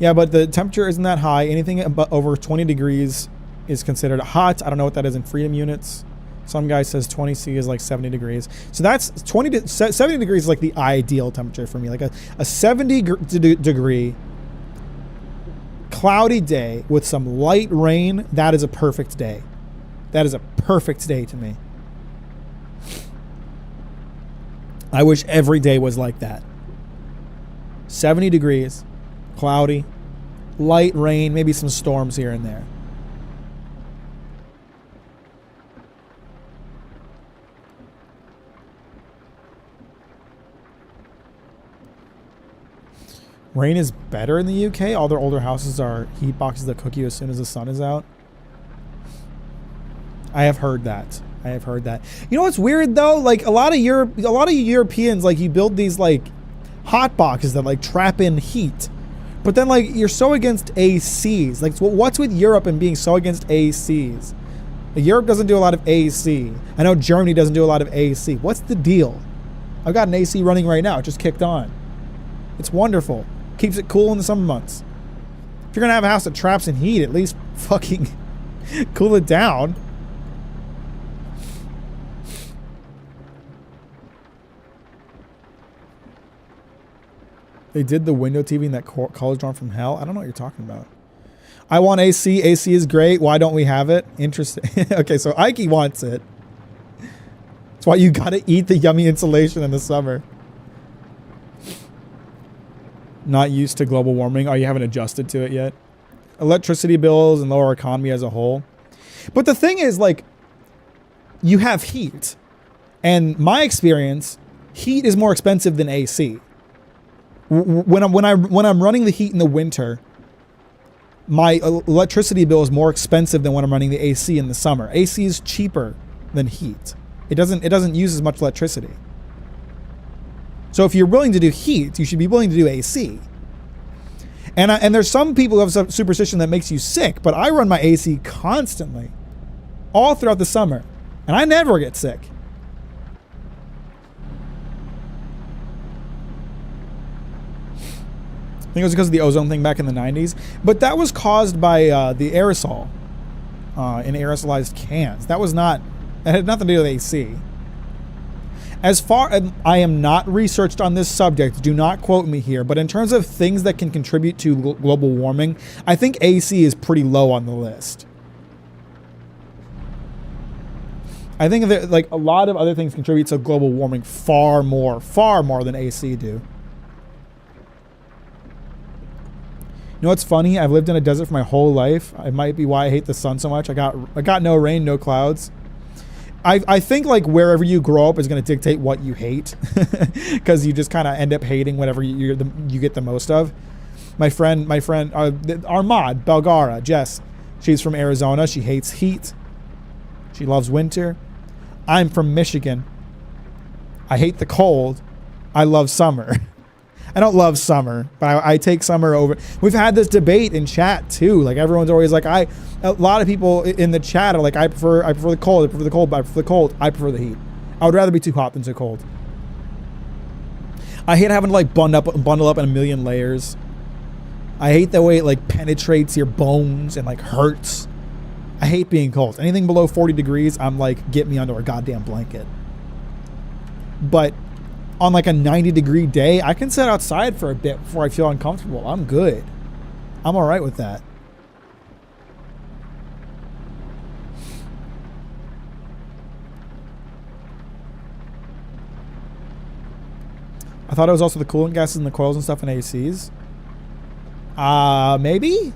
Yeah, but the temperature isn't that high. Anything over 20 degrees is considered hot. I don't know what that is in freedom units. Some guy says 20C is like 70 degrees. So that's 70 degrees is like the ideal temperature for me. Like a 70 degree cloudy day with some light rain, that is a perfect day. That is a perfect day to me. I wish every day was like that. 70 degrees, cloudy, light rain, maybe some storms here and there. Rain is better in the UK. All their older houses are heat boxes that cook you as soon as the sun is out. I have heard that. You know what's weird though? Like a lot of Europeans, like you build these like hot boxes that like trap in heat. But then like you're so against ACs. Like what's with Europe and being so against ACs? Like, Europe doesn't do a lot of AC. I know Germany doesn't do a lot of AC. What's the deal? I've got an AC running right now. It just kicked on. It's wonderful. Keeps it cool in the summer months. If you're going to have a house that traps in heat, at least Fucking cool it down. They did the window TV in that college dorm from hell. I don't know what you're talking about. I want AC. AC is great. Why don't we have it? Interesting. Okay, so Ike wants it. That's why you gotta eat the yummy insulation in the summer. Not used to global warming. Oh, you haven't adjusted to it yet? Electricity bills and lower economy as a whole. But the thing is, like, you have heat. And my experience, heat is more expensive than AC. When I'm running the heat in the winter, my electricity bill is more expensive than when I'm running the AC in the summer. AC is cheaper than heat. It doesn't use as much electricity. So if you're willing to do heat, you should be willing to do AC. And there's some people who have some superstition that makes you sick, but I run my AC constantly, all throughout the summer, and I never get sick. I think it was because of the ozone thing back in the 90s, but that was caused by the aerosol in aerosolized cans. That had nothing to do with AC. As far as I am not researched on this subject, do not quote me here, but in terms of things that can contribute to global warming, I think AC is pretty low on the list. I think that, like, a lot of other things contribute to global warming far more than AC do. You know what's funny? I've lived in a desert for my whole life. It might be why I hate the sun so much. I got no rain, no clouds. I think, like, wherever you grow up is going to dictate what you hate, because you just kind of end up hating whatever you get the most of. My friend, our mod, Belgara, Jess, she's from Arizona. She hates heat. She loves winter. I'm from Michigan. I hate the cold. I love summer. I don't love summer, but I take summer over. We've had this debate in chat too. Like, everyone's always like, a lot of people in the chat are like, I prefer the cold, I prefer the cold, but I prefer the cold, I prefer the heat. I would rather be too hot than too cold. I hate having to, like, bundle up in a million layers. I hate the way it, like, penetrates your bones and, like, hurts. I hate being cold. Anything below 40 degrees, I'm like, get me under a goddamn blanket. But on, like, a 90-degree day, I can sit outside for a bit before I feel uncomfortable. I'm good. I'm all right with that. I thought it was also the coolant gases and the coils and stuff in ACs. Maybe?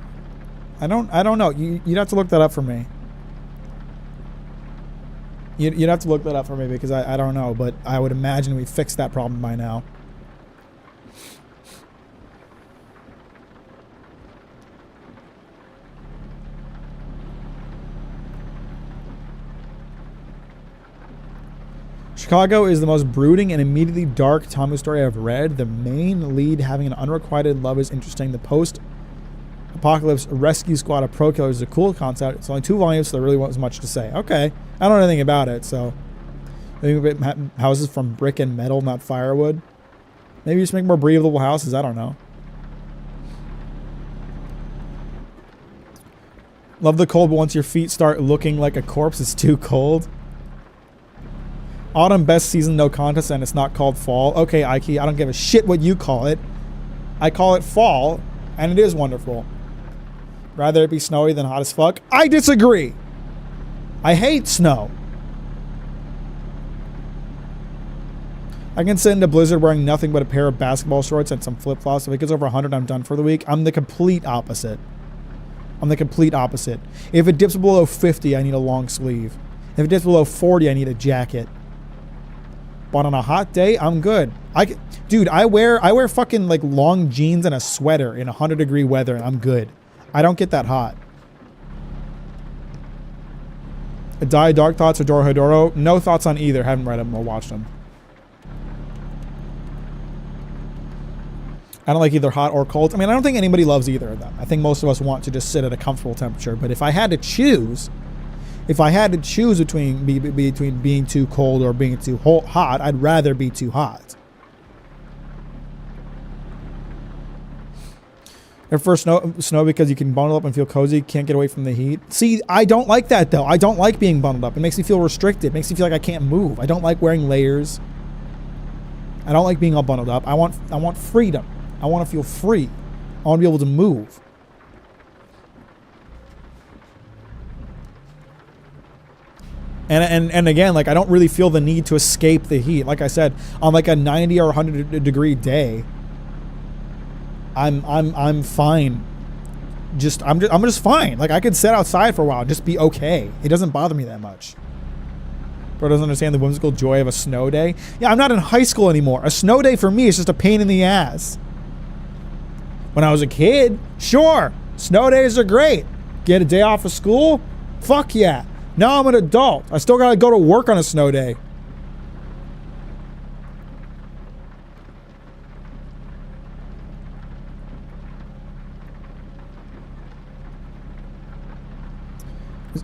I don't know. You'd have to look that up for me. You'd have to look that up for me, because I don't know, but I would imagine we fixed that problem by now. Chicago is the most brooding and immediately dark Tommy story I've read. The main lead having an unrequited love is interesting. The post-apocalypse rescue squad of pro killers is a cool concept. It's only 2 volumes, so there really wasn't much to say. Okay. I don't know anything about it, so maybe houses from brick and metal, not firewood. Maybe just make more breathable houses. I don't know. Love the cold, but once your feet start looking like a corpse, it's too cold. Autumn best season, no contest, and it's not called fall. Okay, Ike, I don't give a shit what you call it. I call it fall, and it is wonderful. Rather it be snowy than hot as fuck. I disagree. I hate snow. I can sit in a blizzard wearing nothing but a pair of basketball shorts and some flip-flops. If it gets over 100, I'm done for the week. I'm the complete opposite. If it dips below 50, I need a long sleeve. If it dips below 40, I need a jacket. But on a hot day, I'm good. Dude, I wear fucking, like, long jeans and a sweater in 100-degree weather, and I'm good. I don't get that hot. Die, Dark Thoughts, or Dorohedoro? No thoughts on either. Haven't read them or watched them. I don't like either hot or cold. I mean, I don't think anybody loves either of them. I think most of us want to just sit at a comfortable temperature. But if I had to choose between being too cold or being too hot, I'd rather be too hot. At first, snow because you can bundle up and feel cozy, can't get away from the heat. See, I don't like that though. I don't like being bundled up. It makes me feel restricted. It makes me feel like I can't move. I don't like wearing layers. I don't like being all bundled up. I want freedom. I want to feel free. I want to be able to move. And again, like I don't really feel the need to escape the heat. Like I said, on like a 90 or 100 degree day, I'm fine. I'm just fine. Like I could sit outside for a while and just be okay. It doesn't bother me that much. Bro doesn't understand the whimsical joy of a snow day. Yeah, I'm not in high school anymore. A snow day for me is just a pain in the ass. When I was a kid, sure, snow days are great. Get a day off of school? Fuck yeah. Now I'm an adult. I still gotta go to work on a snow day.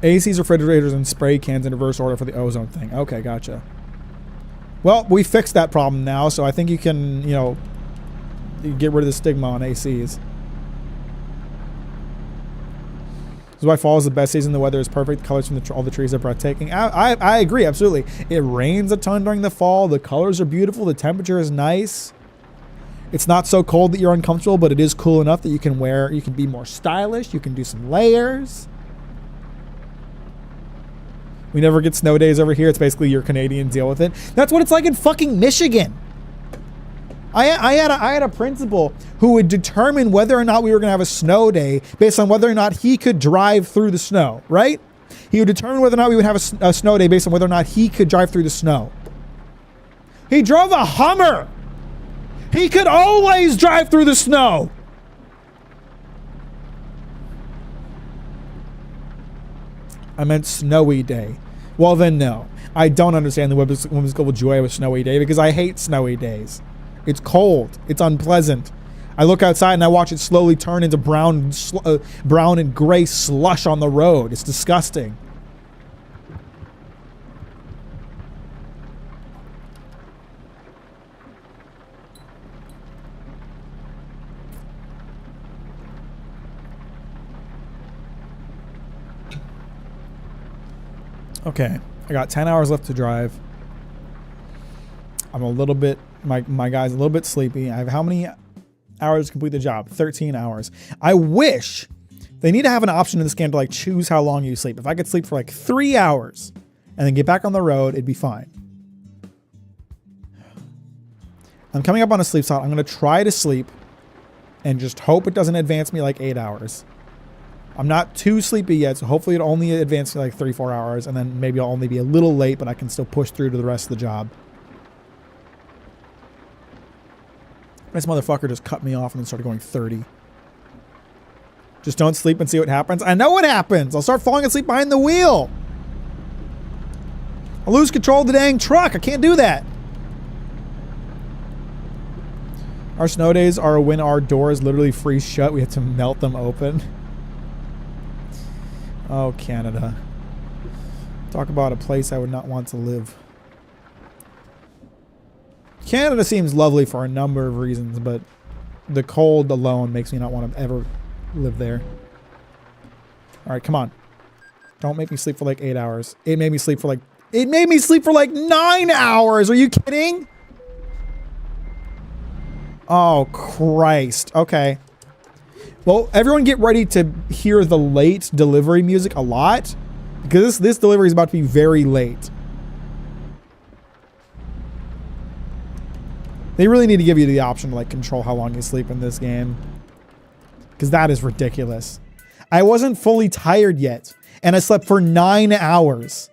ACs, refrigerators, and spray cans in reverse order for the ozone thing. Okay, gotcha. Well, we fixed that problem now, so I think you can, you know, get rid of the stigma on ACs. This is why fall is the best season. The weather is perfect. The colors from all the trees are breathtaking. I agree, absolutely. It rains a ton during the fall. The colors are beautiful. The temperature is nice. It's not so cold that you're uncomfortable, but it is cool enough that you can be more stylish. You can do some layers. We never get snow days over here. It's basically your Canadian deal with it. That's what it's like in fucking Michigan. I had a principal who would determine whether or not we were going to have a snow day based on whether or not he could drive through the snow, right? He would determine whether or not we would have a snow day based on whether or not he could drive through the snow. He drove a Hummer. He could always drive through the snow. I meant snowy day. Well then, no. I don't understand the whimsical joy of a snowy day because I hate snowy days. It's cold. It's unpleasant. I look outside and I watch it slowly turn into brown and gray slush on the road. It's disgusting. Okay, I got 10 hours left to drive. I'm a little bit, my guy's a little bit sleepy. I have how many hours to complete the job? 13 hours. I wish they need to have an option in this game to like choose how long you sleep. If I could sleep for like 3 hours and then get back on the road, it'd be fine. I'm coming up on a sleep slot. I'm going to try to sleep and just hope it doesn't advance me like 8 hours. I'm not too sleepy yet, so hopefully it only advances like 3-4 hours, and then maybe I'll only be a little late, but I can still push through to the rest of the job. This motherfucker just cut me off and then started going 30. Just don't sleep and see what happens. I know what happens. I'll start falling asleep behind the wheel. I'll lose control of the dang truck. I can't do that. Our snow days are when our doors literally freeze shut. We have to melt them open. Oh, Canada. Talk about a place I would not want to live. Canada seems lovely for a number of reasons, but the cold alone makes me not want to ever live there. Alright, come on. Don't make me sleep for like 8 hours. It made me sleep for like 9 hours! Are you kidding? Oh, Christ. Okay. Well, everyone get ready to hear the late delivery music a lot, because this delivery is about to be very late. They really need to give you the option to like control how long you sleep in this game, because that is ridiculous. I wasn't fully tired yet, and I slept for 9 hours.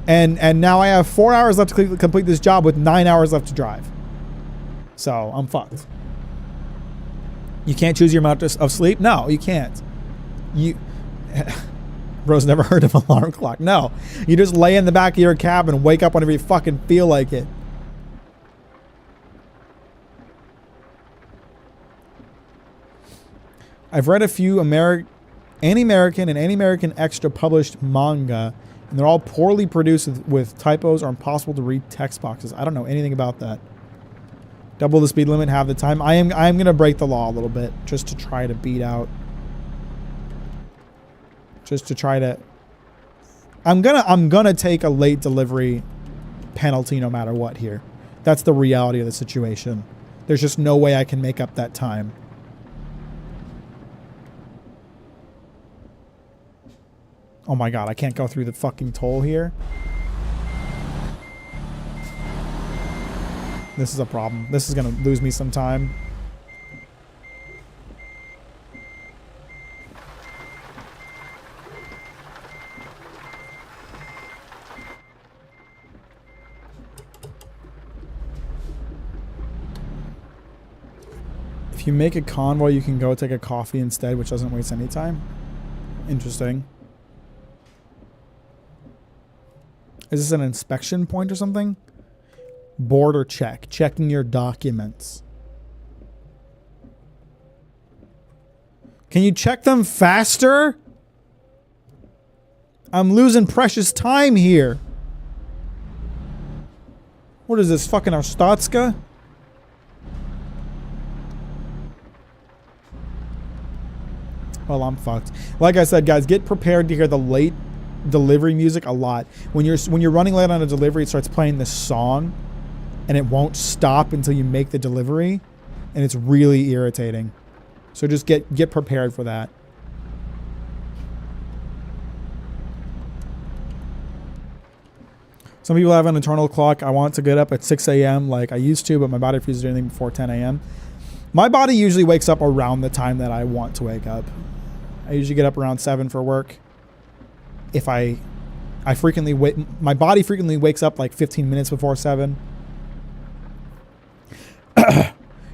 And now I have 4 hours left to complete this job with 9 hours left to drive. So I'm fucked. You can't choose your amount of sleep? No, you can't. Bro's never heard of an alarm clock. No. You just lay in the back of your cab and wake up whenever you fucking feel like it. I've read a few anti-American and anti-American extra published manga, and they're all poorly produced with typos or impossible to read text boxes. I don't know anything about that. Double the speed limit, half the time. I'm gonna break the law a little bit just to try to beat out. Just to try to. I'm gonna take a late delivery penalty no matter what here. That's the reality of the situation. There's just no way I can make up that time. Oh my god, I can't go through the fucking toll here. This is a problem. This is gonna lose me some time. If you make a convoy, you can go take a coffee instead, which doesn't waste any time. Interesting. Is this an inspection point or something? Border check. Checking your documents. Can you check them faster? I'm losing precious time here. What is this, fucking Arstotzka? Well, I'm fucked. Like I said, guys, get prepared to hear the late delivery music a lot. When you're running late on a delivery, it starts playing this song, and it won't stop until you make the delivery, and it's really irritating. So just get prepared for that. Some people have an internal clock. I want to get up at 6 a.m. like I used to, but my body refuses to do anything before 10 a.m. My body usually wakes up around the time that I want to wake up. I usually get up around 7 for work. If I frequently wait, my body frequently wakes up like 15 minutes before 7.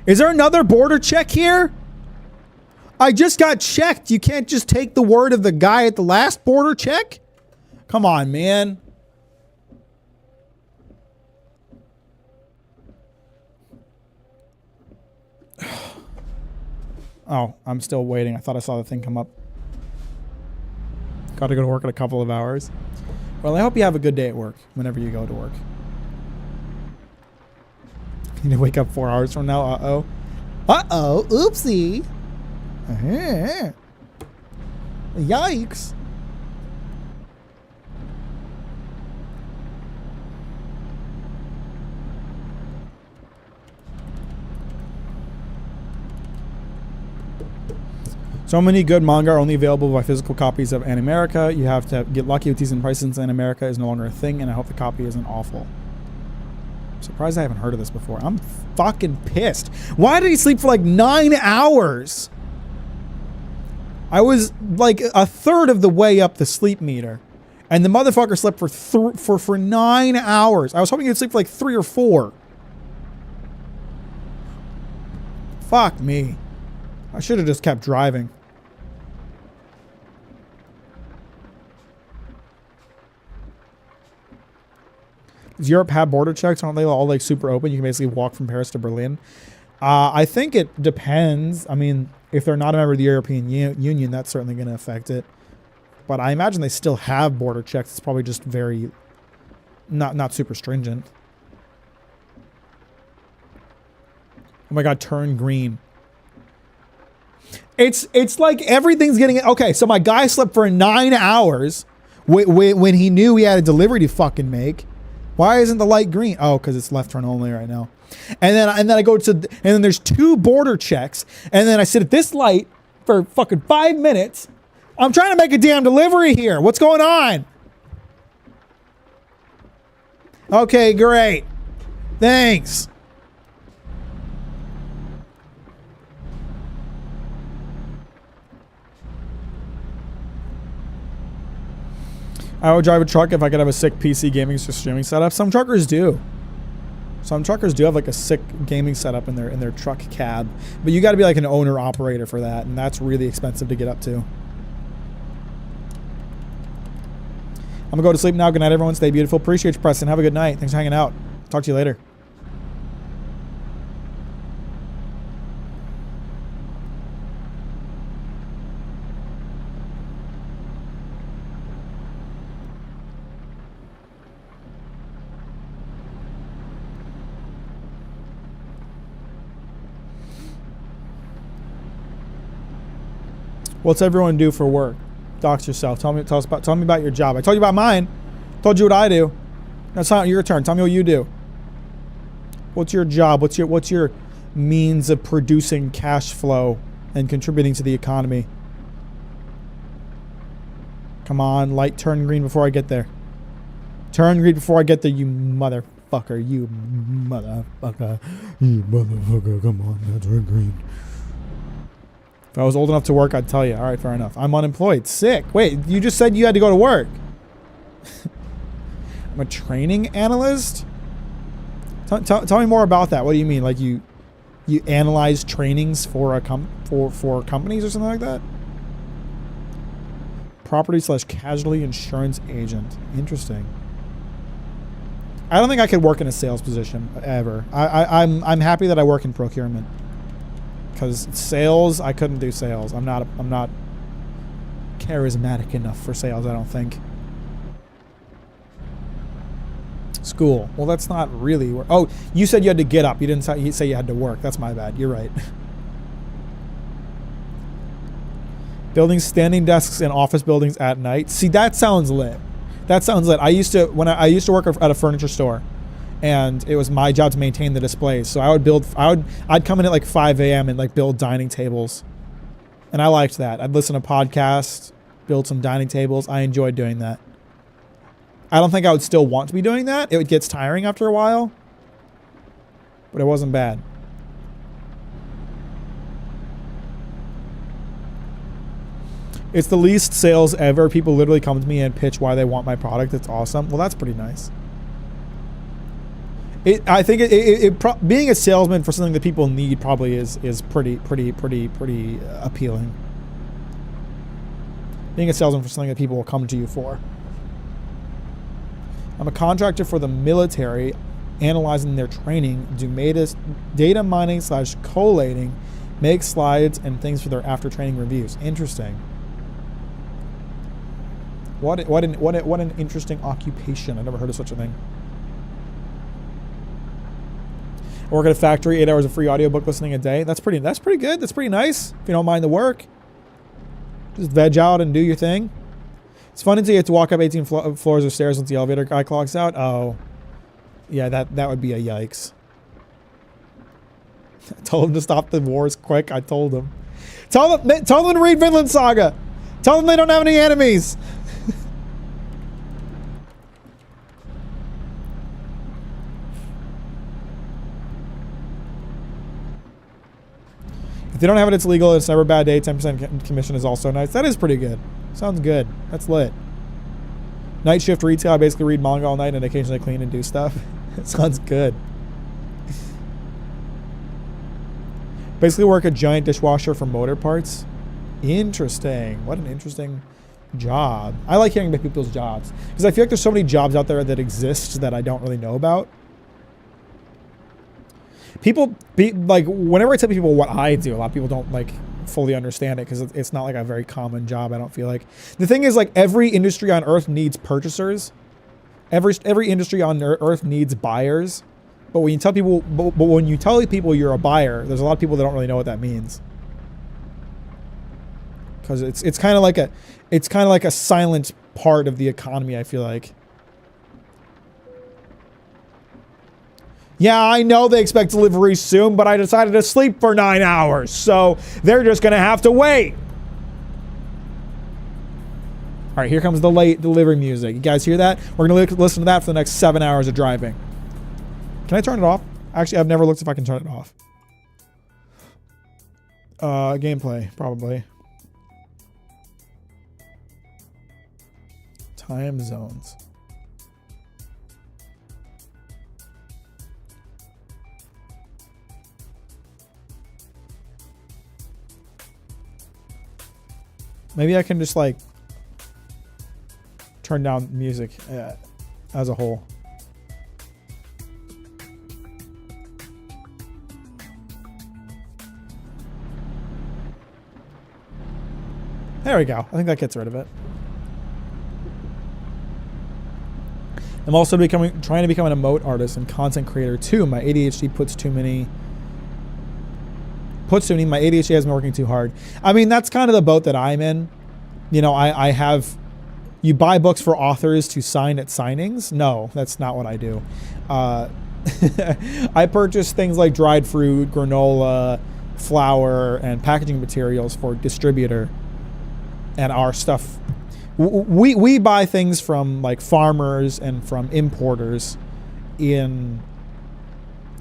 Is there another border check here? I just got checked. You can't just take the word of the guy at the last border check? Come on, man. Oh, I'm still waiting. I thought I saw the thing come up. Got to go to work in a couple of hours. Well, I hope you have a good day at work whenever you go to work. You need to wake up 4 hours from now. Uh-oh. Uh-oh. Oopsie. Yikes. So many good manga are only available by physical copies of Animerica. You have to get lucky with decent prices since Animerica is no longer a thing, and I hope the copy isn't awful. I'm surprised I haven't heard of this before. I'm fucking pissed. Why did he sleep for like 9 hours? I was like a third of the way up the sleep meter, and the motherfucker slept for 9 hours. I was hoping he'd sleep for like 3 or 4. Fuck me. I should have just kept driving. Does Europe have border checks? Aren't they all like super open? You can basically walk from Paris to Berlin. I think it depends. I mean, if they're not a member of the European Union, that's certainly going to affect it. But I imagine they still have border checks. It's probably just very not super stringent. Oh my god, turn green. It's like everything's getting... Okay, so my guy slept for 9 hours when he knew he had a delivery to fucking make. Why isn't the light green? Oh, because it's left turn only right now. And then I go to... And then there's 2 border checks. And then I sit at this light for fucking 5 minutes. I'm trying to make a damn delivery here. What's going on? Okay, great. Thanks. I would drive a truck if I could have a sick PC gaming or streaming setup. Some truckers do. Some truckers do have like a sick gaming setup in their truck cab. But you got to be like an owner operator for that, and that's really expensive to get up to. I'm gonna go to sleep now. Good night, everyone. Stay beautiful. Appreciate you, Preston. Have a good night. Thanks for hanging out. Talk to you later. What's everyone do for work? Dox yourself. Tell me about your job. I told you about mine. Told you what I do. Now it's not your turn. Tell me what you do. What's your job? What's your means of producing cash flow and contributing to the economy? Come on, light turn green before I get there. Turn green before I get there, you motherfucker. You motherfucker. You motherfucker. Come on, now turn green. If I was old enough to work, I'd tell you. All right, fair enough. I'm unemployed. Sick. Wait, you just said you had to go to work. I'm a training analyst? Tell me more about that. What do you mean? Like you analyze trainings for for companies or something like that? Property/casualty insurance agent. Interesting. I don't think I could work in a sales position ever. I'm happy that I work in procurement. Because sales, I couldn't do sales. I'm not charismatic enough for sales, I don't think. School. Well, that's not really work. Oh, you said you had to get up. You didn't say you had to work. That's my bad. You're right. Building standing desks in office buildings at night. See, that sounds lit. That sounds lit. I used to work at a furniture store, and it was my job to maintain the displays. So I'd come in at like 5 a.m. and like build dining tables. And I liked that. I'd listen to podcasts, build some dining tables. I enjoyed doing that. I don't think I would still want to be doing that. It gets tiring after a while. But it wasn't bad. It's the least sales ever. People literally come to me and pitch why they want my product. It's awesome. Well, that's pretty nice. I think being a salesman for something that people need probably is pretty appealing. Being a salesman for something that people will come to you for. I'm a contractor for the military, analyzing their training, do data mining / collating, make slides and things for their after training reviews. Interesting. What an interesting occupation. I never heard of such a thing. I work at a factory, 8 hours of free audiobook listening a day. That's pretty good. That's pretty nice. If you don't mind the work. Just veg out and do your thing. It's fun until you have to walk up 18 floors of stairs once the elevator guy clocks out. Oh. Yeah, that would be a yikes. I told him to stop the wars quick. I told him. Tell them to read Vinland Saga. Tell them they don't have any enemies. If they don't have it, it's legal. It's never a bad day. 10% commission is also nice. That is pretty good. Sounds good. That's lit. Night shift retail. I basically read manga all night and occasionally clean and do stuff. It sounds good. Basically work a giant dishwasher for motor parts. Interesting. What an interesting job. I like hearing about people's jobs. Because I feel like there's so many jobs out there that exist that I don't really know about. Whenever I tell people what I do, a lot of people don't like fully understand it because it's not like a very common job. I don't feel like. The thing is, like, every industry on earth needs purchasers. Every industry on earth needs buyers. But when you tell people, you're a buyer, there's a lot of people that don't really know what that means. Because it's kind of like a silent part of the economy, I feel like. Yeah, I know they expect delivery soon, but I decided to sleep for 9 hours, so they're just going to have to wait. All right, here comes the late delivery music. You guys hear that? We're going to listen to that for the next 7 hours of driving. Can I turn it off? Actually, I've never looked if I can turn it off. Gameplay, probably. Time zones. Maybe I can just like turn down music as a whole. There we go. I think that gets rid of it. I'm also trying to become an emote artist and content creator too. My ADHD puts too many puts to me, my ADHD has been working too hard. I mean, that's kind of the boat that I'm in. You know, I have, you buy books for authors to sign at signings. No, that's not what I do. I purchase things like dried fruit, granola, flour, and packaging materials for distributor. And our stuff, we buy things from like farmers and from importers in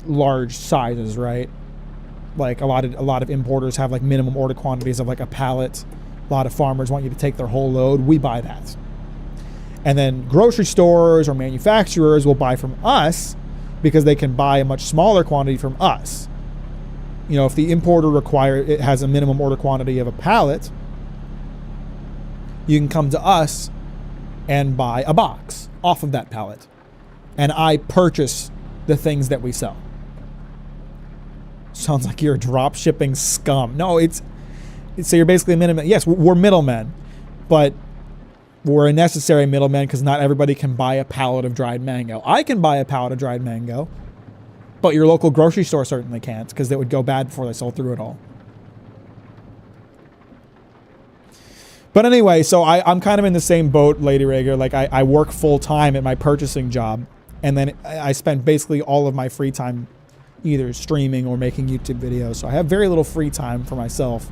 large sizes, right? Like a lot of importers have like minimum order quantities of like a pallet. A lot of farmers want you to take their whole load. We buy that. And then grocery stores or manufacturers will buy from us because they can buy a much smaller quantity from us. You know, if the importer it has a minimum order quantity of a pallet, you can come to us and buy a box off of that pallet. And I purchase the things that we sell. Sounds like you're drop shipping scum. No, so you're basically a middleman. Yes, we're middlemen, but we're a necessary middleman because not everybody can buy a pallet of dried mango. I can buy a pallet of dried mango, but your local grocery store certainly can't because it would go bad before they sold through it all. But anyway, so I'm kind of in the same boat, Lady Rager. Like I work full time at my purchasing job, and then I spend basically all of my free time either streaming or making YouTube videos. So I have very little free time for myself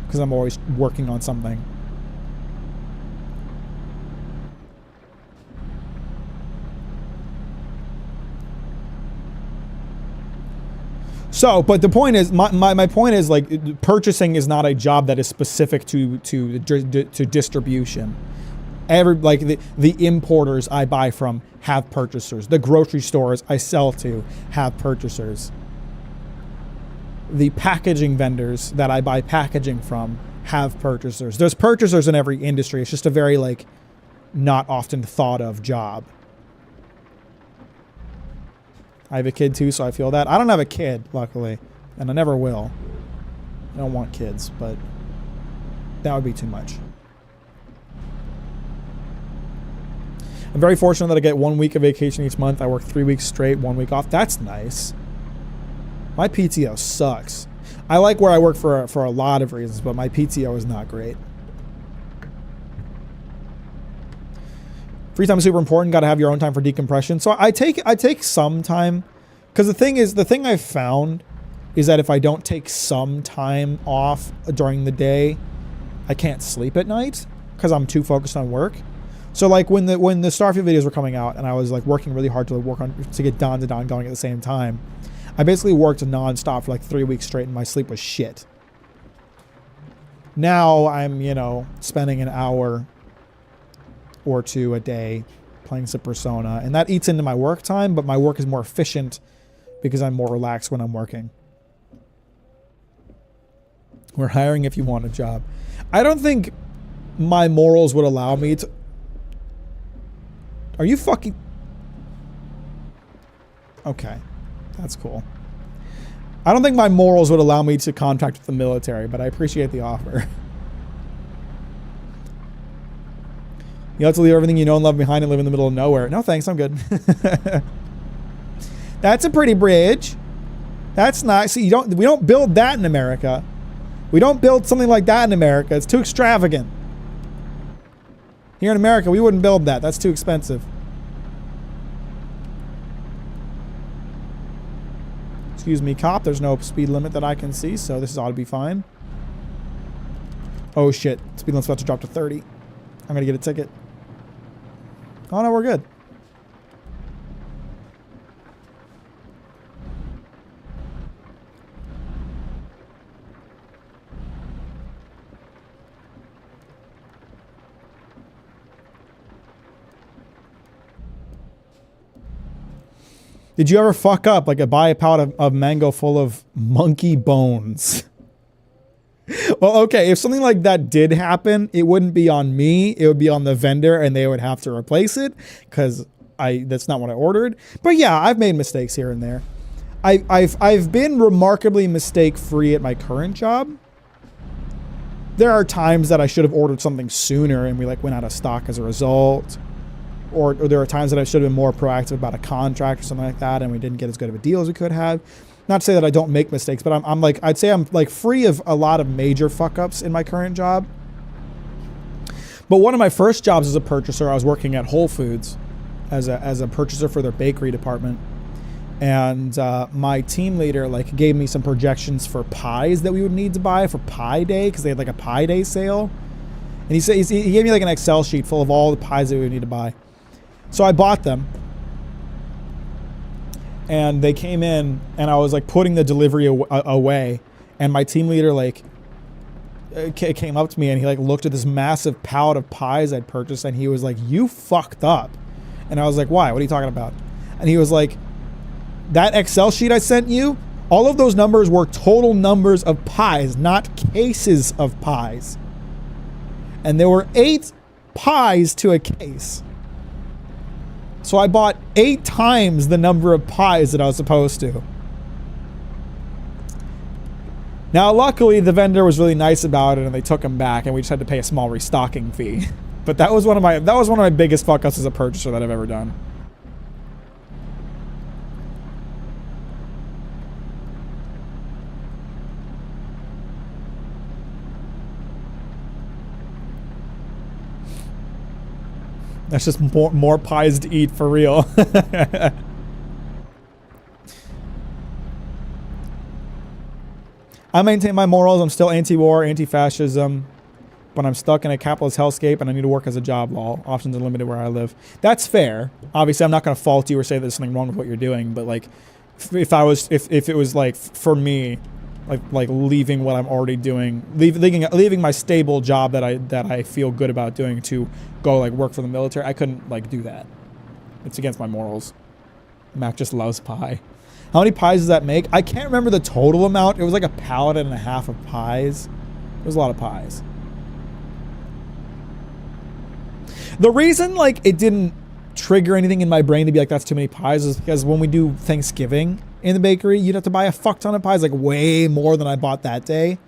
because I'm always working on something. So, but the point is, my point is, like, purchasing is not a job that is specific to distribution. The importers I buy from have purchasers. The grocery stores I sell to have purchasers. The packaging vendors that I buy packaging from have purchasers. There's purchasers in every industry. It's just a very, like, not often thought of job. I have a kid too, so I feel that. I don't have a kid, luckily, and I never will. I don't want kids, but that would be too much. I'm very fortunate that I get 1 week of vacation each month. I work 3 weeks straight, 1 week off. That's nice. My PTO sucks. I like where I work for a lot of reasons, but my PTO is not great. Free time is super important. Got to have your own time for decompression. So I take some time, because the thing I've found is that if I don't take some time off during the day, I can't sleep at night because I'm too focused on work. So like when the Starfield videos were coming out and I was like working really hard to get Dawn to Dawn going at the same time, I basically worked nonstop for like 3 weeks straight and my sleep was shit. Now I'm, spending an hour or two a day playing some Persona, and that eats into my work time, but my work is more efficient because I'm more relaxed when I'm working. We're hiring if you want a job. I don't think my morals would allow me to... Are you fucking... Okay. That's cool. I don't think my morals would allow me to contract with the military, but I appreciate the offer. You have to leave everything you know and love behind and live in the middle of nowhere. No, thanks. I'm good. That's a pretty bridge. That's nice. See, we don't build that in America. We don't build something like that in America. It's too extravagant. Here in America, we wouldn't build that. That's too expensive. Excuse me, cop. There's no speed limit that I can see, so this ought to be fine. Oh, shit. Speed limit's about to drop to 30. I'm going to get a ticket. Oh, no, we're good. Did you ever fuck up, like buy a pallet of mango full of monkey bones? Well, okay, if something like that did happen, it wouldn't be on me. It would be on the vendor, and they would have to replace it because that's not what I ordered. But yeah, I've made mistakes here and there. I've been remarkably mistake-free at my current job. There are times that I should have ordered something sooner, and we went out of stock as a result. or there are times that I should have been more proactive about a contract or something like that, and we didn't get as good of a deal as we could have. Not to say that I don't make mistakes, but I'm like, I'd say I'm like free of a lot of major fuck ups in my current job. But one of my first jobs as a purchaser, I was working at Whole Foods as a purchaser for their bakery department. And my team leader like gave me some projections for pies that we would need to buy for Pie Day, because they had like a Pie Day sale. And he said he gave me like an Excel sheet full of all the pies that we would need to buy. So I bought them. And they came in, and I was like putting the delivery away, and my team leader like came up to me, and he like looked at this massive pallet of pies I'd purchased, and he was like, "You fucked up." And I was like, "Why? What are you talking about?" And he was like, "That Excel sheet I sent you, all of those numbers were total numbers of pies, not cases of pies. And there were 8 pies to a case. So I bought 8 times the number of pies that I was supposed to." Now, luckily, the vendor was really nice about it, and they took them back, and we just had to pay a small restocking fee. But that was one of my biggest fuck ups as a purchaser that I've ever done. That's just more pies to eat for real. I maintain my morals. I'm still anti-war, anti-fascism, but I'm stuck in a capitalist hellscape, and I need to work as a job law. Options are limited where I live. That's fair. Obviously, I'm not going to fault you or say there's something wrong with what you're doing, but like, if it was like for me, like leaving what I'm already doing, leaving my stable job that I feel good about doing to go like work for the military, I couldn't like do that. It's against my morals. Mac just loves pie. How many pies does that make? I can't remember the total amount. It was like a pallet and a half of pies. It was a lot of pies. The reason like it didn't trigger anything in my brain to be like, that's too many pies, is because when we do Thanksgiving in the bakery, you'd have to buy a fuck ton of pies, like way more than I bought that day.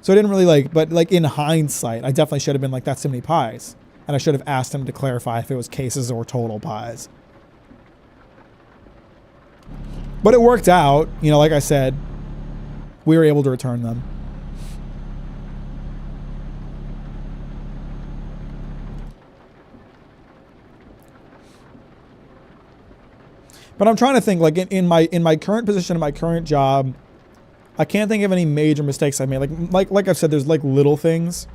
So I didn't really like, but like in hindsight, I definitely should have been like, that's too many pies. And I should have asked him to clarify if it was cases or total pies. But it worked out, you know, like I said, we were able to return them. But I'm trying to think, like in my current position, in my current job, I can't think of any major mistakes I made. Like I've said, there's like little things,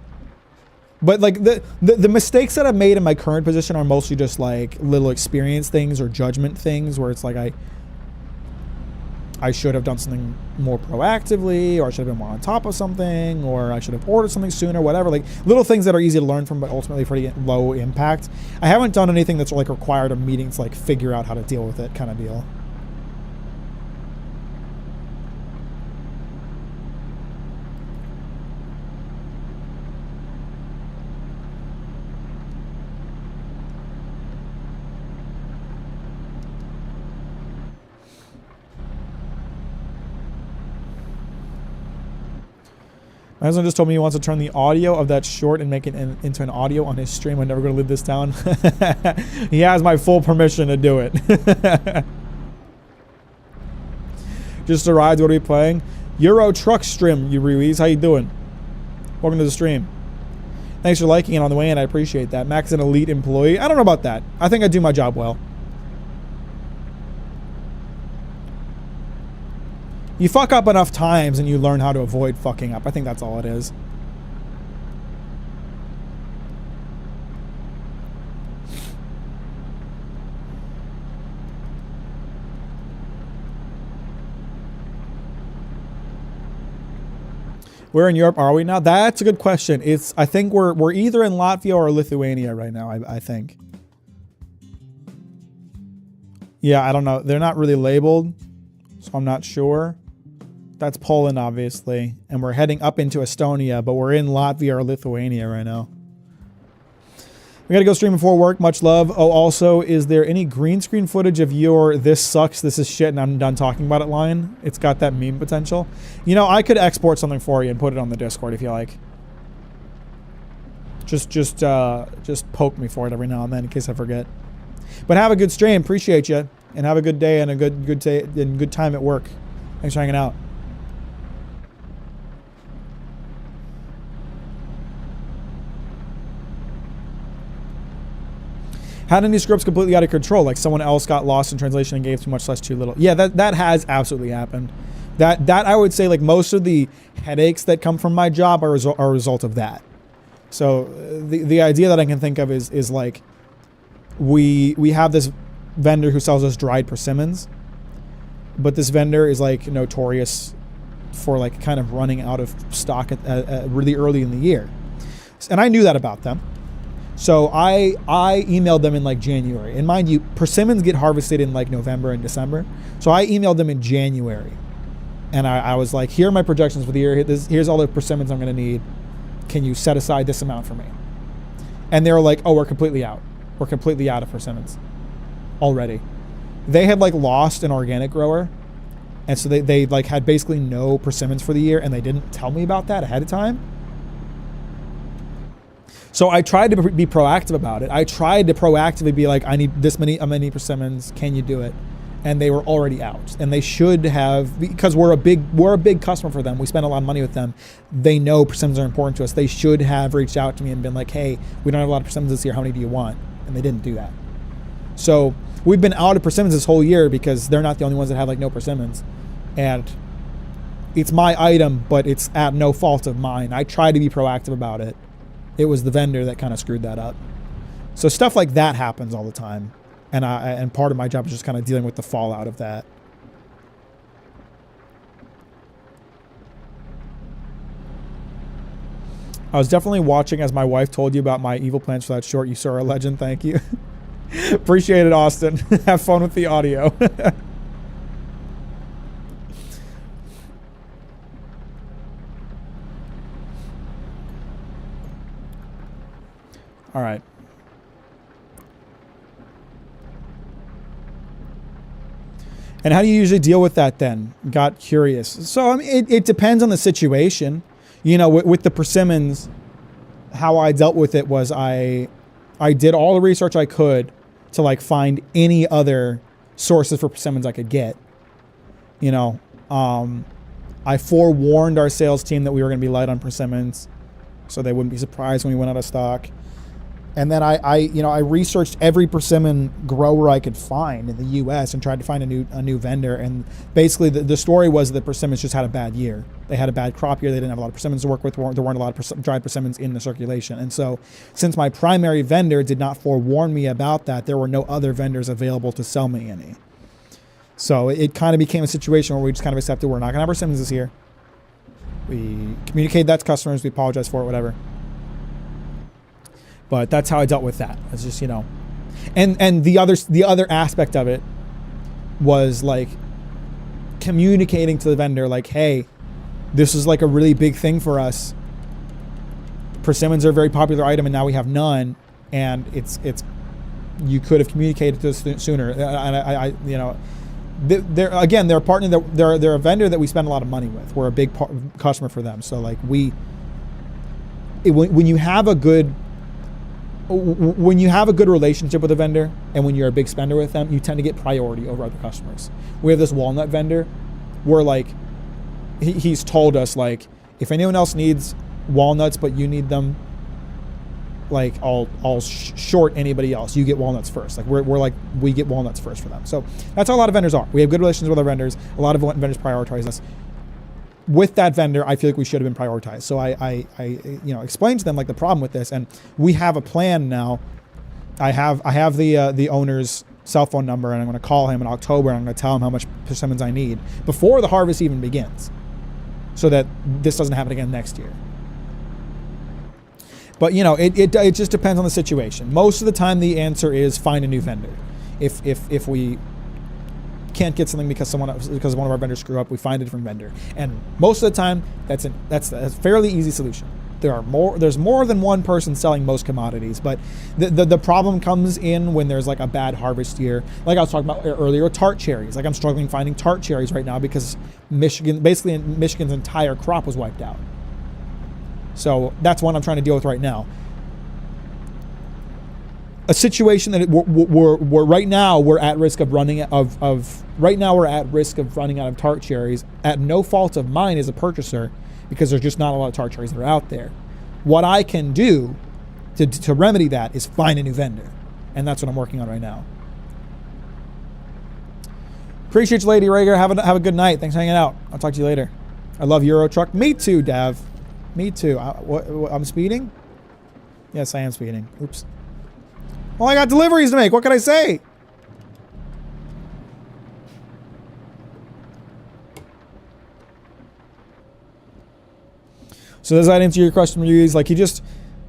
but like the mistakes that I've made in my current position are mostly just like little experience things or judgment things, where it's like I should have done something more proactively, or I should have been more on top of something, or I should have ordered something sooner, whatever. Like little things that are easy to learn from, but ultimately pretty low impact. I haven't done anything that's like required a meeting to like figure out how to deal with it kind of deal. My husband just told me he wants to turn the audio of that short and make it into an audio on his stream. I'm never going to live this down. He has my full permission to do it. Just arrived. What are we playing? Euro Truck Stream, you Ruiz. How you doing? Welcome to the stream. Thanks for liking it on the way in. I appreciate that. Mack's an elite employee. I don't know about that. I think I do my job well. You fuck up enough times and you learn how to avoid fucking up. I think that's all it is. Where in Europe are we now? That's a good question. I think we're either in Latvia or Lithuania right now, I think. Yeah, I don't know. They're not really labeled, so I'm not sure. That's Poland, obviously. And we're heading up into Estonia, but we're in Latvia or Lithuania right now. We gotta go stream before work. Much love. Oh, also, is there any green screen footage of your "this sucks, this is shit, and I'm done talking about it" line? It's got that meme potential. You know, I could export something for you and put it on the Discord if you like. Just poke me for it every now and then in case I forget. But have a good stream. Appreciate you, and have a good day and a good day and good time at work. Thanks for hanging out. How did any scripts completely out of control? Like someone else got lost in translation and gave too much, less too little. Yeah, that has absolutely happened. That I would say, like, most of the headaches that come from my job are a result of that. So the idea that I can think of is like we have this vendor who sells us dried persimmons, but this vendor is like notorious for like kind of running out of stock at really early in the year, and I knew that about them. So I emailed them in like January. And mind you, persimmons get harvested in like November and December. So I emailed them in January. And I was like, here are my projections for the year. Here's all the persimmons I'm going to need. Can you set aside this amount for me? And they were like, oh, we're completely out. We're completely out of persimmons already. They had like lost an organic grower. And so they like had basically no persimmons for the year. And they didn't tell me about that ahead of time. So I tried to be proactive about it. I tried to proactively be like, I need this many persimmons. Can you do it? And they were already out. And they should have, because we're a big customer for them. We spend a lot of money with them. They know persimmons are important to us. They should have reached out to me and been like, hey, we don't have a lot of persimmons this year. How many do you want? And they didn't do that. So we've been out of persimmons this whole year because they're not the only ones that have like no persimmons. And it's my item, but it's at no fault of mine. I tried to be proactive about it. It was the vendor that kind of screwed that up. So stuff like that happens all the time. And part of my job is just kind of dealing with the fallout of that. I was definitely watching as my wife told you about my evil plans for that short. You saw a legend. Thank you. Appreciate it, Austin. Have fun with the audio. All right. And how do you usually deal with that then? Got curious. So, I mean, it depends on the situation. You know, with the persimmons, how I dealt with it was I did all the research I could to like find any other sources for persimmons I could get. You know, I forewarned our sales team that we were going to be light on persimmons so they wouldn't be surprised when we went out of stock. And then I researched every persimmon grower I could find in the U.S. and tried to find a new vendor. And basically, the story was that persimmons just had a bad year. They had a bad crop year. They didn't have a lot of persimmons to work with. There weren't a lot of dried persimmons in the circulation. And so, since my primary vendor did not forewarn me about that, there were no other vendors available to sell me any. So it kind of became a situation where we just kind of accepted we're not going to have persimmons this year. We communicated that to customers. We apologized for it, whatever. But that's how I dealt with that. It's just, you know, and the other aspect of it was like communicating to the vendor, like, hey, this is like a really big thing for us. Persimmons are a very popular item, and now we have none. And it's you could have communicated to us sooner. And I you know, they're a partner that they're a vendor that we spend a lot of money with. We're a big customer for them. So like when you have a good relationship with a vendor and when you're a big spender with them, you tend to get priority over other customers. We have this walnut vendor where like he's told us like, if anyone else needs walnuts but you need them, like I'll short anybody else. You get walnuts first. Like we're like, we get walnuts first for them. So that's how a lot of vendors are. We have good relations with our vendors. A lot of vendors prioritize us. With that vendor, I feel like we should have been prioritized. So I explained to them like the problem with this, and we have a plan now. I have the owner's cell phone number, and I'm going to call him in October, and I'm going to tell him how much persimmons I need before the harvest even begins, so that this doesn't happen again next year. But you know, it just depends on the situation. Most of the time, the answer is find a new vendor. If we can't get something because one of our vendors screw up, we find a different vendor. And most of the time, that's a fairly easy solution. There's more than one person selling most commodities, but the problem comes in when there's like a bad harvest year. Like I was talking about earlier, tart cherries. Like I'm struggling finding tart cherries right now because Michigan's entire crop was wiped out. So that's what I'm trying to deal with right now. a situation that we're right now we're at risk of running right now we're at risk of running out of tart cherries at no fault of mine as a purchaser, because there's just not a lot of tart cherries that are out there. What I can do to remedy that is find a new vendor, and that's what I'm working on right now. Appreciate you, Lady Rager. Have a good night. Thanks for hanging out. I'll talk to you later. I love Euro Truck. Me too, Dav. Me too. I'm speeding? Yes, I am speeding. Oops. Well, I got deliveries to make. What can I say? So does that answer your question, Ruiz? Like, you just,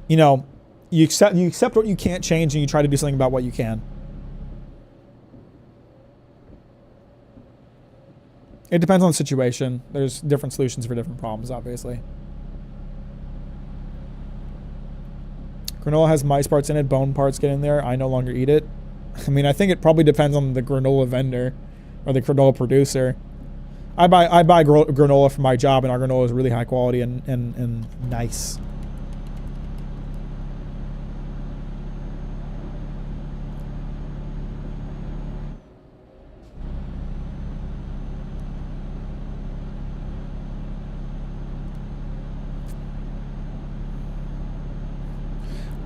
you accept what you can't change, and you try to do something about what you can. It depends on the situation. There's different solutions for different problems, obviously. Granola has mice parts in it. Bone parts get in there. I no longer eat it. I mean, I think it probably depends on the granola vendor or the granola producer. I buy granola for my job, and our granola is really high quality and nice.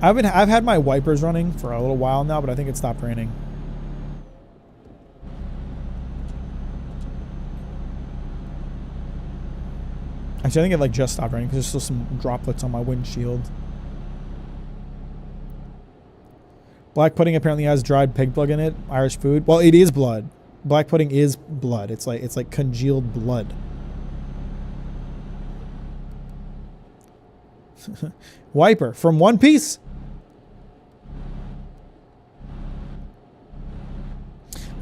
I've had my wipers running for a little while now, but I think it stopped raining. Actually, I think it like just stopped raining because there's still some droplets on my windshield. Black pudding apparently has dried pig blood in it. Irish food. Well, it is blood. Black pudding is blood. It's like congealed blood. Wiper from One Piece.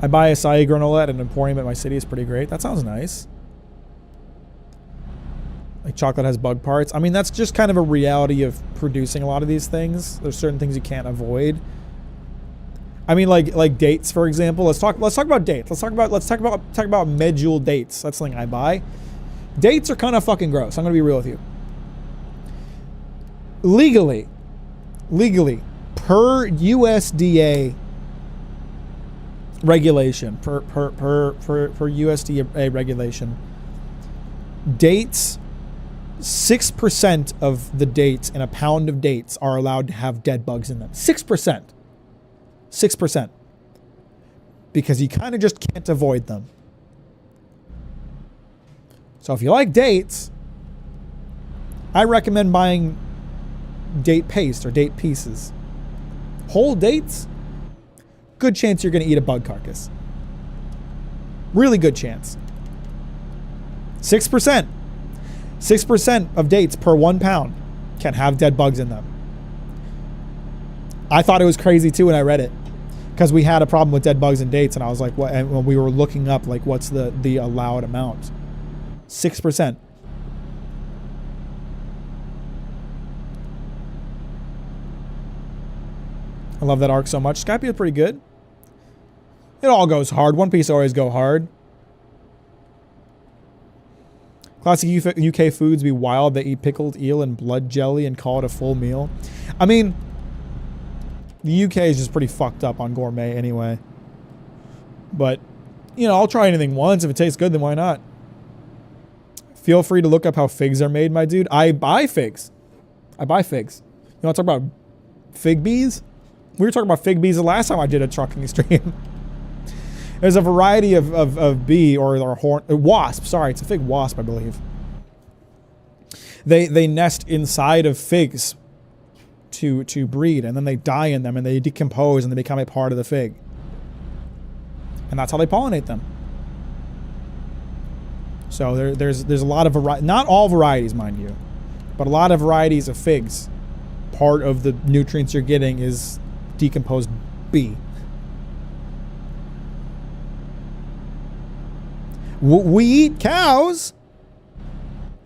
I buy acai granola at an emporium at my city. It's pretty great. That sounds nice. Like chocolate has bug parts. I mean, that's just kind of a reality of producing a lot of these things. There's certain things you can't avoid. I mean, like dates, for example. Let's talk about dates. Let's talk about medjool dates. That's something I buy. Dates are kind of fucking gross. I'm gonna be real with you. Legally, per USDA regulation, per USDA regulation, dates, 6% of the dates in a pound of dates are allowed to have dead bugs in them. 6%. 6%. Because you kind of just can't avoid them. So if you like dates, I recommend buying date paste or date pieces. Whole dates, good chance you're going to eat a bug carcass. Really good chance. 6%. 6% of dates per 1 pound can have dead bugs in them. I thought it was crazy too when I read it, because we had a problem with dead bugs in dates, and I was like, what? And when we were looking up, like, what's the allowed amount? 6%. I love that arc so much. Skype is pretty good. It all goes hard. One Piece always go hard. Classic UK foods be wild. They eat pickled eel and blood jelly and call it a full meal. I mean, the UK is just pretty fucked up on gourmet anyway. But, I'll try anything once. If it tastes good, then why not? Feel free to look up how figs are made, my dude. I buy figs. You want to talk about fig bees? We were talking about fig bees the last time I did a trucking stream. There's a variety of bee or horn wasp. Sorry, it's a fig wasp, I believe. They nest inside of figs to breed, and then they die in them, and they decompose, and they become a part of the fig. And that's how they pollinate them. So there's a lot of variety, not all varieties, mind you, but a lot of varieties of figs. Part of the nutrients you're getting is decomposed bee. We eat cows.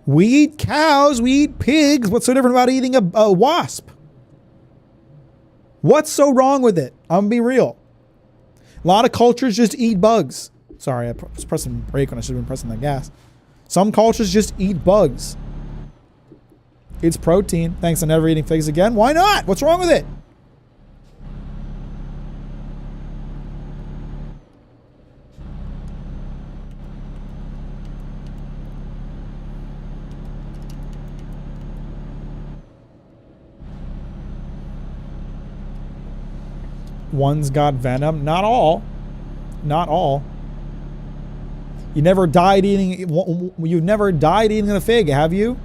We eat cows. We eat pigs. What's so different about eating a wasp? What's so wrong with it? I'm gonna be real. A lot of cultures just eat bugs. Sorry, I was pressing brake when I should have been pressing the gas. Some cultures just eat bugs. It's protein. Thanks, I'm never eating figs again. Why not? What's wrong with it? one's got venom. Not all. Not all. You've never died eating a fig, have you?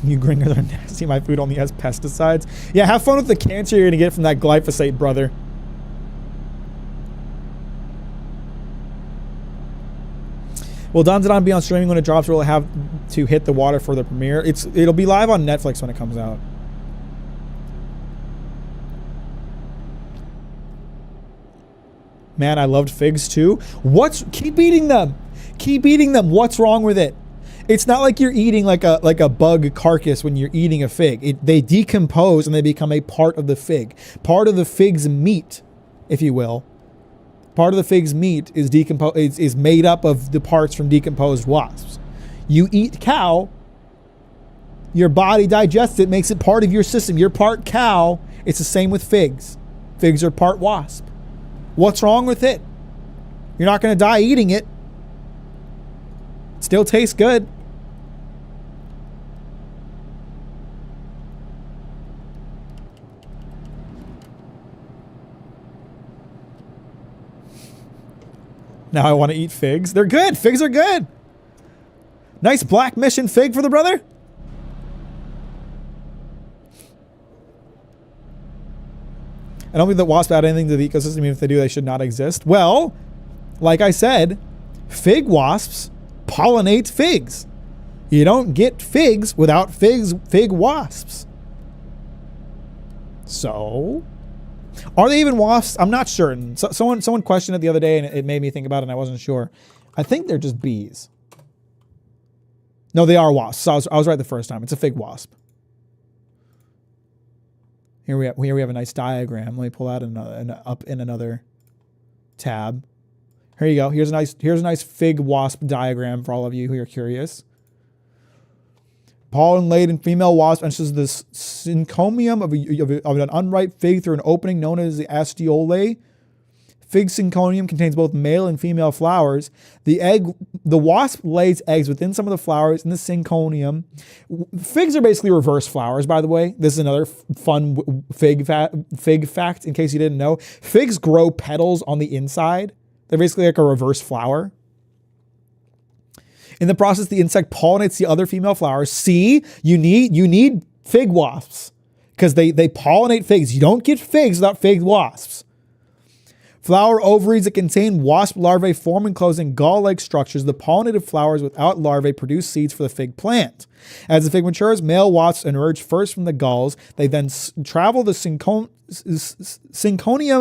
You gringers are nasty. My food only has pesticides. Yeah, have fun with the cancer you're gonna get from that glyphosate, brother. Will Don be on streaming when it drops, or will it have to hit the water for the premiere? It'll be live on Netflix when it comes out. Man, I loved figs too. Keep eating them. Keep eating them. What's wrong with it? It's not like you're eating like a bug carcass when you're eating a fig. They decompose and they become a part of the fig. Part of the fig's meat, if you will. Part of the fig's meat is made up of the parts from decomposed wasps. You eat cow, your body digests it, makes it part of your system. You're part cow. It's the same with figs. Figs are part wasp. What's wrong with it? You're not going to die eating it. It still tastes good. Now I want to eat figs. They're good. Figs are good. Nice black mission fig for the brother. I don't believe that wasps add anything to the ecosystem. Even if they do, they should not exist. Well, like I said, fig wasps pollinate figs. You don't get figs without fig wasps. So, are they even wasps? I'm not sure. So, someone questioned it the other day, and it made me think about it, and I wasn't sure. I think they're just bees. No, they are wasps. So I was right the first time. It's a fig wasp. Here we have a nice diagram. Let me pull out up in another tab. Here you go. Here's a nice fig wasp diagram for all of you who are curious. Pollen-laden female wasp enters the syncomium of an unripe fig through an opening known as the ostiole. Fig synconium contains both male and female flowers. The wasp lays eggs within some of the flowers in the synconium. Figs are basically reverse flowers, by the way. This is another fun fig fact, in case you didn't know. Figs grow petals on the inside. They're basically like a reverse flower. In the process, the insect pollinates the other female flowers. See, you need fig wasps because they pollinate figs. You don't get figs without fig wasps. Flower ovaries that contain wasp larvae form and close in gall-like structures. The pollinated flowers without larvae produce seeds for the fig plant. As the fig matures, male wasps emerge first from the galls. They then travel the synconium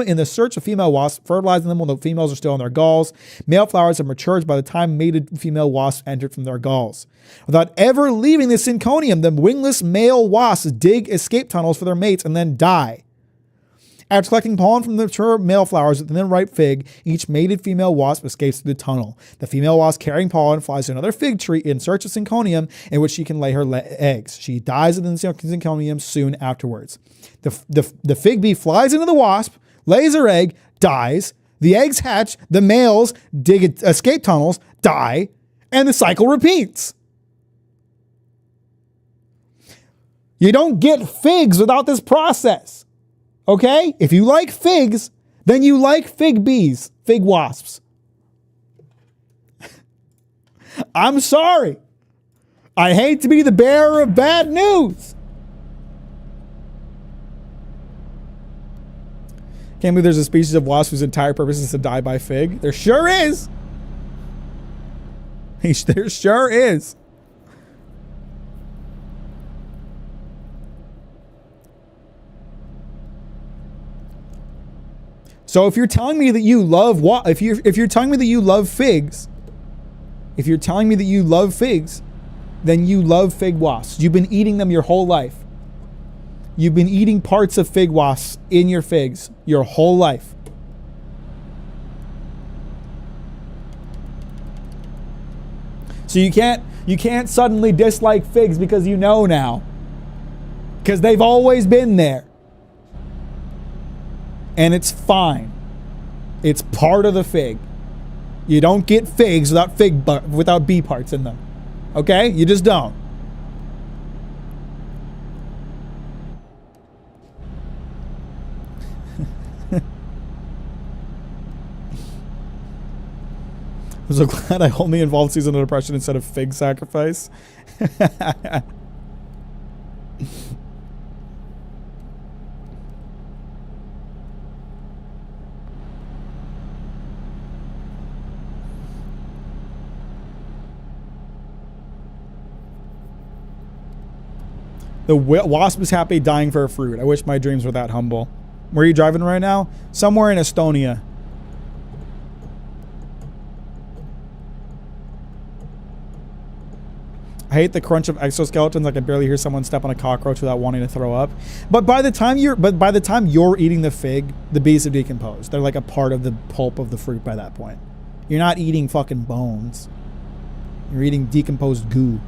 in the search of female wasps, fertilizing them while the females are still in their galls. Male flowers have matured by the time mated female wasps entered from their galls. Without ever leaving the synconium, the wingless male wasps dig escape tunnels for their mates and then die. After collecting pollen from the mature male flowers within the ripe fig, each mated female wasp escapes through the tunnel. The female wasp carrying pollen flies to another fig tree in search of synconium in which she can lay her eggs. She dies in the synconium soon afterwards. The fig bee flies into the wasp, lays her egg, dies. The eggs hatch, the males dig escape tunnels, die, and the cycle repeats. You don't get figs without this process. Okay? If you like figs, then you like fig bees, fig wasps. I'm sorry. I hate to be the bearer of bad news. Can't believe there's a species of wasp whose entire purpose is to die by fig. There sure is. There sure is. So if you're telling me that you love if you're telling me that you love figs, then you love fig wasps. You've been eating them your whole life. You've been eating parts of fig wasps in your figs your whole life. So you can't suddenly dislike figs because you know now. Because they've always been there. And it's fine. It's part of the fig. You don't get figs without bee parts in them. Okay? You just don't. I'm so glad I only involved seasonal depression instead of fig sacrifice. The wasp is happy dying for a fruit. I wish my dreams were that humble. Where are you driving right now? Somewhere in Estonia. I hate the crunch of exoskeletons. I can barely hear someone step on a cockroach without wanting to throw up. But by the time you're eating the fig, the bees have decomposed. They're like a part of the pulp of the fruit by that point. You're not eating fucking bones. You're eating decomposed goo.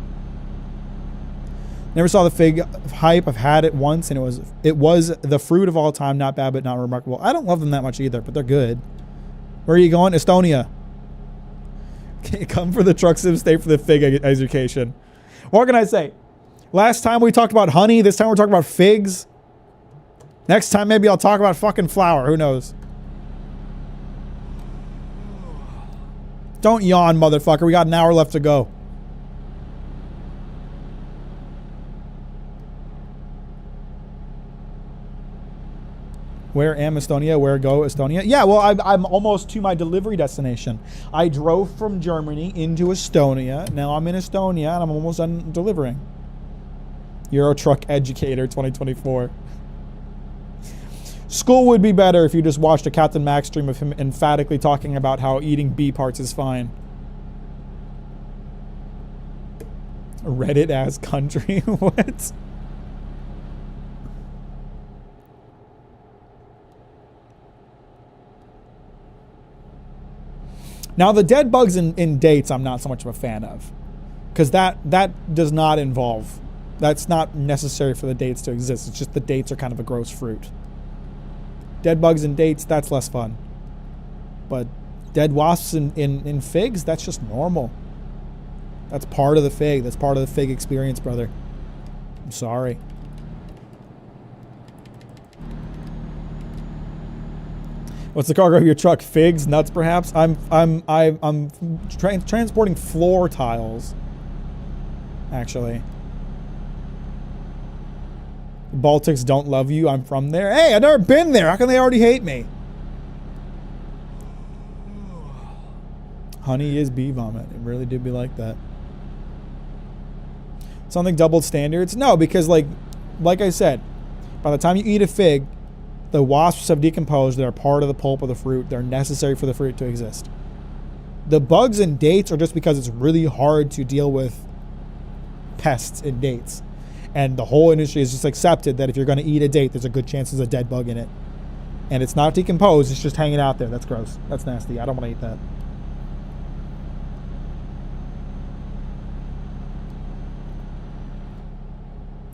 Never saw the fig hype. I've had it once, and it was the fruit of all time. Not bad, but not remarkable. I don't love them that much either, but they're good. Where are you going? Estonia. Okay, come for the truck sim, stay for the fig education. What can I say? Last time we talked about honey. This time we're talking about figs. Next time maybe I'll talk about fucking flour. Who knows? Don't yawn, motherfucker. We got an hour left to go. Where am Estonia? Where go Estonia? Yeah, well, I'm almost to my delivery destination. I drove from Germany into Estonia. Now I'm in Estonia, and I'm almost done delivering. Euro Truck Educator 2024. School would be better if you just watched a Captain Mack stream of him emphatically talking about how eating bee parts is fine. Reddit as country? What? Now, the dead bugs in dates, I'm not so much of a fan of. Because that does not involve... That's not necessary for the dates to exist. It's just the dates are kind of a gross fruit. Dead bugs in dates, that's less fun. But dead wasps in figs, that's just normal. That's part of the fig. That's part of the fig experience, brother. I'm sorry. What's the cargo of your truck? Figs, nuts, perhaps? I'm transporting floor tiles. Actually, the Baltics don't love you. I'm from there. Hey, I've never been there. How can they already hate me? Honey is bee vomit. It really did be like that. Something doubled standards? No, because like I said, by the time you eat a fig, the wasps have decomposed. They're part of the pulp of the fruit. They're necessary for the fruit to exist. The bugs in dates are just because it's really hard to deal with pests in dates. And the whole industry has just accepted that if you're going to eat a date, there's a good chance there's a dead bug in it. And it's not decomposed. It's just hanging out there. That's gross. That's nasty. I don't want to eat that.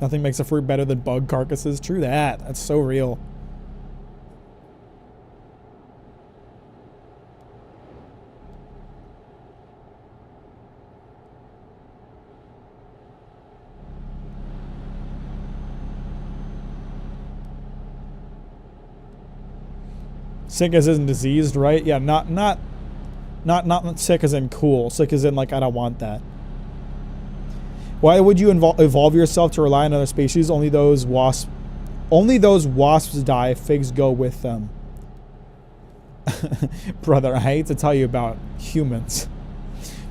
Nothing makes a fruit better than bug carcasses. True that. That's so real. Sick as in diseased, right? Yeah, not sick as in cool. Sick as in like I don't want that. Why would you evolve yourself to rely on other species? Only those wasps die if figs go with them. Brother, I hate to tell you about humans,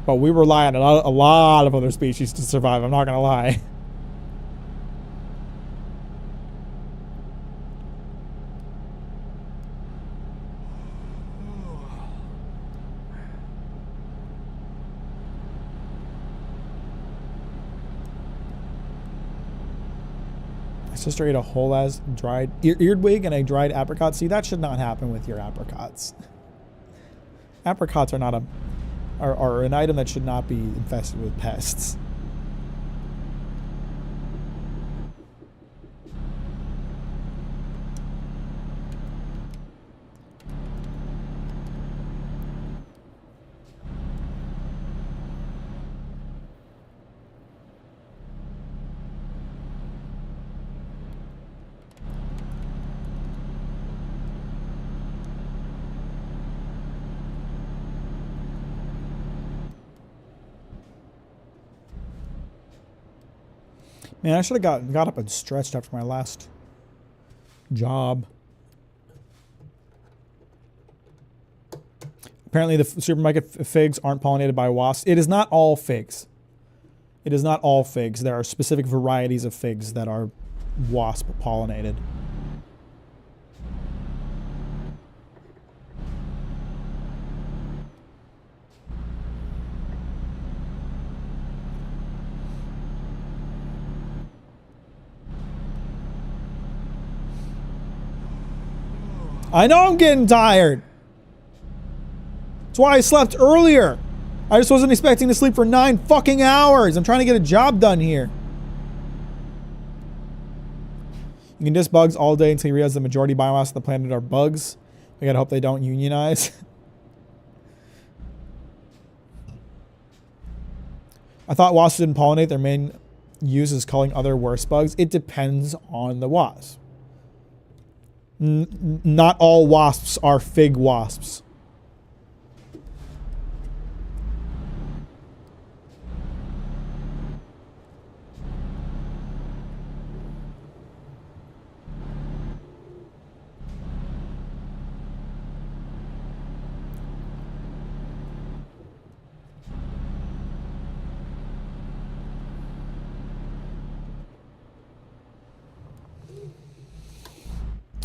but we rely on a lot of other species to survive. I'm not gonna lie. Sister ate a whole ass dried earwig and a dried apricot. See, that should not happen with your apricots. Apricots are not are an item that should not be infested with pests. Man, I should have got up and stretched after my last job. Apparently the supermarket figs aren't pollinated by wasps. It is not all figs. It is not all figs. There are specific varieties of figs that are wasp pollinated. I know I'm getting tired. That's why I slept earlier. I just wasn't expecting to sleep for 9 fucking hours. I'm trying to get a job done here. You can diss bugs all day until you realize the majority biomass of the planet are bugs. We gotta hope they don't unionize. I thought wasps didn't pollinate. Their main use is culling other worse bugs. It depends on the wasp. Not all wasps are fig wasps.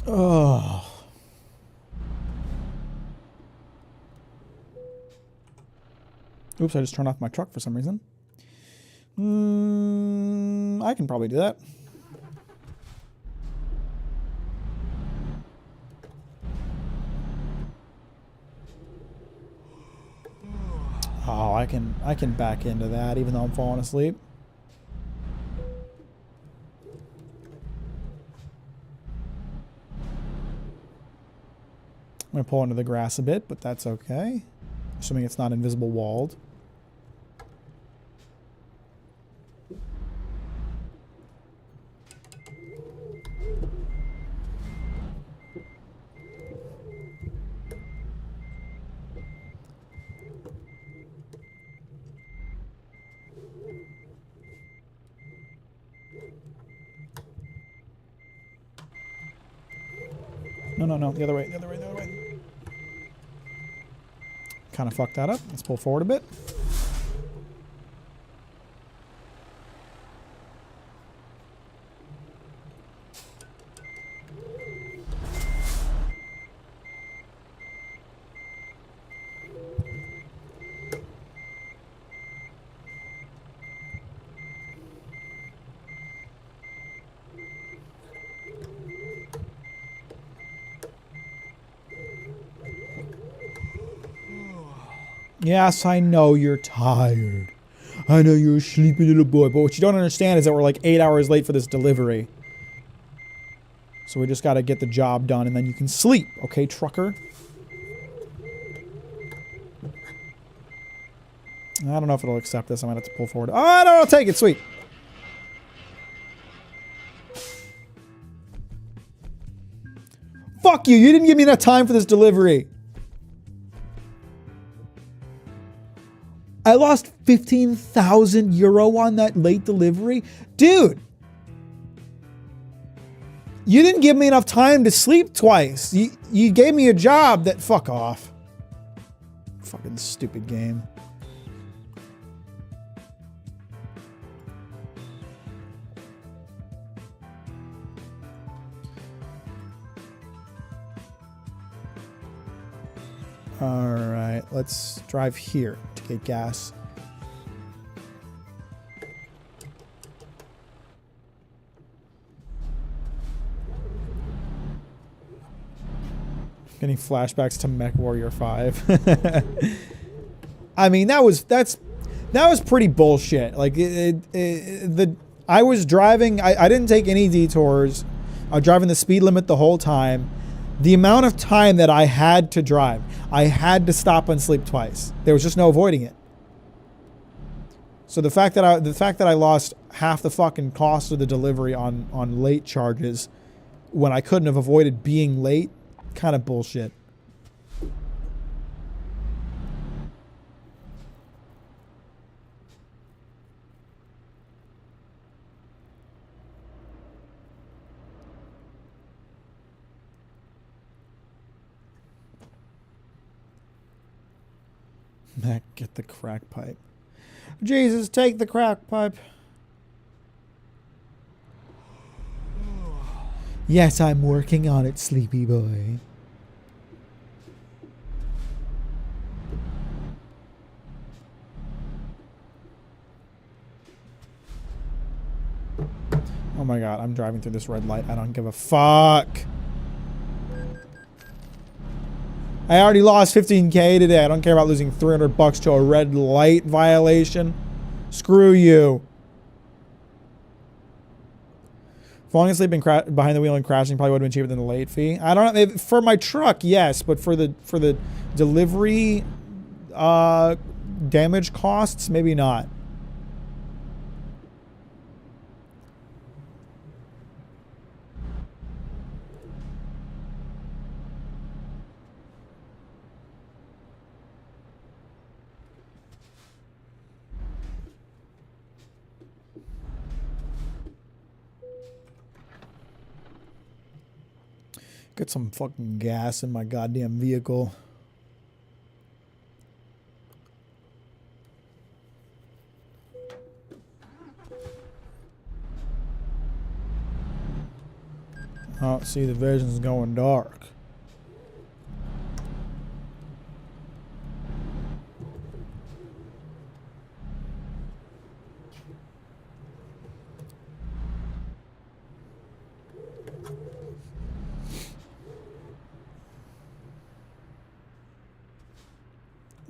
Oh. Oops, I just turned off my truck for some reason. I can probably do that. Oh, I can back into that even though I'm falling asleep. I'm going to pull into the grass a bit, but that's okay. Assuming it's not invisible walled. No, the other way. Kind of fucked that up. Let's pull forward a bit. Yes, I know you're tired. I know you're a sleepy little boy. But what you don't understand is that we're like 8 hours late for this delivery. So we just got to get the job done and then you can sleep. Okay, trucker? I don't know if it'll accept this. I might have to pull forward. Oh, no, I'll take it. Sweet. Fuck you. You didn't give me enough time for this delivery. I lost 15,000 euro on that late delivery. Dude. You didn't give me enough time to sleep twice. You gave me a job that... Fuck off. Fucking stupid game. Alright, let's drive here to get gas. Getting flashbacks to Mech Warrior 5. I mean, that was pretty bullshit. Like I was driving, I didn't take any detours. I was driving the speed limit the whole time. The amount of time that I had to drive, I had to stop and sleep twice. There was just no avoiding it. So the fact that I lost half the fucking cost of the delivery on late charges when I couldn't have avoided being late, kind of bullshit. Mack, get the crack pipe. Jesus, take the crack pipe. Yes, I'm working on it, sleepy boy. Oh my god, I'm driving through this red light. I don't give a fuck. I already lost 15K today. I don't care about losing $300 to a red light violation. Screw you. Falling asleep and behind the wheel and crashing probably would have been cheaper than the late fee. I don't know. For my truck, yes, but for the delivery damage costs, maybe not. Get some fucking gas in my goddamn vehicle. Oh, see, the vision's going dark.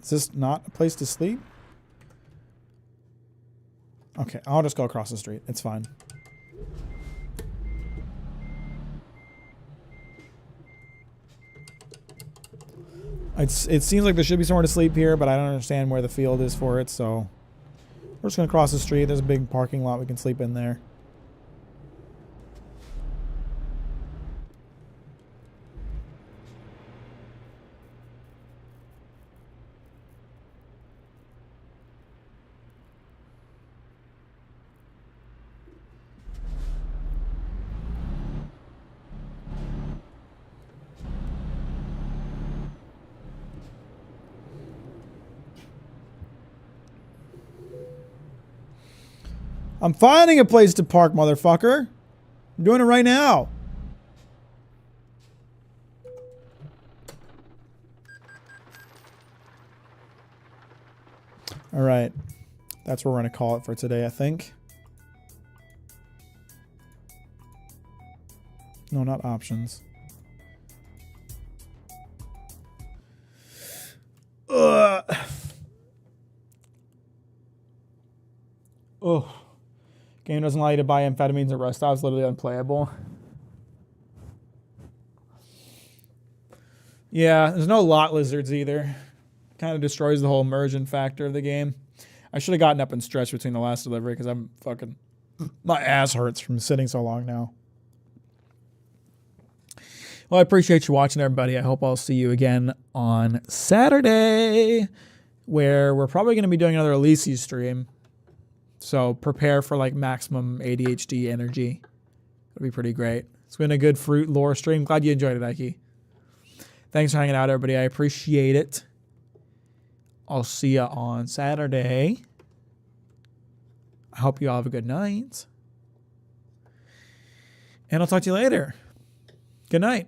Is this not a place to sleep? Okay, I'll just go across the street. It's fine. It seems like there should be somewhere to sleep here, but I don't understand where the field is for it, so we're just going to cross the street. There's a big parking lot. We can sleep in there. I'm finding a place to park, motherfucker. I'm doing it right now. All right. That's what we're going to call it for today, I think. No, not options. Ugh. Oh. Game doesn't allow you to buy amphetamines at rest stops. Literally unplayable. Yeah, there's no lot lizards either. Kind of destroys the whole immersion factor of the game. I should have gotten up and stretched between the last delivery because I'm fucking... My ass hurts from sitting so long now. Well, I appreciate you watching, everybody. I hope I'll see you again on Saturday, where we're probably going to be doing another Elysium stream. So prepare for like maximum ADHD energy. It'll be pretty great. It's been a good fruit lore stream. Glad you enjoyed it, Ike. Thanks for hanging out, everybody. I appreciate it. I'll see you on Saturday. I hope you all have a good night. And I'll talk to you later. Good night.